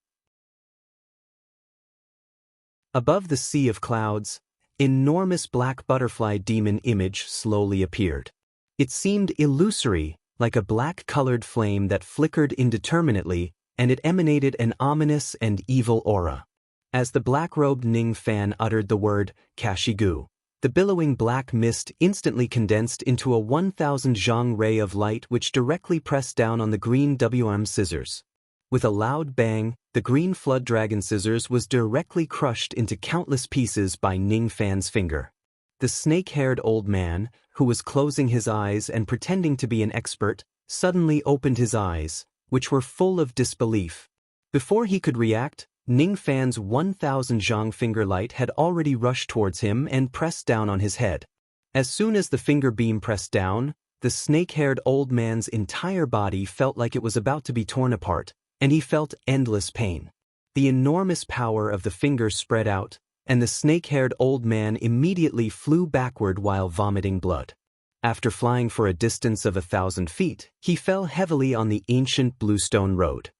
Above the sea of clouds, enormous black butterfly demon image slowly appeared. It seemed illusory, like a black-colored flame that flickered indeterminately, and it emanated an ominous and evil aura. As the black-robed Ning Fan uttered the word, Kashigu, the billowing black mist instantly condensed into a 1,000 zhang ray of light which directly pressed down on the green scissors. With a loud bang, the green flood dragon scissors was directly crushed into countless pieces by Ning Fan's finger. The snake-haired old man, who was closing his eyes and pretending to be an expert, suddenly opened his eyes, which were full of disbelief. Before he could react, Ning Fan's 1,000 zhang finger light had already rushed towards him and pressed down on his head. As soon as the finger beam pressed down, the snake-haired old man's entire body felt like it was about to be torn apart, and he felt endless pain. The enormous power of the finger spread out, and the snake-haired old man immediately flew backward while vomiting blood. After flying for a distance of 1,000 feet, he fell heavily on the ancient bluestone road.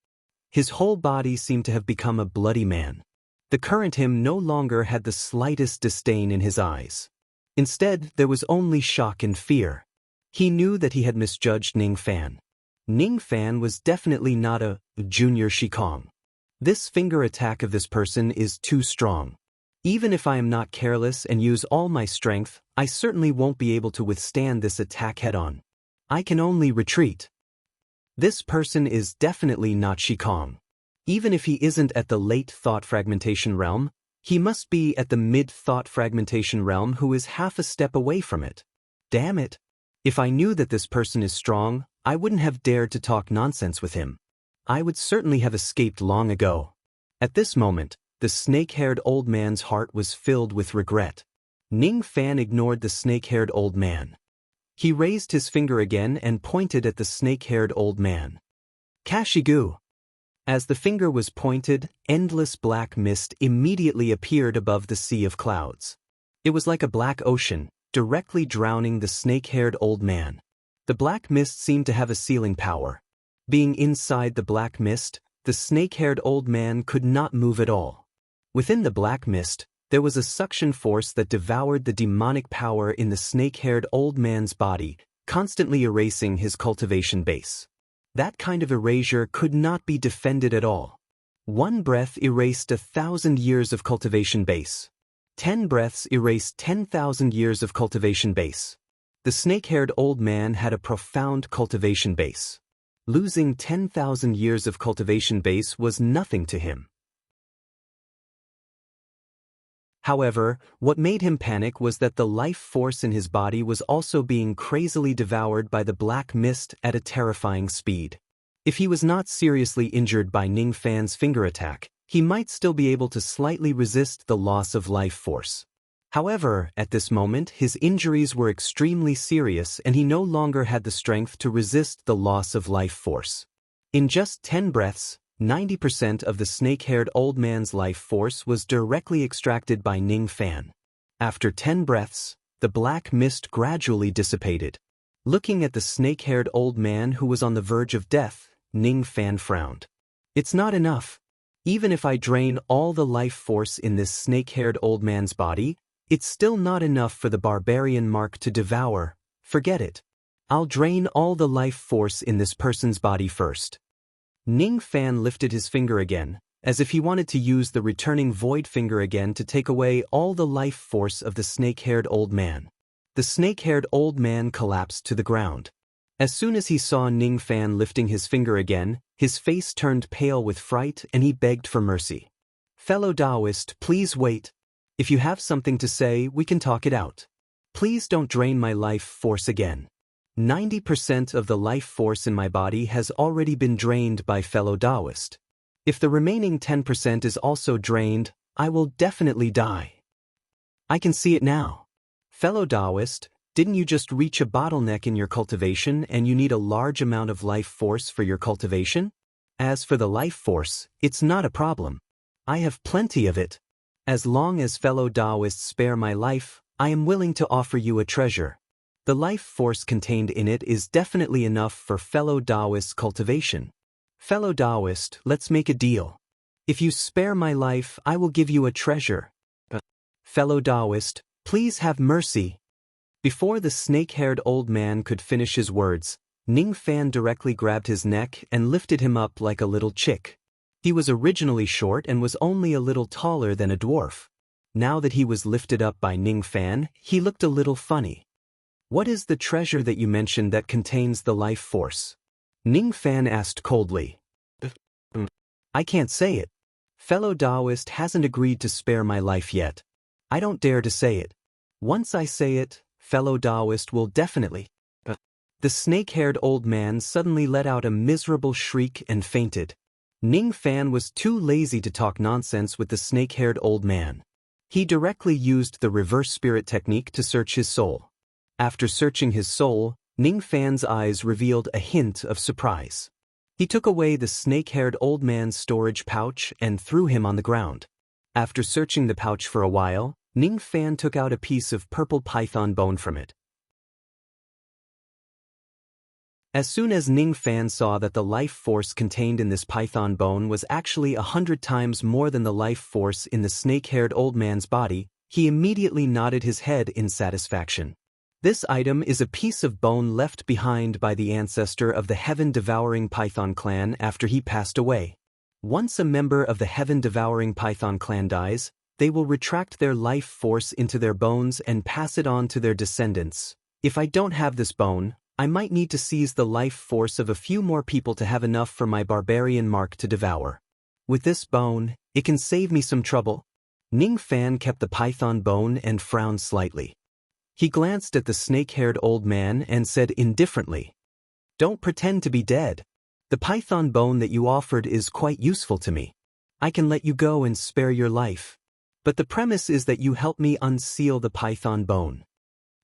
His whole body seemed to have become a bloody man. The current him no longer had the slightest disdain in his eyes. Instead, there was only shock and fear. He knew that he had misjudged Ning Fan. Ning Fan was definitely not a junior Shikong. This finger attack of this person is too strong. Even if I am not careless and use all my strength, I certainly won't be able to withstand this attack head-on. I can only retreat. This person is definitely not Shikong. Even if he isn't at the late thought fragmentation realm, he must be at the mid-thought fragmentation realm, who is half a step away from it. Damn it! If I knew that this person is strong, I wouldn't have dared to talk nonsense with him. I would certainly have escaped long ago. At this moment, the snake-haired old man's heart was filled with regret. Ning Fan ignored the snake-haired old man. He raised his finger again and pointed at the snake-haired old man. Kashigu! As the finger was pointed, endless black mist immediately appeared above the sea of clouds. It was like a black ocean, directly drowning the snake-haired old man. The black mist seemed to have a sealing power. Being inside the black mist, the snake-haired old man could not move at all. Within the black mist, there was a suction force that devoured the demonic power in the snake-haired old man's body, constantly erasing his cultivation base. That kind of erasure could not be defended at all. 1 breath erased 1,000 years of cultivation base. 10 breaths erased 10,000 years of cultivation base. The The snake-haired old man had a profound cultivation base. Losing 10,000 years of cultivation base was nothing to him. However, what made him panic was that the life force in his body was also being crazily devoured by the black mist at a terrifying speed. If he was not seriously injured by Ning Fan's finger attack, he might still be able to slightly resist the loss of life force. However, at this moment his injuries were extremely serious and he no longer had the strength to resist the loss of life force. In just 10 breaths, 90% of the snake-haired old man's life force was directly extracted by Ning Fan. After 10 breaths, the black mist gradually dissipated. Looking at the snake-haired old man who was on the verge of death, Ning Fan frowned. "It's not enough. Even if I drain all the life force in this snake-haired old man's body, it's still not enough for the barbarian mark to devour. Forget it. I'll drain all the life force in this person's body first." Ning Fan lifted his finger again, as if he wanted to use the returning void finger again to take away all the life force of the snake-haired old man. The snake-haired old man collapsed to the ground. As soon as he saw Ning Fan lifting his finger again, his face turned pale with fright and he begged for mercy. "Fellow Taoist, please wait. If you have something to say, we can talk it out. Please don't drain my life force again. 90% of the life force in my body has already been drained by fellow Taoist. If the remaining 10% is also drained, I will definitely die. I can see it now. Fellow Taoist, didn't you just reach a bottleneck in your cultivation and you need a large amount of life force for your cultivation? As for the life force, it's not a problem. I have plenty of it. As long as fellow Taoists spare my life, I am willing to offer you a treasure. The life force contained in it is definitely enough for fellow Taoists' cultivation. Fellow Taoist, let's make a deal. If you spare my life, I will give you a treasure. Fellow Taoist, please have mercy." Before the snake-haired old man could finish his words, Ning Fan directly grabbed his neck and lifted him up like a little chick. He was originally short and was only a little taller than a dwarf. Now that he was lifted up by Ning Fan, he looked a little funny. "What is the treasure that you mentioned that contains the life force?" Ning Fan asked coldly. "I can't say it. Fellow Taoist hasn't agreed to spare my life yet. I don't dare to say it. Once I say it, fellow Taoist will definitely..." The snake-haired old man suddenly let out a miserable shriek and fainted. Ning Fan was too lazy to talk nonsense with the snake-haired old man. He directly used the reverse spirit technique to search his soul. After searching his soul, Ning Fan's eyes revealed a hint of surprise. He took away the snake-haired old man's storage pouch and threw him on the ground. After searching the pouch for a while, Ning Fan took out a piece of purple python bone from it. As soon as Ning Fan saw that the life force contained in this python bone was actually 100 times more than the life force in the snake-haired old man's body, he immediately nodded his head in satisfaction. This item is a piece of bone left behind by the ancestor of the heaven-devouring python clan after he passed away. Once a member of the heaven-devouring python clan dies, they will retract their life force into their bones and pass it on to their descendants. If I don't have this bone, I might need to seize the life force of a few more people to have enough for my barbarian mark to devour. With this bone, it can save me some trouble. Ning Fan kept the python bone and frowned slightly. He glanced at the snake-haired old man and said indifferently, "Don't pretend to be dead. The python bone that you offered is quite useful to me. I can let you go and spare your life. But the premise is that you help me unseal the python bone."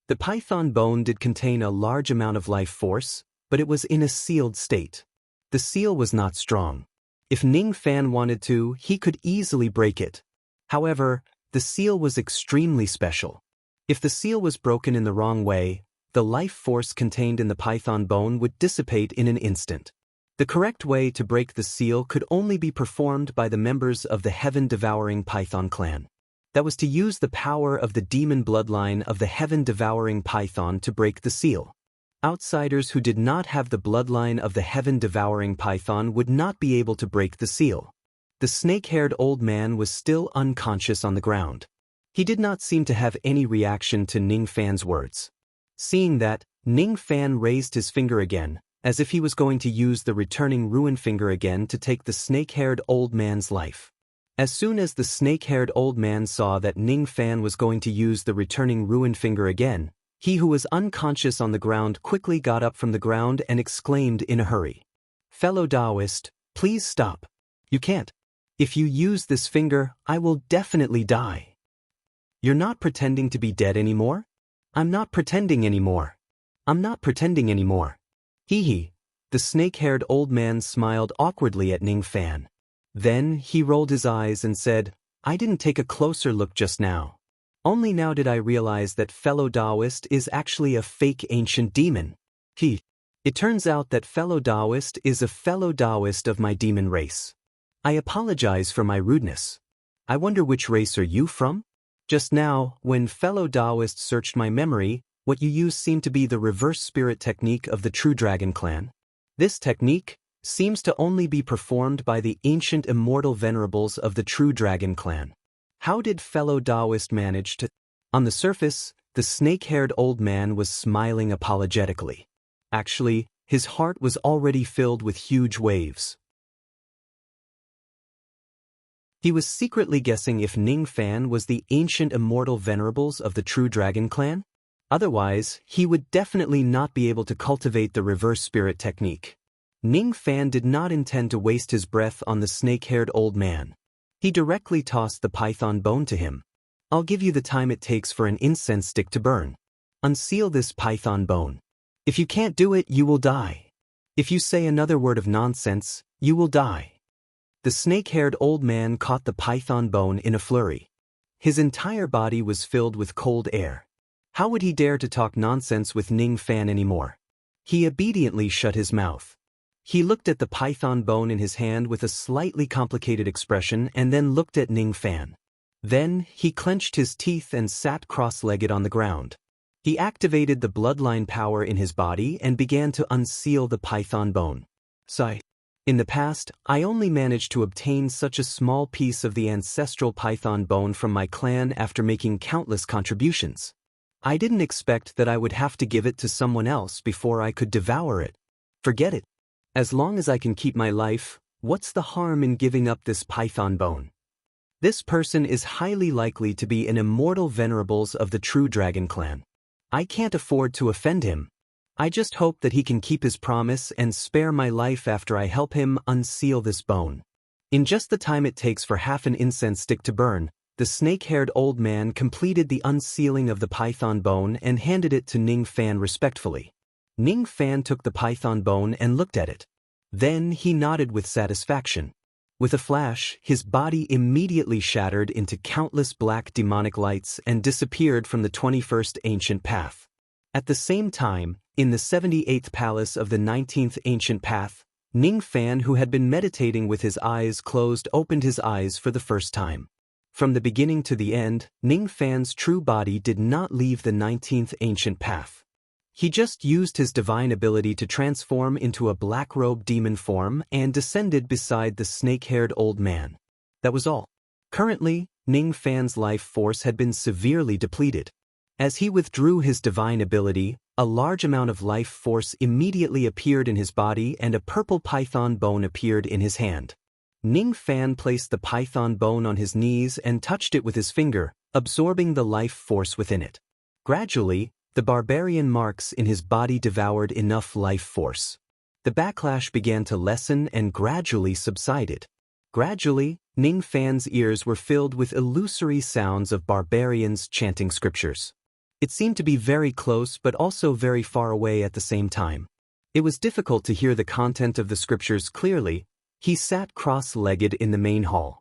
The python bone did contain a large amount of life force, but it was in a sealed state. The seal was not strong. If Ning Fan wanted to, he could easily break it. However, the seal was extremely special. If the seal was broken in the wrong way, the life force contained in the python bone would dissipate in an instant. The correct way to break the seal could only be performed by the members of the heaven-devouring python clan. That was to use the power of the demon bloodline of the heaven-devouring python to break the seal. Outsiders who did not have the bloodline of the heaven-devouring python would not be able to break the seal. The snake-haired old man was still unconscious on the ground. He did not seem to have any reaction to Ning Fan's words. Seeing that, Ning Fan raised his finger again, as if he was going to use the returning ruin finger again to take the snake-haired old man's life. As soon as the snake-haired old man saw that Ning Fan was going to use the returning ruin finger again, he who was unconscious on the ground quickly got up from the ground and exclaimed in a hurry, "Fellow Taoist, please stop. You can't. If you use this finger, I will definitely die." "You're not pretending to be dead anymore?" "I'm not pretending anymore. I'm not pretending anymore." Hee. The snake-haired old man smiled awkwardly at Ning Fan. Then he rolled his eyes and said, "I didn't take a closer look just now. Only now did I realize that fellow Taoist is actually a fake ancient demon. It turns out that fellow Taoist is a fellow Taoist of my demon race. I apologize for my rudeness. I wonder which race are you from? Just now, when fellow Taoist searched my memory, what you used seemed to be the reverse spirit technique of the True Dragon clan. This technique seems to only be performed by the ancient immortal venerables of the True Dragon clan. How did fellow Taoist manage to—" On the surface, the snake-haired old man was smiling apologetically. Actually, his heart was already filled with huge waves. He was secretly guessing if Ning Fan was the ancient immortal venerables of the True Dragon clan. Otherwise, he would definitely not be able to cultivate the reverse spirit technique. Ning Fan did not intend to waste his breath on the snake-haired old man. He directly tossed the python bone to him. "I'll give you the time it takes for an incense stick to burn. Unseal this python bone. If you can't do it, you will die. If you say another word of nonsense, you will die." The snake-haired old man caught the python bone in a flurry. His entire body was filled with cold air. How would he dare to talk nonsense with Ning Fan anymore? He obediently shut his mouth. He looked at the python bone in his hand with a slightly complicated expression and then looked at Ning Fan. Then, he clenched his teeth and sat cross-legged on the ground. He activated the bloodline power in his body and began to unseal the python bone. Sigh. In the past, I only managed to obtain such a small piece of the ancestral python bone from my clan after making countless contributions. I didn't expect that I would have to give it to someone else before I could devour it. Forget it. As long as I can keep my life, what's the harm in giving up this python bone? This person is highly likely to be an immortal venerables of the True Dragon clan. I can't afford to offend him. I just hope that he can keep his promise and spare my life after I help him unseal this bone." In just the time it takes for half an incense stick to burn, the snake-haired old man completed the unsealing of the python bone and handed it to Ning Fan respectfully. Ning Fan took the python bone and looked at it. Then he nodded with satisfaction. With a flash, his body immediately shattered into countless black demonic lights and disappeared from the 21st Ancient Path. At the same time, in the 78th Palace of the 19th Ancient Path, Ning Fan, who had been meditating with his eyes closed, opened his eyes for the first time. From the beginning to the end, Ning Fan's true body did not leave the 19th Ancient Path. He just used his divine ability to transform into a black-robed demon form and descended beside the snake-haired old man. That was all. Currently, Ning Fan's life force had been severely depleted. As he withdrew his divine ability, a large amount of life force immediately appeared in his body and a purple python bone appeared in his hand. Ning Fan placed the python bone on his knees and touched it with his finger, absorbing the life force within it. Gradually, the barbarian marks in his body devoured enough life force. The backlash began to lessen and gradually subsided. Gradually, Ning Fan's ears were filled with illusory sounds of barbarians chanting scriptures. It seemed to be very close but also very far away at the same time. It was difficult to hear the content of the scriptures clearly. He sat cross-legged in the main hall.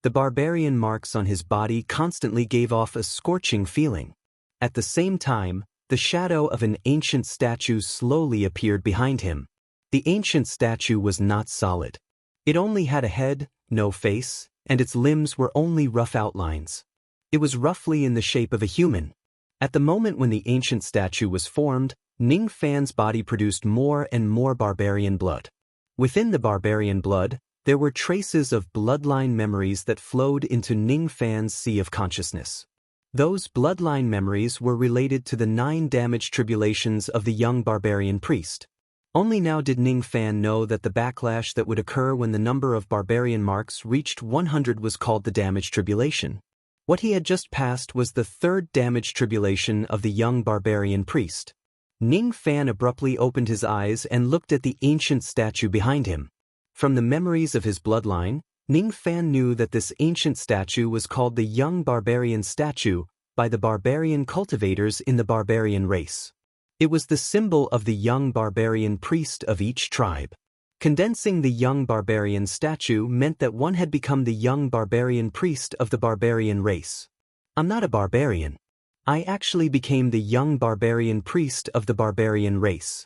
The barbarian marks on his body constantly gave off a scorching feeling. At the same time, the shadow of an ancient statue slowly appeared behind him. The ancient statue was not solid. It only had a head, no face, and its limbs were only rough outlines. It was roughly in the shape of a human. At the moment when the ancient statue was formed, Ning Fan's body produced more and more barbarian blood. Within the barbarian blood, there were traces of bloodline memories that flowed into Ning Fan's sea of consciousness. Those bloodline memories were related to the 9 damage tribulations of the young barbarian priest. Only now did Ning Fan know that the backlash that would occur when the number of barbarian marks reached 100 was called the damage tribulation. What he had just passed was the 3rd damage tribulation of the young barbarian priest. Ning Fan abruptly opened his eyes and looked at the ancient statue behind him. From the memories of his bloodline, Ning Fan knew that this ancient statue was called the Young Barbarian Statue by the barbarian cultivators in the barbarian race. It was the symbol of the young barbarian priest of each tribe. Condensing the young barbarian statue meant that one had become the young barbarian priest of the barbarian race. I'm not a barbarian. I actually became the young barbarian priest of the barbarian race.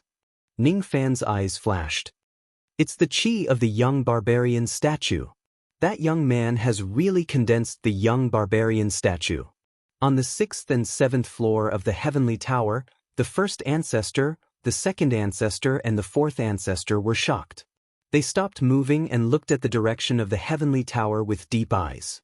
Ning Fan's eyes flashed. It's the chi of the young barbarian statue. That young man has really condensed the young barbarian statue. On the 6th and 7th floor of the heavenly tower, the first ancestor, the second ancestor and the fourth ancestor were shocked. They stopped moving and looked at the direction of the heavenly tower with deep eyes.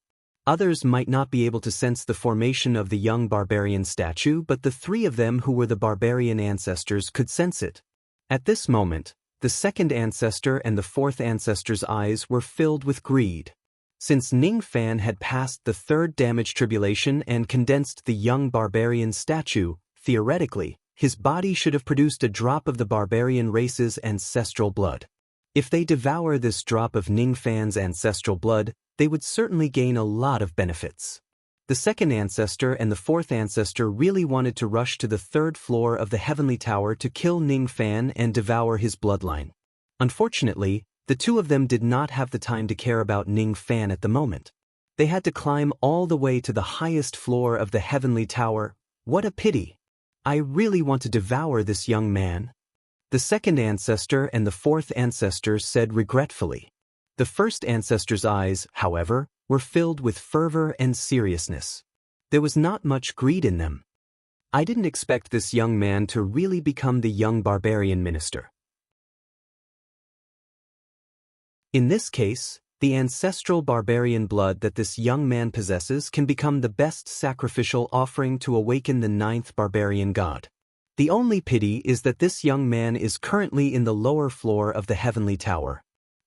Others might not be able to sense the formation of the young barbarian statue, but the 3 of them who were the barbarian ancestors could sense it. At this moment, the second ancestor and the fourth ancestor's eyes were filled with greed. Since Ning Fan had passed the 3rd damage tribulation and condensed the young barbarian statue, theoretically, his body should have produced a drop of the barbarian race's ancestral blood. If they devour this drop of Ning Fan's ancestral blood, they would certainly gain a lot of benefits. The second ancestor and the fourth ancestor really wanted to rush to the 3rd floor of the heavenly tower to kill Ning Fan and devour his bloodline. Unfortunately, the 2 of them did not have the time to care about Ning Fan at the moment. They had to climb all the way to the highest floor of the heavenly tower. What a pity! I really want to devour this young man. The second ancestor and the fourth ancestor said regretfully. The first ancestor's eyes, however, were filled with fervor and seriousness. There was not much greed in them. I didn't expect this young man to really become the young barbarian minister. In this case, the ancestral barbarian blood that this young man possesses can become the best sacrificial offering to awaken the 9th barbarian god. The only pity is that this young man is currently in the lower floor of the heavenly tower.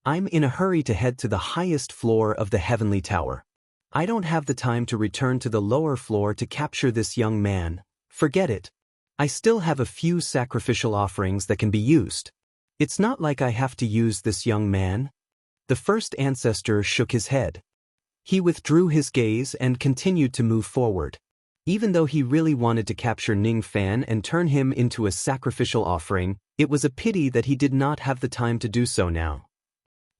I'm in a hurry to head to the highest floor of the heavenly tower. I don't have the time to return to the lower floor to capture this young man. Forget it. I still have a few sacrificial offerings that can be used. It's not like I have to use this young man. The first ancestor shook his head. He withdrew his gaze and continued to move forward. Even though he really wanted to capture Ning Fan and turn him into a sacrificial offering, it was a pity that he did not have the time to do so now.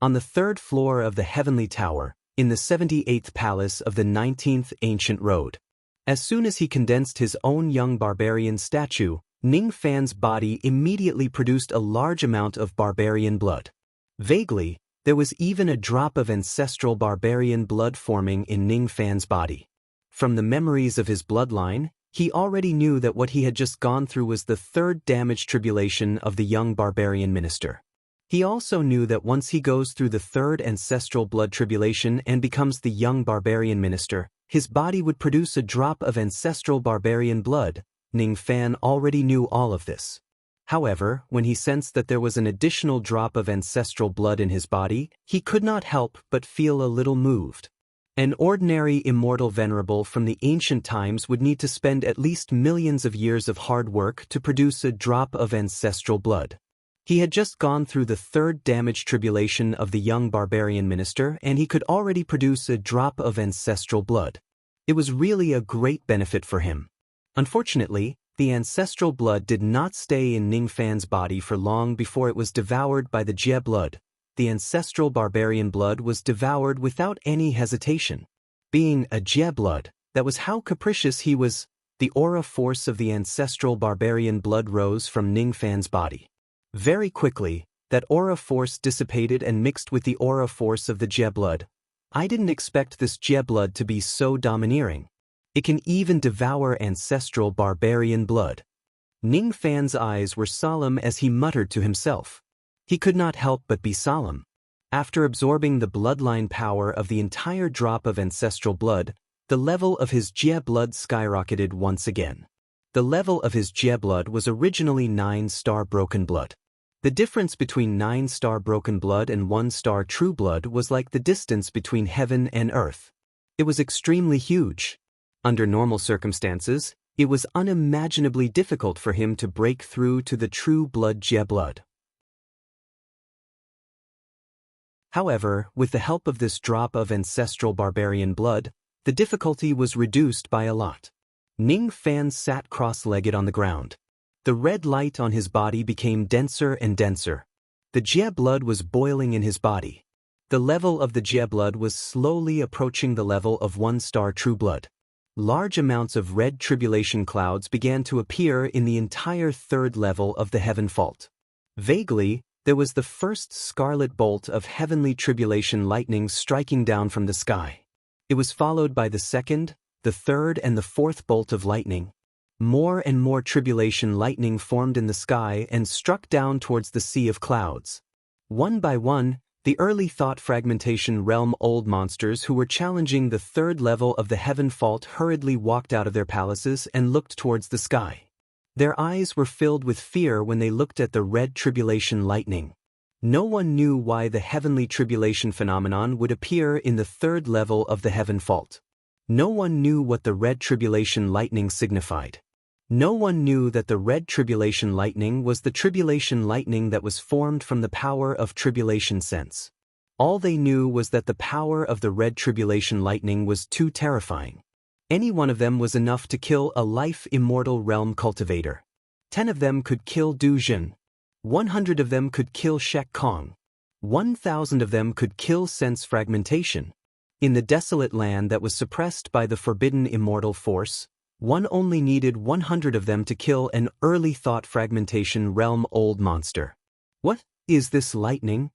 On the 3rd floor of the heavenly tower, in the 78th palace of the 19th ancient road. As soon as he condensed his own young barbarian statue, Ning Fan's body immediately produced a large amount of barbarian blood. Vaguely, there was even a drop of ancestral barbarian blood forming in Ning Fan's body. From the memories of his bloodline, he already knew that what he had just gone through was the 3rd damage tribulation of the young barbarian minister. He also knew that once he goes through the 3rd ancestral blood tribulation and becomes the young barbarian minister, his body would produce a drop of ancestral barbarian blood. Ning Fan already knew all of this. However, when he sensed that there was an additional drop of ancestral blood in his body, he could not help but feel a little moved. An ordinary immortal venerable from the ancient times would need to spend at least millions of years of hard work to produce a drop of ancestral blood. He had just gone through the 3rd damage tribulation of the young barbarian minister, and he could already produce a drop of ancestral blood. It was really a great benefit for him. Unfortunately, the ancestral blood did not stay in Ning Fan's body for long before it was devoured by the Jie blood. The ancestral barbarian blood was devoured without any hesitation. Being a Jie blood, that was how capricious he was. The aura force of the ancestral barbarian blood rose from Ning Fan's body. Very quickly, that aura force dissipated and mixed with the aura force of the Jie blood. I didn't expect this Jie blood to be so domineering. It can even devour ancestral barbarian blood. Ning Fan's eyes were solemn as he muttered to himself. He could not help but be solemn. After absorbing the bloodline power of the entire drop of ancestral blood, The level of his Jie blood skyrocketed once again. The level of his Jie blood was originally 9-star broken blood. The difference between 9-star broken blood and 1-star true blood was like the distance between heaven and earth. It was extremely huge. Under normal circumstances, it was unimaginably difficult for him to break through to the true blood Jie blood. However, with the help of this drop of ancestral barbarian blood, the difficulty was reduced by a lot. Ning Fan sat cross-legged on the ground. The red light on his body became denser and denser. The Jie blood was boiling in his body. The level of the Jie blood was slowly approaching the level of 1-star true blood. Large amounts of red tribulation clouds began to appear in the entire third level of the heaven fault. Vaguely, there was the first scarlet bolt of heavenly tribulation lightning striking down from the sky. It was followed by the second, the third and the fourth bolt of lightning. More and more tribulation lightning formed in the sky and struck down towards the sea of clouds. One by one, the early thought fragmentation realm old monsters who were challenging the third level of the heaven fault hurriedly walked out of their palaces and looked towards the sky. Their eyes were filled with fear when they looked at the red tribulation lightning. No one knew why the heavenly tribulation phenomenon would appear in the third level of the heaven fault. No one knew what the red tribulation lightning signified. No one knew that the red tribulation lightning was the tribulation lightning that was formed from the power of tribulation sense. All they knew was that the power of the red tribulation lightning was too terrifying. Any one of them was enough to kill a life-immortal realm cultivator. 10 of them could kill Du Jin. 100 of them could kill Shek Kong. 1,000 of them could kill sense fragmentation. In the desolate land that was suppressed by the forbidden immortal force, one only needed 100 of them to kill an early thought fragmentation realm old monster. What is this lightning?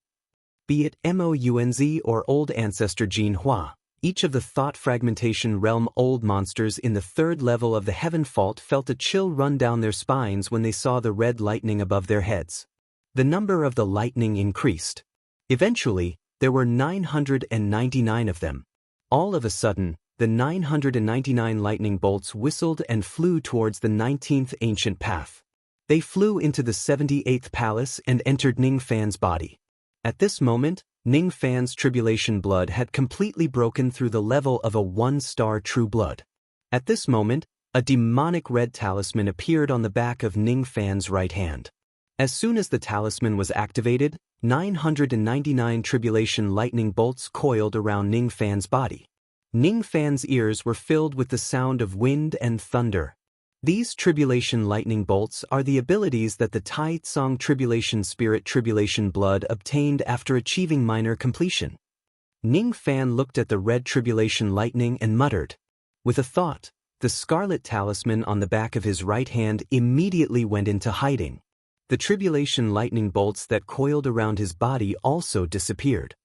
Be it Mounz or old ancestor Jin Hua, each of the thought fragmentation realm old monsters in the third level of the heaven fault felt a chill run down their spines when they saw the red lightning above their heads. The number of the lightning increased. Eventually, there were 999 of them. All of a sudden, the 999 lightning bolts whistled and flew towards the 19th ancient path. They flew into the 78th palace and entered Ning Fan's body. At this moment, Ning Fan's tribulation blood had completely broken through the level of a 1-star true blood. At this moment, a demonic red talisman appeared on the back of Ning Fan's right hand. As soon as the talisman was activated, 999 tribulation lightning bolts coiled around Ning Fan's body. Ning Fan's ears were filled with the sound of wind and thunder. These tribulation lightning bolts are the abilities that the Tai Tsong tribulation spirit tribulation blood obtained after achieving minor completion. Ning Fan looked at the red tribulation lightning and muttered. With a thought, the scarlet talisman on the back of his right hand immediately went into hiding. The tribulation lightning bolts that coiled around his body also disappeared.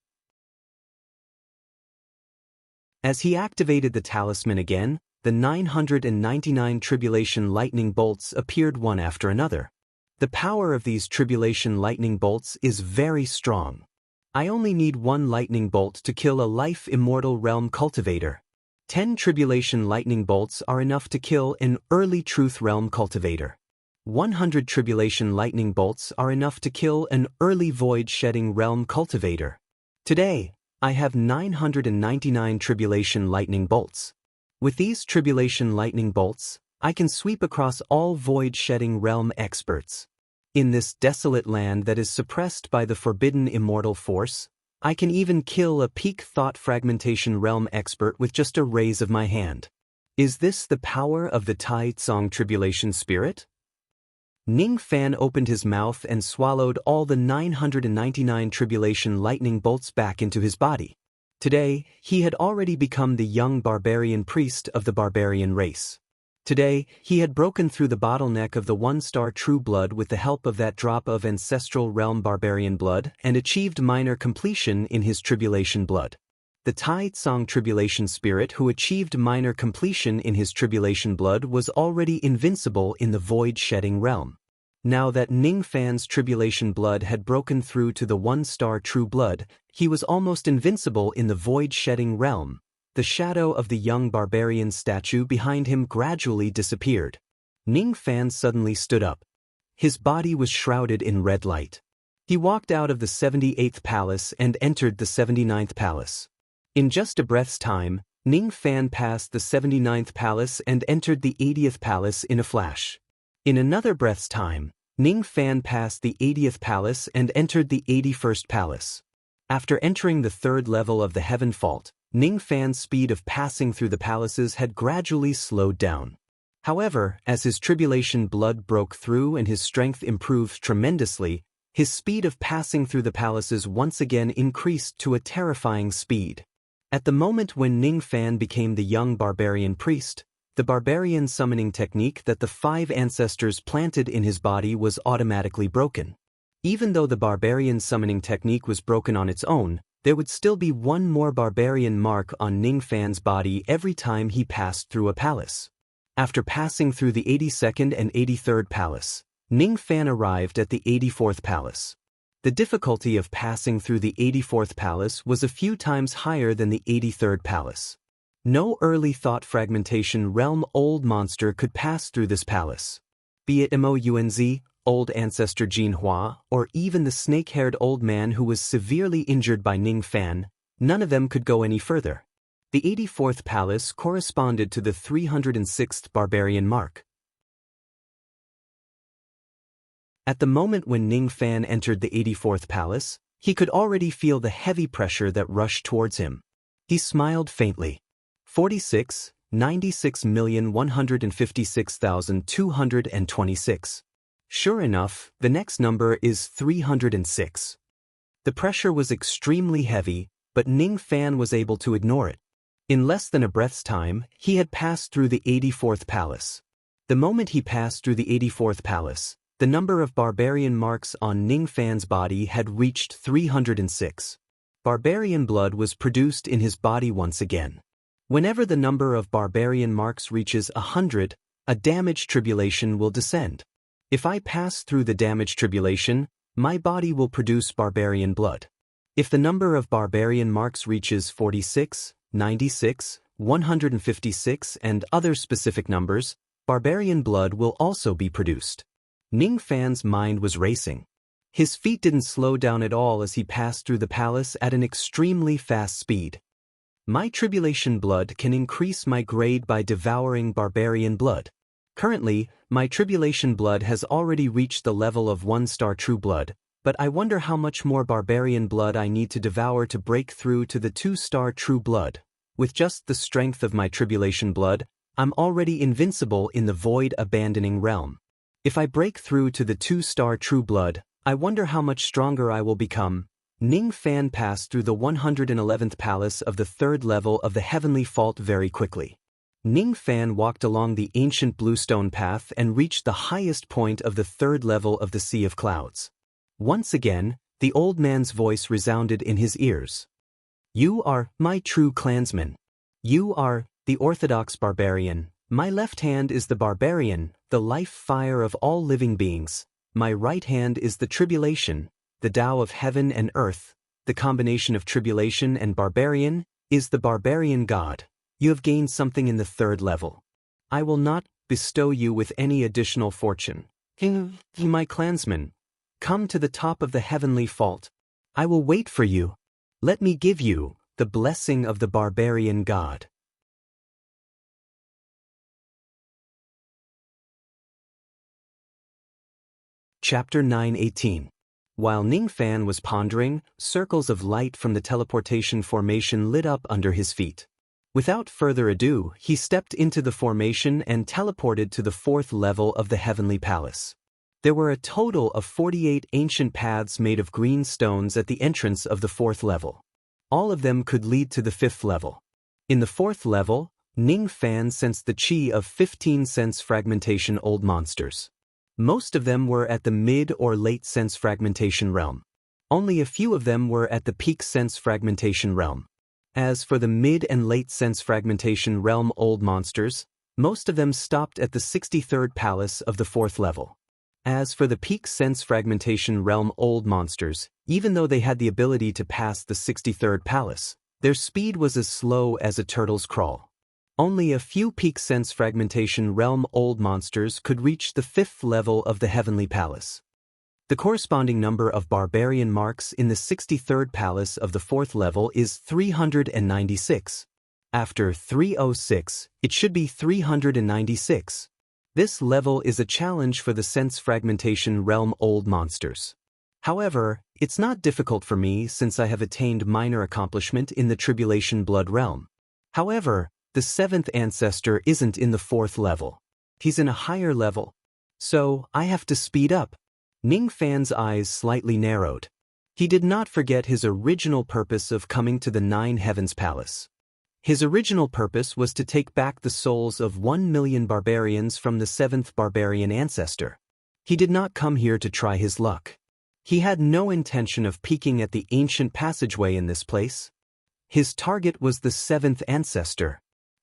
As he activated the talisman again, the 999 tribulation lightning bolts appeared one after another. The power of these tribulation lightning bolts is very strong. I only need 1 lightning bolt to kill a life-immortal realm cultivator. 10 tribulation lightning bolts are enough to kill an early truth realm cultivator. 100 tribulation lightning bolts are enough to kill an early void-shedding realm cultivator. Today, I have 999 tribulation lightning bolts. With these tribulation lightning bolts, I can sweep across all void-shedding realm experts. In this desolate land that is suppressed by the forbidden immortal force, I can even kill a peak thought fragmentation realm expert with just a raise of my hand. Is this the power of the Tai Tsong tribulation spirit? Ning Fan opened his mouth and swallowed all the 999 tribulation lightning bolts back into his body. Today, he had already become the young barbarian priest of the barbarian race. Today, he had broken through the bottleneck of the 1-star true blood with the help of that drop of ancestral realm barbarian blood and achieved minor completion in his tribulation blood. The Tai Tsong tribulation spirit who achieved minor completion in his tribulation blood was already invincible in the void-shedding realm. Now that Ning Fan's tribulation blood had broken through to the 1-star true blood, he was almost invincible in the void-shedding realm. the shadow of the young barbarian statue behind him gradually disappeared. Ning Fan suddenly stood up. His body was shrouded in red light. He walked out of the 78th palace and entered the 79th palace. In just a breath's time, Ning Fan passed the 79th palace and entered the 80th palace in a flash. In another breath's time, Ning Fan passed the 80th palace and entered the 81st palace. After entering the third level of the Heaven Fault, Ning Fan's speed of passing through the palaces had gradually slowed down. However, as his tribulation blood broke through and his strength improved tremendously, his speed of passing through the palaces once again increased to a terrifying speed. At the moment when Ning Fan became the young barbarian priest, the barbarian summoning technique that the 5 ancestors planted in his body was automatically broken. Even though the barbarian summoning technique was broken on its own, there would still be one more barbarian mark on Ning Fan's body every time he passed through a palace. After passing through the 82nd and 83rd palace, Ning Fan arrived at the 84th palace. The difficulty of passing through the 84th palace was a few times higher than the 83rd palace. No early thought fragmentation realm old monster could pass through this palace. Be it Mounz, old ancestor Jin Hua, or even the snake-haired old man who was severely injured by Ning Fan, none of them could go any further. The 84th palace corresponded to the 306th barbarian mark. At the moment when Ning Fan entered the 84th palace, he could already feel the heavy pressure that rushed towards him. He smiled faintly. 46, 96,156,226. Sure enough, the next number is 306. The pressure was extremely heavy, but Ning Fan was able to ignore it. In less than a breath's time, he had passed through the 84th palace. The moment he passed through the 84th palace, the number of barbarian marks on Ning Fan's body had reached 306. Barbarian blood was produced in his body once again. Whenever the number of barbarian marks reaches 100, a damage tribulation will descend. If I pass through the damage tribulation, my body will produce barbarian blood. If the number of barbarian marks reaches 46, 96, 156 and other specific numbers, barbarian blood will also be produced. Ning Fan's mind was racing. His feet didn't slow down at all as he passed through the palace at an extremely fast speed. My tribulation blood can increase my grade by devouring barbarian blood. Currently, my tribulation blood has already reached the level of 1-star true blood, but I wonder how much more barbarian blood I need to devour to break through to the 2-star true blood. With just the strength of my tribulation blood, I'm already invincible in the void abandoning realm. If I break through to the 2-star true blood, I wonder how much stronger I will become. Ning Fan passed through the 111th palace of the 3rd level of the Heavenly Fault very quickly. Ning Fan walked along the ancient bluestone path and reached the highest point of the 3rd level of the Sea of Clouds. Once again, the old man's voice resounded in his ears. You are my true clansman. You are the orthodox barbarian. My left hand is the barbarian, the life fire of all living beings. My right hand is the tribulation, the Tao of heaven and earth. The combination of tribulation and barbarian is the barbarian god. You have gained something in the 3rd level. I will not bestow you with any additional fortune. My clansman, come to the top of the Heavenly Fault. I will wait for you. Let me give you the blessing of the barbarian god. Chapter 9:18. While Ning Fan was pondering, circles of light from the teleportation formation lit up under his feet. Without further ado, he stepped into the formation and teleported to the 4th level of the Heavenly Palace. There were a total of 48 ancient paths made of green stones at the entrance of the 4th level. All of them could lead to the 5th level. In the 4th level, Ning Fan sensed the chi of 15 sense fragmentation old monsters. Most of them were at the mid or late sense fragmentation realm. Only a few of them were at the peak sense fragmentation realm. As for the mid and late sense fragmentation realm old monsters, most of them stopped at the 63rd palace of the 4th level. As for the peak sense fragmentation realm old monsters, even though they had the ability to pass the 63rd palace, Their speed was as slow as a turtle's crawl. Only a few peak sense fragmentation realm old monsters could reach the 5th level of the Heavenly Palace. The corresponding number of barbarian marks in the 63rd palace of the 4th level is 396. After 306, it should be 396. This level is a challenge for the sense fragmentation realm old monsters. However, it's not difficult for me since I have attained minor accomplishment in the Tribulation Blood realm. However, the 7th ancestor isn't in the 4th level. He's in a higher level. So, I have to speed up. Ning Fan's eyes slightly narrowed. He did not forget his original purpose of coming to the 9 Heavens Palace. His original purpose was to take back the souls of 1 million barbarians from the 7th barbarian ancestor. He did not come here to try his luck. He had no intention of peeking at the ancient passageway in this place. His target was the 7th ancestor.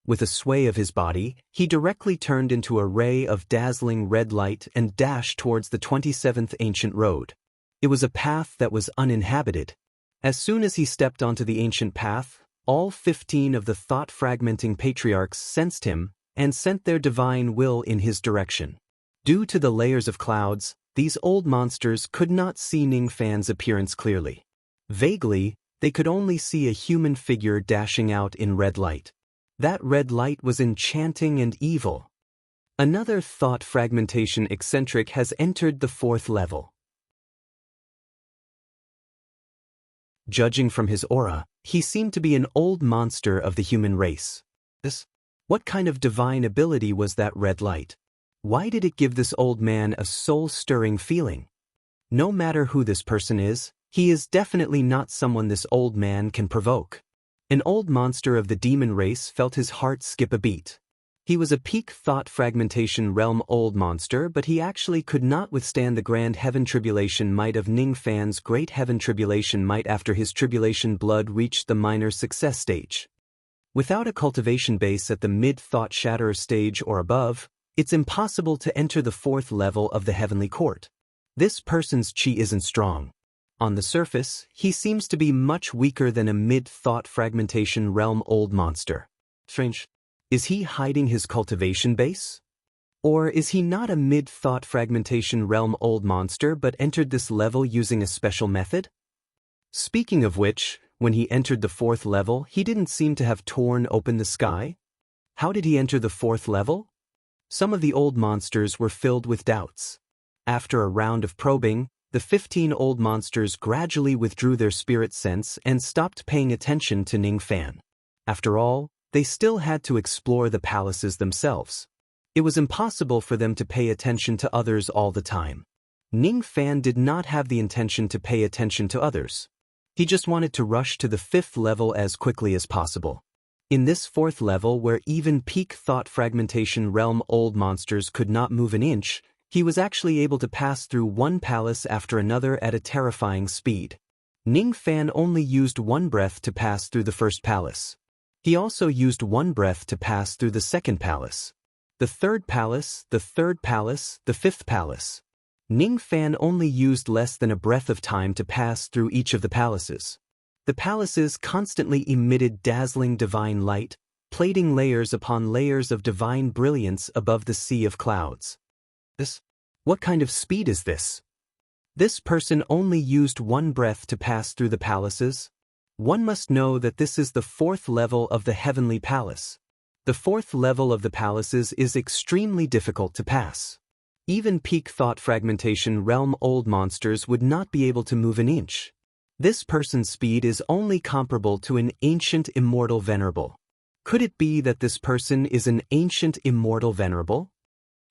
With a sway of his body, he directly turned into a ray of dazzling red light and dashed towards the 27th ancient road. It was a path that was uninhabited. As soon as he stepped onto the ancient path, all 15 of the thought-fragmenting patriarchs sensed him and sent their divine will in his direction. Due to the layers of clouds, these old monsters could not see Ning Fan's appearance clearly. Vaguely, they could only see a human figure dashing out in red light. That red light was enchanting and evil. Another thought fragmentation eccentric has entered the 4th level. Judging from his aura, he seemed to be an old monster of the human race. What kind of divine ability was that red light? Why did it give this old man a soul-stirring feeling? No matter who this person is, he is definitely not someone this old man can provoke. An old monster of the demon race felt his heart skip a beat. He was a peak thought fragmentation realm old monster, but he actually could not withstand the grand heaven tribulation might of Ning Fan's great heaven tribulation might after his tribulation blood reached the minor success stage. Without a cultivation base at the mid-thought shatterer stage or above, it's impossible to enter the 4th level of the heavenly court. This person's chi isn't strong. On the surface, he seems to be much weaker than a mid-thought fragmentation realm old monster. Strange. Is he hiding his cultivation base? Or is he not a mid-thought fragmentation realm old monster but entered this level using a special method? Speaking of which, when he entered the 4th level, he didn't seem to have torn open the sky. How did he enter the 4th level? Some of the old monsters were filled with doubts. After a round of probing, the 15 old monsters gradually withdrew their spirit sense and stopped paying attention to Ning Fan. After all, they still had to explore the palaces themselves. It was impossible for them to pay attention to others all the time. Ning Fan did not have the intention to pay attention to others. He just wanted to rush to the 5th level as quickly as possible. In this 4th level where even peak thought fragmentation realm old monsters could not move an inch, he was actually able to pass through one palace after another at a terrifying speed. Ning Fan only used one breath to pass through the 1st palace. He also used one breath to pass through the 2nd palace, the 3rd palace, the 3rd palace, the 5th palace. Ning Fan only used less than a breath of time to pass through each of the palaces. The palaces constantly emitted dazzling divine light, plating layers upon layers of divine brilliance above the sea of clouds. What kind of speed is this? This person only used one breath to pass through the palaces. One must know that this is the 4th level of the heavenly palace. The 4th level of the palaces is extremely difficult to pass. Even peak thought fragmentation realm old monsters would not be able to move an inch. This person's speed is only comparable to an ancient immortal venerable. Could it be that this person is an ancient immortal venerable?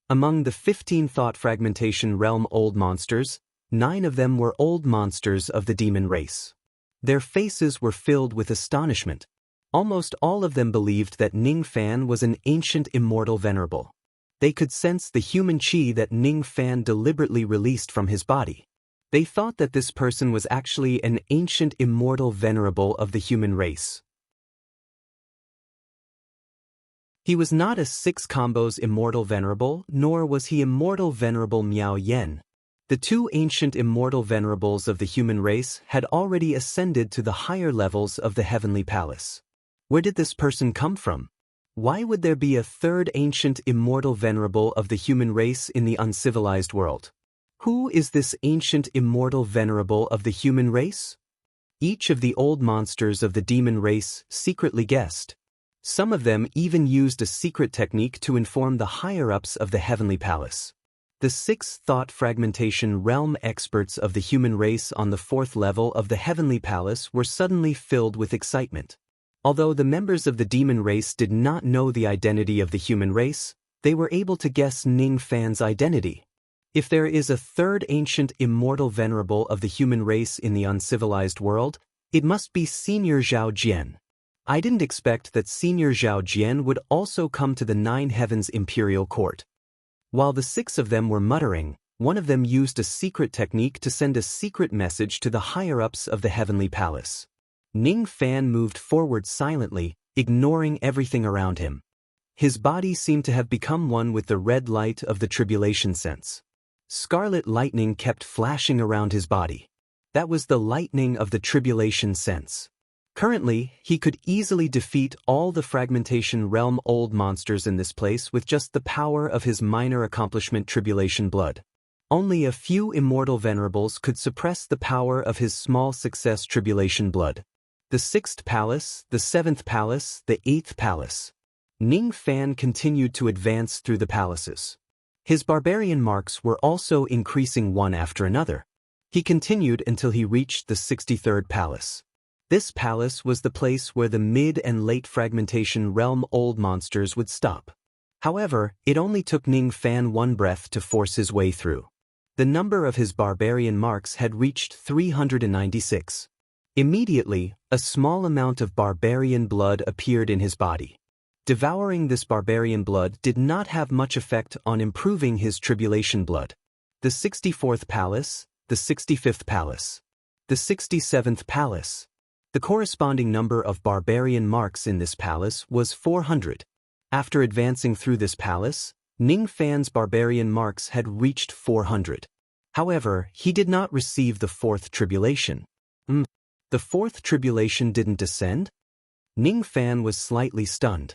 Among the 15 thought fragmentation realm old monsters, 9 of them were old monsters of the demon race. Their faces were filled with astonishment. Almost all of them believed that Ning Fan was an ancient immortal venerable. They could sense the human chi that Ning Fan deliberately released from his body. They thought that this person was actually an ancient immortal venerable of the human race. He was not a 6 combos immortal venerable, nor was he immortal venerable Miao Yen. The two ancient immortal venerables of the human race had already ascended to the higher levels of the heavenly palace. Where did this person come from? Why would there be a third ancient immortal venerable of the human race in the uncivilized world? Who is this ancient immortal venerable of the human race? Each of the old monsters of the demon race secretly guessed. Some of them even used a secret technique to inform the higher-ups of the heavenly palace. The six thought fragmentation realm experts of the human race on the fourth level of the heavenly palace were suddenly filled with excitement. Although the members of the demon race did not know the identity of the human race, they were able to guess Ning Fan's identity. If there is a third ancient immortal venerable of the human race in the uncivilized world, it must be Senior Zhao Jian. I didn't expect that Senior Zhao Jian would also come to the Nine Heavens Imperial Court. While the six of them were muttering, one of them used a secret technique to send a secret message to the higher-ups of the heavenly palace. Ning Fan moved forward silently, ignoring everything around him. His body seemed to have become one with the red light of the tribulation sense. Scarlet lightning kept flashing around his body. That was the lightning of the tribulation sense. Currently, he could easily defeat all the fragmentation realm old monsters in this place with just the power of his minor accomplishment tribulation blood. Only a few immortal venerables could suppress the power of his small success tribulation blood. The sixth palace, the seventh palace, the eighth palace. Ning Fan continued to advance through the palaces. His barbarian marks were also increasing one after another. He continued until he reached the 63rd palace. This palace was the place where the mid and late fragmentation realm old monsters would stop. However, it only took Ning Fan one breath to force his way through. The number of his barbarian marks had reached 396. Immediately, a small amount of barbarian blood appeared in his body. Devouring this barbarian blood did not have much effect on improving his tribulation blood. The 64th palace, the 65th palace, the 67th palace. The corresponding number of barbarian marks in this palace was 400. After advancing through this palace, Ning Fan's barbarian marks had reached 400. However, he did not receive the fourth tribulation. The fourth tribulation didn't descend? Ning Fan was slightly stunned.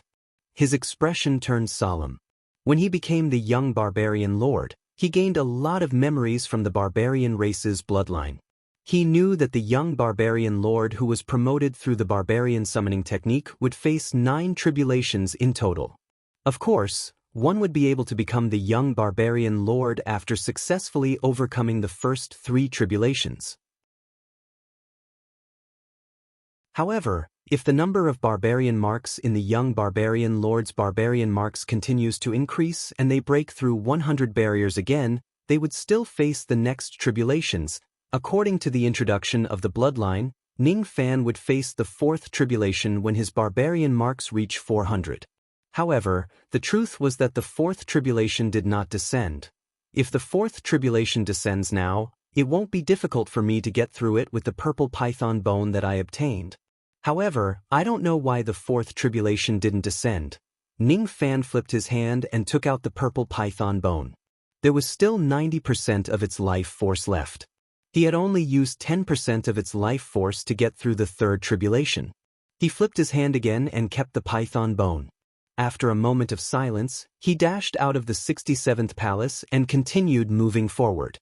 His expression turned solemn. When he became the young barbarian lord, he gained a lot of memories from the barbarian race's bloodline. He knew that the young barbarian lord who was promoted through the barbarian summoning technique would face 9 tribulations in total. Of course, one would be able to become the young barbarian lord after successfully overcoming the first 3 tribulations. However, if the number of barbarian marks in the young barbarian lord's barbarian marks continues to increase and they break through 100 barriers again, they would still face the next tribulations. According to the introduction of the bloodline, Ning Fan would face the fourth tribulation when his barbarian marks reach 400. However, the truth was that the fourth tribulation did not descend. If the fourth tribulation descends now, it won't be difficult for me to get through it with the purple python bone that I obtained. However, I don't know why the fourth tribulation didn't descend. Ning Fan flipped his hand and took out the purple python bone. There was still 90% of its life force left. He had only used 10% of its life force to get through the third tribulation. He flipped his hand again and kept the python bone. After a moment of silence, he dashed out of the 67th palace and continued moving forward.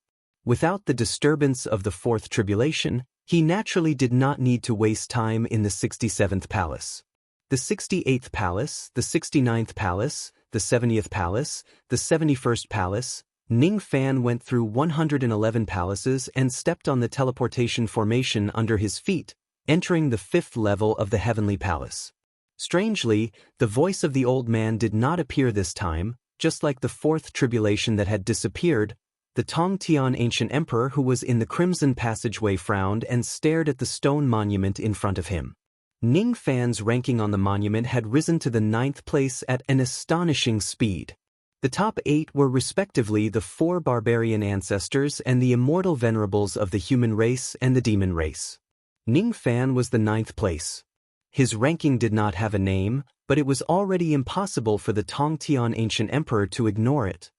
Without the disturbance of the fourth tribulation, he naturally did not need to waste time in the 67th palace. The 68th palace, the 69th palace, the 70th palace, the 71st palace. Ning Fan went through 111 palaces and stepped on the teleportation formation under his feet, entering the 5th level of the heavenly palace. Strangely, the voice of the old man did not appear this time, just like the fourth tribulation that had disappeared. The Tongtian ancient emperor who was in the crimson passageway frowned and stared at the stone monument in front of him. Ning Fan's ranking on the monument had risen to the 9th place at an astonishing speed. The top 8 were respectively the 4 barbarian ancestors and the immortal venerables of the human race and the demon race. Ning Fan was the 9th place. His ranking did not have a name, but it was already impossible for the Tongtian ancient emperor to ignore it.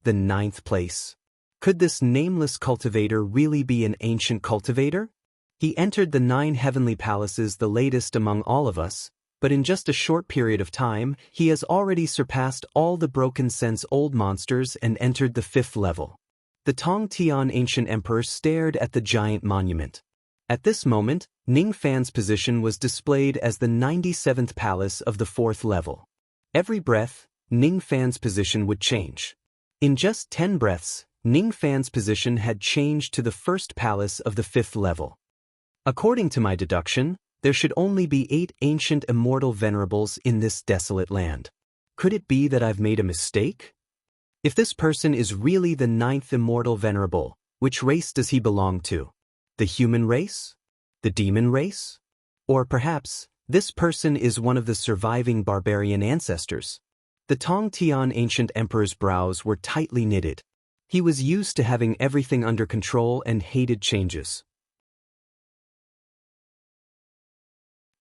The 9th place. Could this nameless cultivator really be an ancient cultivator? He entered the 9 heavenly palaces, the latest among all of us, but in just a short period of time, he has already surpassed all the broken sense old monsters and entered the 5th level. The Tong Tian ancient emperor stared at the giant monument. At this moment, Ning Fan's position was displayed as the 97th palace of the 4th level. Every breath, Ning Fan's position would change. In just 10 breaths, Ning Fan's position had changed to the 1st palace of the 5th level. According to my deduction, there should only be 8 ancient immortal venerables in this desolate land. Could it be that I've made a mistake? If this person is really the 9th immortal venerable, which race does he belong to? The human race? The demon race? Or perhaps, this person is one of the surviving barbarian ancestors. The Tong Tian ancient emperor's brows were tightly knitted. He was used to having everything under control and hated changes.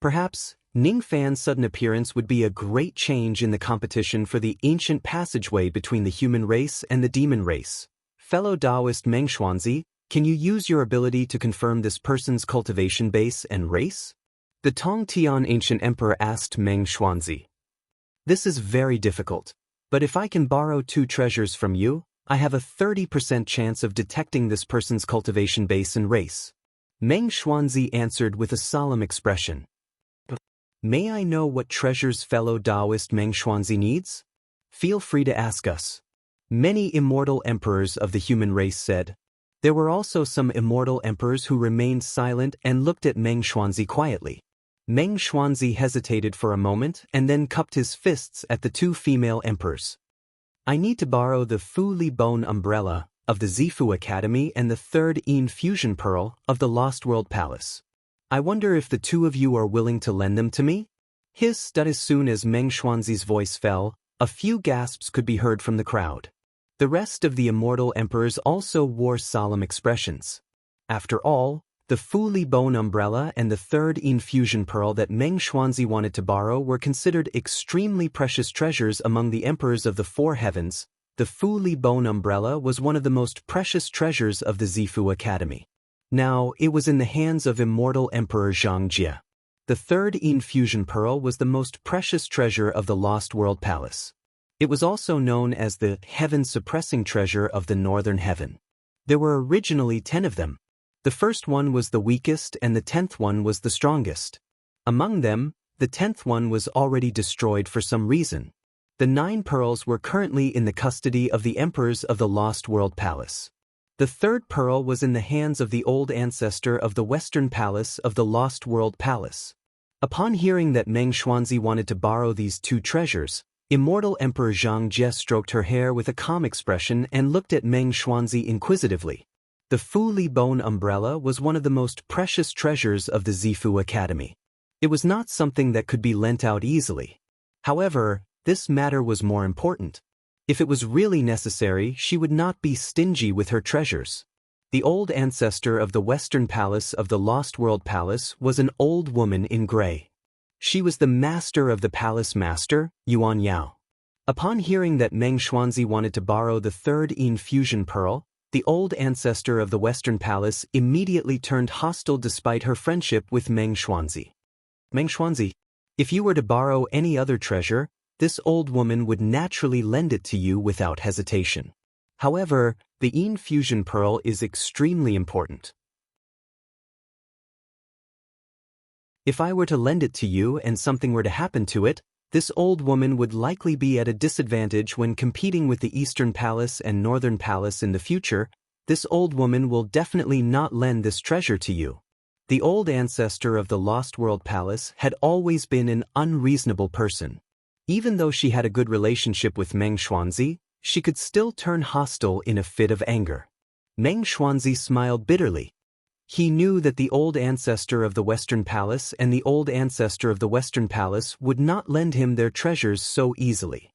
Perhaps, Ning Fan's sudden appearance would be a great change in the competition for the ancient passageway between the human race and the demon race. Fellow Taoist Meng Xuanzi, can you use your ability to confirm this person's cultivation base and race? The Tong Tian ancient emperor asked Meng Xuanzi. This is very difficult, but if I can borrow 2 treasures from you, I have a 30% chance of detecting this person's cultivation base and race. Meng Xuanzi answered with a solemn expression. May I know what treasures fellow Taoist Meng Xuanzi needs? Feel free to ask us. Many immortal emperors of the human race said. There were also some immortal emperors who remained silent and looked at Meng Xuanzi quietly. Meng Xuanzi hesitated for a moment and then cupped his fists at the 2 female emperors. I need to borrow the Fu Li Bone umbrella of the Zifu Academy and the 3rd Yin Fusion Pearl of the Lost World Palace. I wonder if the 2 of you are willing to lend them to me? Hissed. As soon as Meng Xuanzi's voice fell, a few gasps could be heard from the crowd. The rest of the immortal emperors also wore solemn expressions. After all, the Fu Li Bone umbrella and the 3rd Yin Fusion Pearl that Meng Xuanzi wanted to borrow were considered extremely precious treasures among the emperors of the 4 heavens. The Fu Li Bone umbrella was one of the most precious treasures of the Zifu Academy. Now, it was in the hands of immortal Emperor Zhang Jie. The 3rd Yin Fusion Pearl was the most precious treasure of the Lost World Palace. It was also known as the heaven-suppressing treasure of the Northern Heaven. There were originally 10 of them. The first one was the weakest and the 10th one was the strongest. Among them, the 10th one was already destroyed for some reason. The 9 pearls were currently in the custody of the emperors of the Lost World Palace. The 3rd pearl was in the hands of the old ancestor of the Western Palace of the Lost World Palace. Upon hearing that Meng Xuanzi wanted to borrow these 2 treasures, immortal Emperor Zhang Jie stroked her hair with a calm expression and looked at Meng Xuanzi inquisitively. The Fu Li Bone umbrella was one of the most precious treasures of the Zifu Academy. It was not something that could be lent out easily. However, this matter was more important. If it was really necessary, she would not be stingy with her treasures. The old ancestor of the Western Palace of the Lost World Palace was an old woman in gray. She was the master of the palace master, Yuan Yao. Upon hearing that Meng Xuanzi wanted to borrow the 3rd Yin Fusion Pearl, the old ancestor of the Western Palace immediately turned hostile despite her friendship with Meng Xuanzi. Meng Xuanzi, if you were to borrow any other treasure, this old woman would naturally lend it to you without hesitation. However, the Yin Fusion Pearl is extremely important. If I were to lend it to you and something were to happen to it, this old woman would likely be at a disadvantage when competing with the Eastern Palace and Northern Palace in the future. This old woman will definitely not lend this treasure to you. The old ancestor of the Lost World Palace had always been an unreasonable person. Even though she had a good relationship with Meng Xuanzi, she could still turn hostile in a fit of anger. Meng Xuanzi smiled bitterly. He knew that the old ancestor of the Western Palace and the old ancestor of the Western Palace would not lend him their treasures so easily.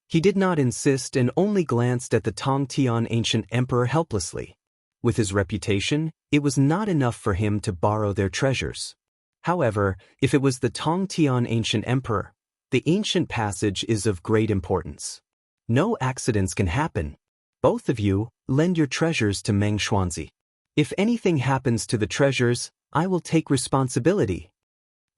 He did not insist and only glanced at the Tong Tian ancient emperor helplessly. With his reputation, it was not enough for him to borrow their treasures. However, if it was the Tong Tian ancient emperor, the ancient passage is of great importance. No accidents can happen. Both of you, lend your treasures to Meng Xuanzi. If anything happens to the treasures, I will take responsibility.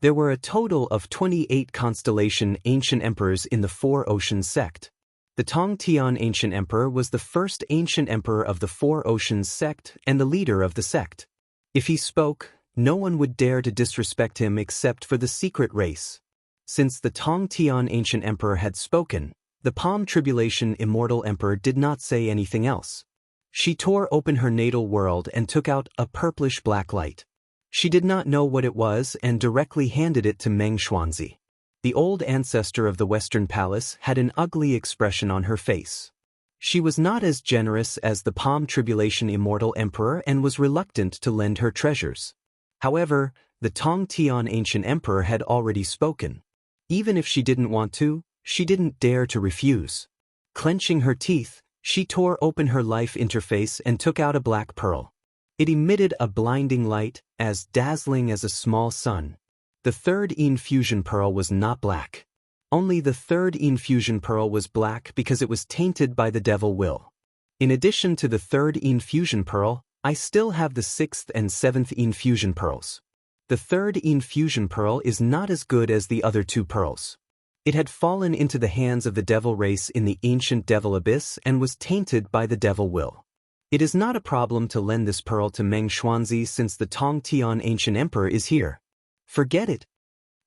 There were a total of 28 constellation ancient emperors in the Four Oceans sect. The Tong Tian ancient emperor was the first ancient emperor of the Four Oceans sect and the leader of the sect. If he spoke, no one would dare to disrespect him except for the secret race. Since the Tong Tian ancient emperor had spoken, the Palm Tribulation immortal emperor did not say anything else. She tore open her natal world and took out a purplish-black light. She did not know what it was and directly handed it to Meng Xuanzi. The old ancestor of the Western Palace had an ugly expression on her face. She was not as generous as the Palm Tribulation immortal emperor and was reluctant to lend her treasures. However, the Tong Tian ancient emperor had already spoken. Even if she didn't want to, she didn't dare to refuse. Clenching her teeth, she tore open her life interface and took out a black pearl. It emitted a blinding light, as dazzling as a small sun. The third infusion pearl was not black. Only the third infusion pearl was black because it was tainted by the devil will. In addition to the third infusion pearl, I still have the sixth and seventh infusion pearls. The third infusion pearl is not as good as the other two pearls. It had fallen into the hands of the devil race in the ancient devil abyss and was tainted by the devil will. It is not a problem to lend this pearl to Meng Xuanzi since the Tong Tian ancient emperor is here. Forget it.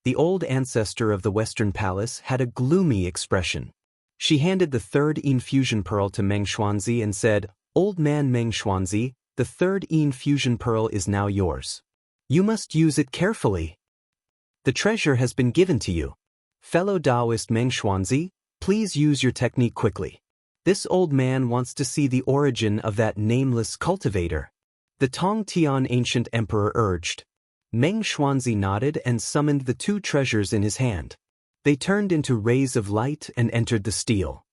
The old ancestor of the Western Palace had a gloomy expression. She handed the third infusion pearl to Meng Xuanzi and said, "Old man Meng Xuanzi, the third infusion pearl is now yours. You must use it carefully. The treasure has been given to you. Fellow Taoist Meng Xuanzi, please use your technique quickly. This old man wants to see the origin of that nameless cultivator." The Tong Tian ancient emperor urged. Meng Xuanzi nodded and summoned the two treasures in his hand. They turned into rays of light and entered the steel.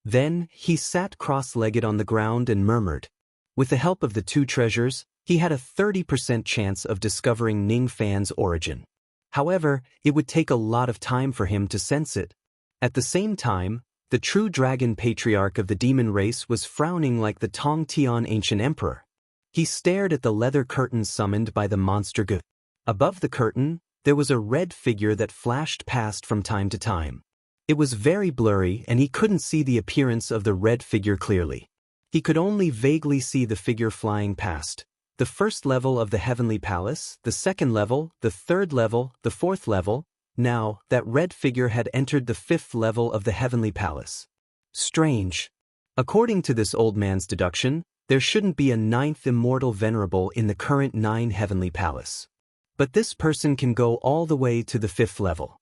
Then, he sat cross-legged on the ground and murmured. With the help of the two treasures, he had a 30% chance of discovering Ning Fan's origin. However, it would take a lot of time for him to sense it. At the same time, the true dragon patriarch of the demon race was frowning like the Tong Tian ancient emperor. He stared at the leather curtain summoned by the monster Gu. Above the curtain, there was a red figure that flashed past from time to time. It was very blurry and he couldn't see the appearance of the red figure clearly. He could only vaguely see the figure flying past. The first level of the heavenly palace, the second level, the third level, the fourth level. Now, that red figure had entered the fifth level of the heavenly palace. Strange. According to this old man's deduction, there shouldn't be a ninth immortal venerable in the current 9 heavenly palace. But this person can go all the way to the 5th level.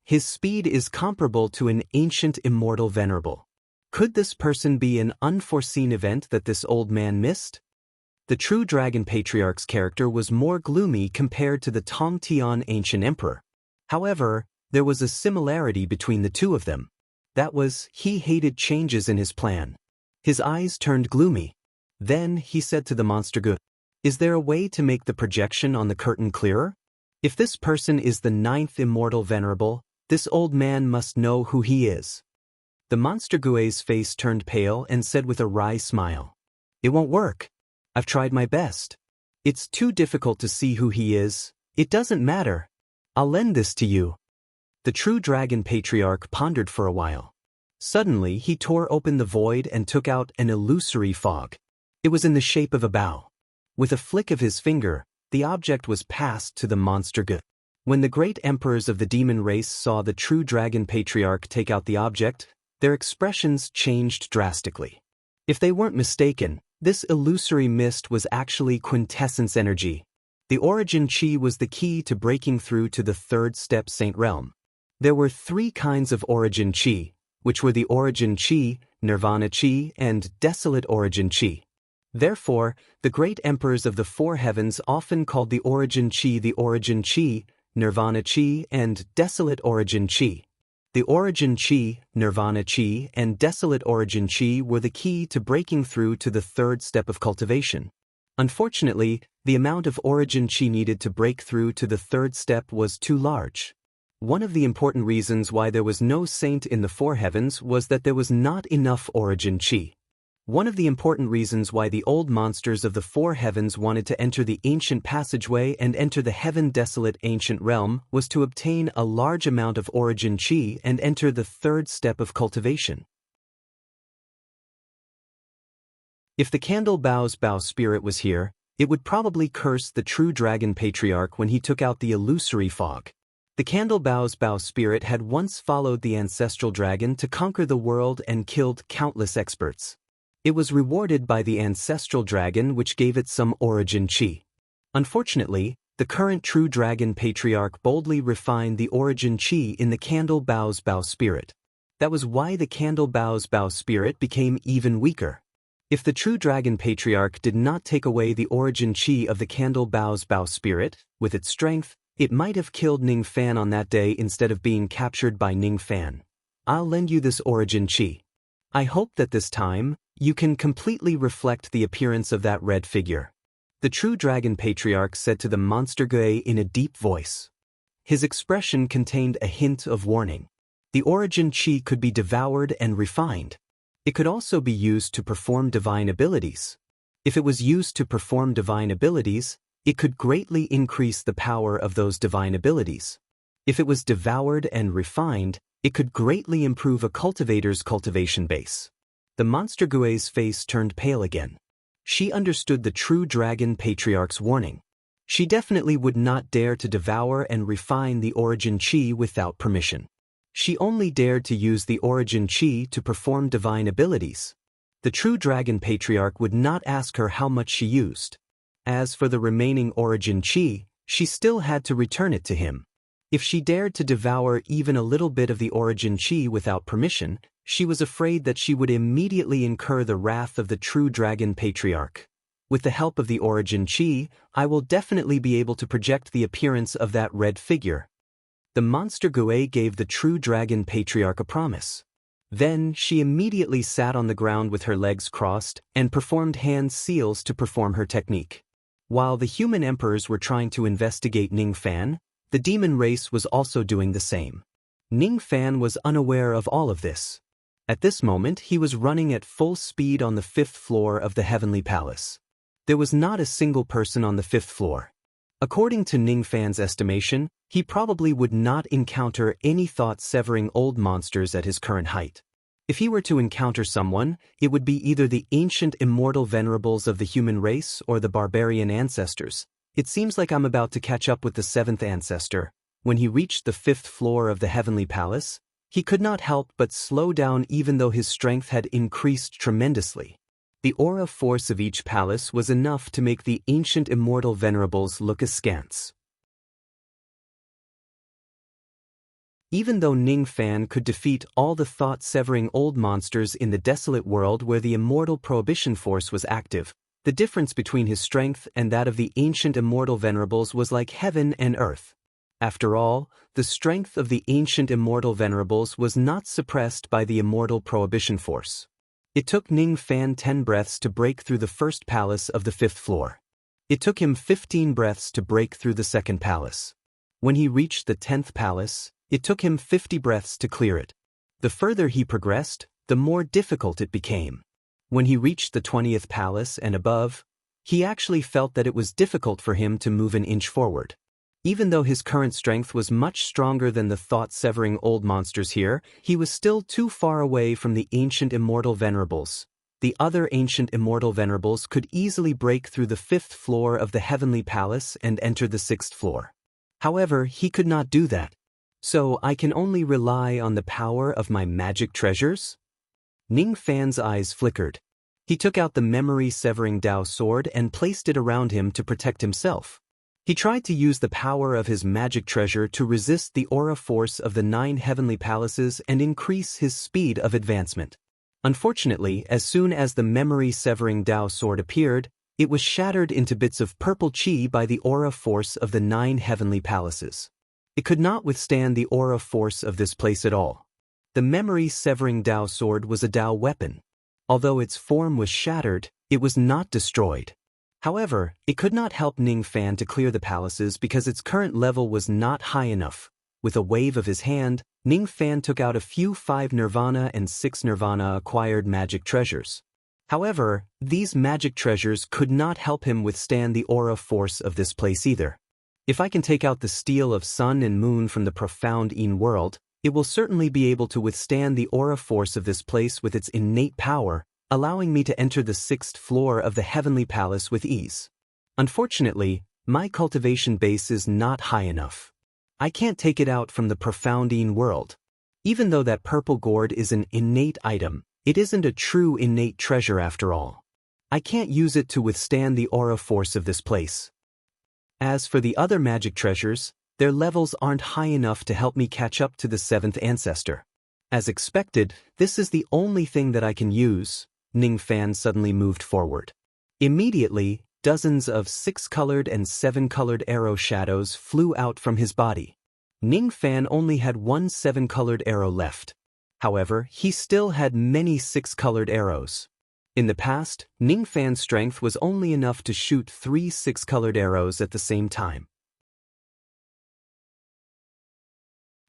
His speed is comparable to an ancient immortal venerable. Could this person be an unforeseen event that this old man missed? The true dragon patriarch's character was more gloomy compared to the Tong Tian ancient emperor. However, there was a similarity between the two of them. That was, he hated changes in his plan. His eyes turned gloomy. Then he said to the monster Gu, "Is there a way to make the projection on the curtain clearer? If this person is the 9th immortal venerable, this old man must know who he is." The monster Gu's face turned pale and said with a wry smile, "It won't work. I've tried my best. It's too difficult to see who he is. It doesn't matter. I'll lend this to you." The true dragon patriarch pondered for a while. Suddenly he tore open the void and took out an illusory fog. It was in the shape of a bow. With a flick of his finger, the object was passed to the monster Gu. When the great emperors of the demon race saw the true dragon patriarch take out the object, their expressions changed drastically. If they weren't mistaken, this illusory mist was actually quintessence energy. The origin chi was the key to breaking through to the third step saint realm. There were 3 kinds of origin chi, which were the origin chi, nirvana chi, and desolate origin chi. Therefore, the great emperors of the 4 heavens often called the origin chi, nirvana chi, and desolate origin chi. The origin chi, nirvana chi, and desolate origin chi were the key to breaking through to the third step of cultivation. Unfortunately, the amount of origin chi needed to break through to the third step was too large. One of the important reasons why there was no saint in the four heavens was that there was not enough origin chi. One of the important reasons why the old monsters of the four heavens wanted to enter the ancient passageway and enter the heaven-desolate ancient realm was to obtain a large amount of origin chi and enter the third step of cultivation. If the candle bow's bow spirit was here, it would probably curse the true dragon patriarch when he took out the illusory fog. The candle bow's bow spirit had once followed the ancestral dragon to conquer the world and killed countless experts. It was rewarded by the ancestral dragon, which gave it some origin chi. Unfortunately, the current true dragon patriarch boldly refined the origin chi in the candle bow's bow spirit. That was why the candle bow's bow spirit became even weaker. If the true dragon patriarch did not take away the origin chi of the candle bow's bow spirit, with its strength, it might have killed Ning Fan on that day instead of being captured by Ning Fan. I'll lend you this origin chi. I hope that this time, you can completely reflect the appearance of that red figure. The true dragon patriarch said to the monster Gui in a deep voice. His expression contained a hint of warning. The origin chi could be devoured and refined. It could also be used to perform divine abilities. If it was used to perform divine abilities, it could greatly increase the power of those divine abilities. If it was devoured and refined, it could greatly improve a cultivator's cultivation base. The monster Gui's face turned pale again. She understood the true dragon patriarch's warning. She definitely would not dare to devour and refine the origin chi without permission. She only dared to use the origin chi to perform divine abilities. The true dragon patriarch would not ask her how much she used. As for the remaining origin chi, she still had to return it to him. If she dared to devour even a little bit of the origin chi without permission, she was afraid that she would immediately incur the wrath of the true dragon patriarch. With the help of the origin chi, I will definitely be able to project the appearance of that red figure. The monster Gui gave the true dragon patriarch a promise. Then she immediately sat on the ground with her legs crossed and performed hand seals to perform her technique. While the human emperors were trying to investigate Ning Fan, the demon race was also doing the same. Ning Fan was unaware of all of this. At this moment, he was running at full speed on the 5th floor of the Heavenly Palace. There was not a single person on the 5th floor. According to Ning Fan's estimation, he probably would not encounter any thought-severing old monsters at his current height. If he were to encounter someone, it would be either the ancient immortal venerables of the human race or the barbarian ancestors. It seems like I'm about to catch up with the 7th ancestor. When he reached the 5th floor of the Heavenly Palace, he could not help but slow down even though his strength had increased tremendously. The aura force of each palace was enough to make the ancient immortal venerables look askance. Even though Ning Fan could defeat all the thought-severing old monsters in the desolate world where the immortal prohibition force was active, the difference between his strength and that of the ancient immortal venerables was like heaven and earth. After all, the strength of the ancient immortal venerables was not suppressed by the immortal prohibition force. It took Ning Fan 10 breaths to break through the first palace of the 5th floor. It took him 15 breaths to break through the second palace. When he reached the 10th palace, it took him 50 breaths to clear it. The further he progressed, the more difficult it became. When he reached the 20th palace and above, he actually felt that it was difficult for him to move an inch forward. Even though his current strength was much stronger than the thought-severing old monsters here, he was still too far away from the ancient immortal venerables. The other ancient immortal venerables could easily break through the 5th floor of the Heavenly Palace and enter the 6th floor. However, he could not do that. So I can only rely on the power of my magic treasures? Ning Fan's eyes flickered. He took out the memory-severing Dao sword and placed it around him to protect himself. He tried to use the power of his magic treasure to resist the aura force of the 9 heavenly palaces and increase his speed of advancement. Unfortunately, as soon as the memory-severing Dao sword appeared, it was shattered into bits of purple chi by the aura force of the 9 heavenly palaces. It could not withstand the aura force of this place at all. The memory-severing Dao sword was a Dao weapon. Although its form was shattered, it was not destroyed. However, it could not help Ning Fan to clear the palaces because its current level was not high enough. With a wave of his hand, Ning Fan took out a few 5 Nirvana and 6 Nirvana acquired magic treasures. However, these magic treasures could not help him withstand the aura force of this place either. If I can take out the steel of sun and moon from the profound Yin world, it will certainly be able to withstand the aura force of this place with its innate power, allowing me to enter the 6th floor of the heavenly palace with ease. Unfortunately, my cultivation base is not high enough. I can't take it out from the profound Yin world. Even though that purple gourd is an innate item, it isn't a true innate treasure after all. I can't use it to withstand the aura force of this place. As for the other magic treasures, their levels aren't high enough to help me catch up to the 7th ancestor. As expected, this is the only thing that I can use. Ning Fan suddenly moved forward. Immediately, dozens of 6-colored and 7-colored arrow shadows flew out from his body. Ning Fan only had one 7-colored arrow left. However, he still had many 6-colored arrows. In the past, Ning Fan's strength was only enough to shoot 3 6-colored arrows at the same time.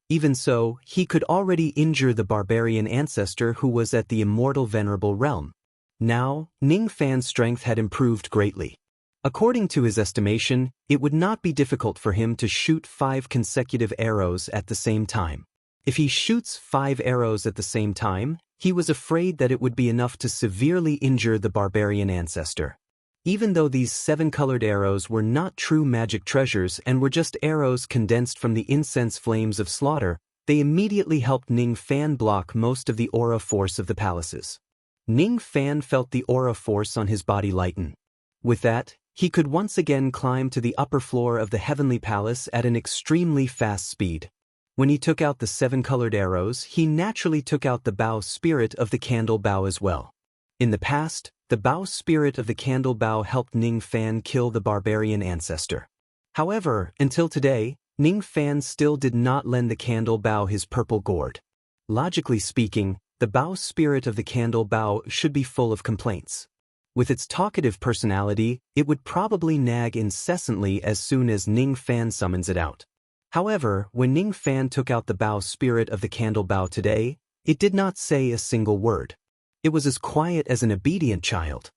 Even so, he could already injure the barbarian ancestor who was at the immortal venerable realm. Now, Ning Fan's strength had improved greatly. According to his estimation, it would not be difficult for him to shoot 5 consecutive arrows at the same time. If he shoots 5 arrows at the same time, he was afraid that it would be enough to severely injure the barbarian ancestor. Even though these 7-colored arrows were not true magic treasures and were just arrows condensed from the incense flames of slaughter, they immediately helped Ning Fan block most of the aura force of the palaces. Ning Fan felt the aura force on his body lighten. With that, he could once again climb to the upper floor of the heavenly palace at an extremely fast speed. When he took out the 7-colored arrows, he naturally took out the bow spirit of the candle bow as well. In the past, the bow spirit of the candle bow helped Ning Fan kill the barbarian ancestor. However, until today, Ning Fan still did not lend the candle bow his purple gourd. Logically speaking, the bow spirit of the candle bow should be full of complaints. With its talkative personality, it would probably nag incessantly as soon as Ning Fan summons it out. However, when Ning Fan took out the bow spirit of the candle bow today, it did not say a single word. It was as quiet as an obedient child.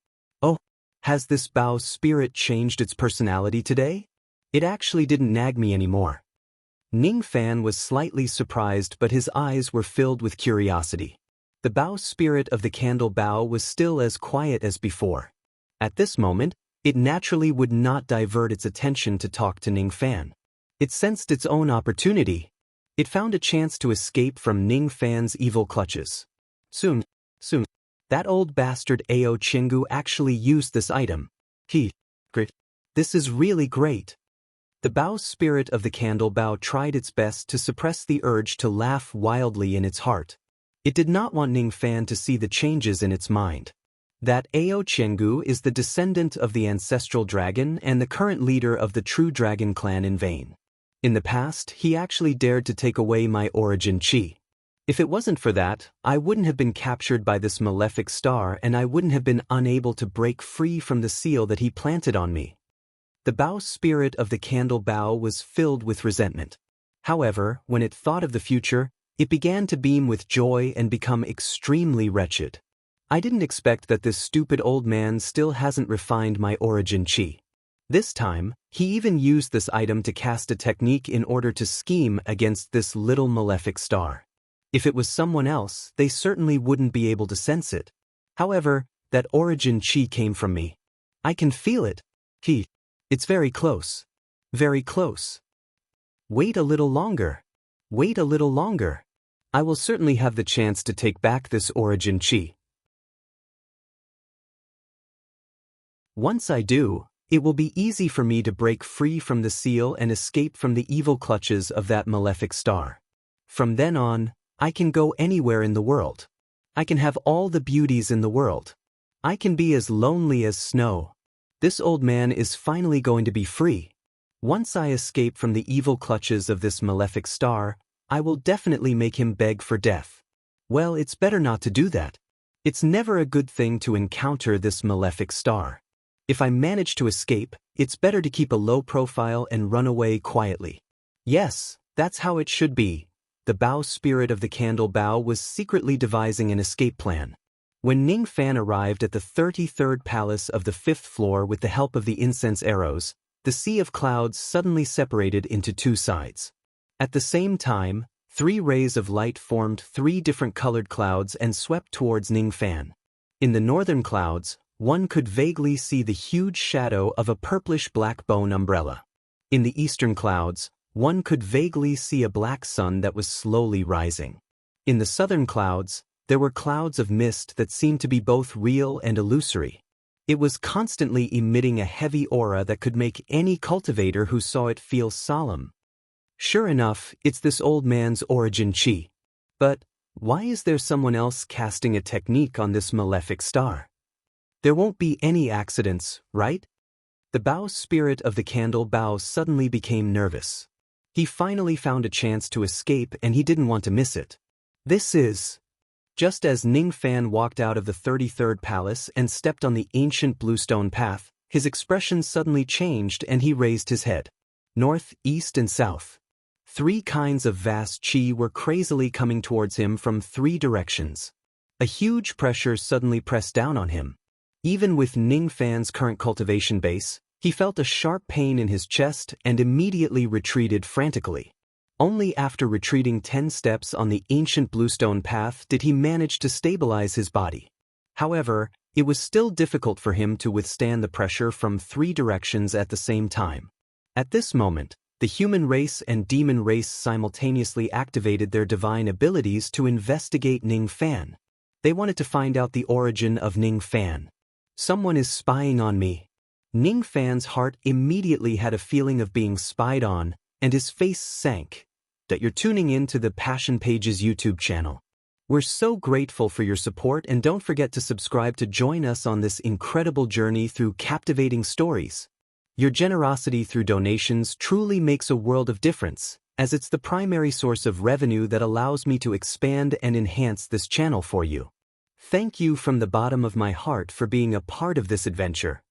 Oh, has this bow spirit changed its personality today? It actually didn't nag me anymore. Ning Fan was slightly surprised, but his eyes were filled with curiosity. The bow spirit of the candle bow was still as quiet as before. At this moment, it naturally would not divert its attention to talk to Ning Fan. It sensed its own opportunity. It found a chance to escape from Ning Fan's evil clutches. Soon, that old bastard Ao Chingu actually used this item. Great. This is really great. The bow spirit of the candle bow tried its best to suppress the urge to laugh wildly in its heart. It did not want Ning Fan to see the changes in its mind. That Ao Chingu is the descendant of the ancestral dragon and the current leader of the true dragon clan in vain. In the past, he actually dared to take away my origin chi. If it wasn't for that, I wouldn't have been captured by this malefic star and I wouldn't have been unable to break free from the seal that he planted on me. The bow spirit of the candle bow was filled with resentment. However, when it thought of the future, it began to beam with joy and become extremely wretched. I didn't expect that this stupid old man still hasn't refined my origin chi. This time, he even used this item to cast a technique in order to scheme against this little malefic star. If it was someone else, they certainly wouldn't be able to sense it. However, that origin chi came from me. I can feel it. It's very close. Very close. Wait a little longer. Wait a little longer. I will certainly have the chance to take back this origin chi. Once I do, it will be easy for me to break free from the seal and escape from the evil clutches of that malefic star. From then on, I can go anywhere in the world. I can have all the beauties in the world. I can be as lonely as snow. This old man is finally going to be free. Once I escape from the evil clutches of this malefic star, I will definitely make him beg for death. Well, it's better not to do that. It's never a good thing to encounter this malefic star. If I manage to escape, it's better to keep a low profile and run away quietly. Yes, That's how it should be. The Bao spirit of the candle Bao was secretly devising an escape plan. When Ning Fan arrived at the 33rd palace of the 5th floor with the help of the incense arrows, the sea of clouds suddenly separated into two sides. At the same time, 3 rays of light formed 3 different colored clouds and swept towards Ning Fan. In the northern clouds, one could vaguely see the huge shadow of a purplish-black bone umbrella. In the eastern clouds, one could vaguely see a black sun that was slowly rising. In the southern clouds, there were clouds of mist that seemed to be both real and illusory. It was constantly emitting a heavy aura that could make any cultivator who saw it feel solemn. Sure enough, it's this old man's origin chi. But why is there someone else casting a technique on this malefic star? There won't be any accidents, right? The Bao spirit of the candle Bao suddenly became nervous. He finally found a chance to escape and he didn't want to miss it. This is... Just as Ning Fan walked out of the 33rd palace and stepped on the ancient bluestone path, his expression suddenly changed and he raised his head. North, east and south. 3 kinds of vast chi were crazily coming towards him from 3 directions. A huge pressure suddenly pressed down on him. Even with Ning Fan's current cultivation base, he felt a sharp pain in his chest and immediately retreated frantically. Only after retreating 10 steps on the ancient bluestone path did he manage to stabilize his body. However, it was still difficult for him to withstand the pressure from 3 directions at the same time. At this moment, the human race and demon race simultaneously activated their divine abilities to investigate Ning Fan. They wanted to find out the origin of Ning Fan. Someone is spying on me. Ning Fan's heart immediately had a feeling of being spied on, and his face sank. That you're tuning in to the Passion Pages YouTube channel. We're so grateful for your support and don't forget to subscribe to join us on this incredible journey through captivating stories. Your generosity through donations truly makes a world of difference, as it's the primary source of revenue that allows me to expand and enhance this channel for you. Thank you from the bottom of my heart for being a part of this adventure.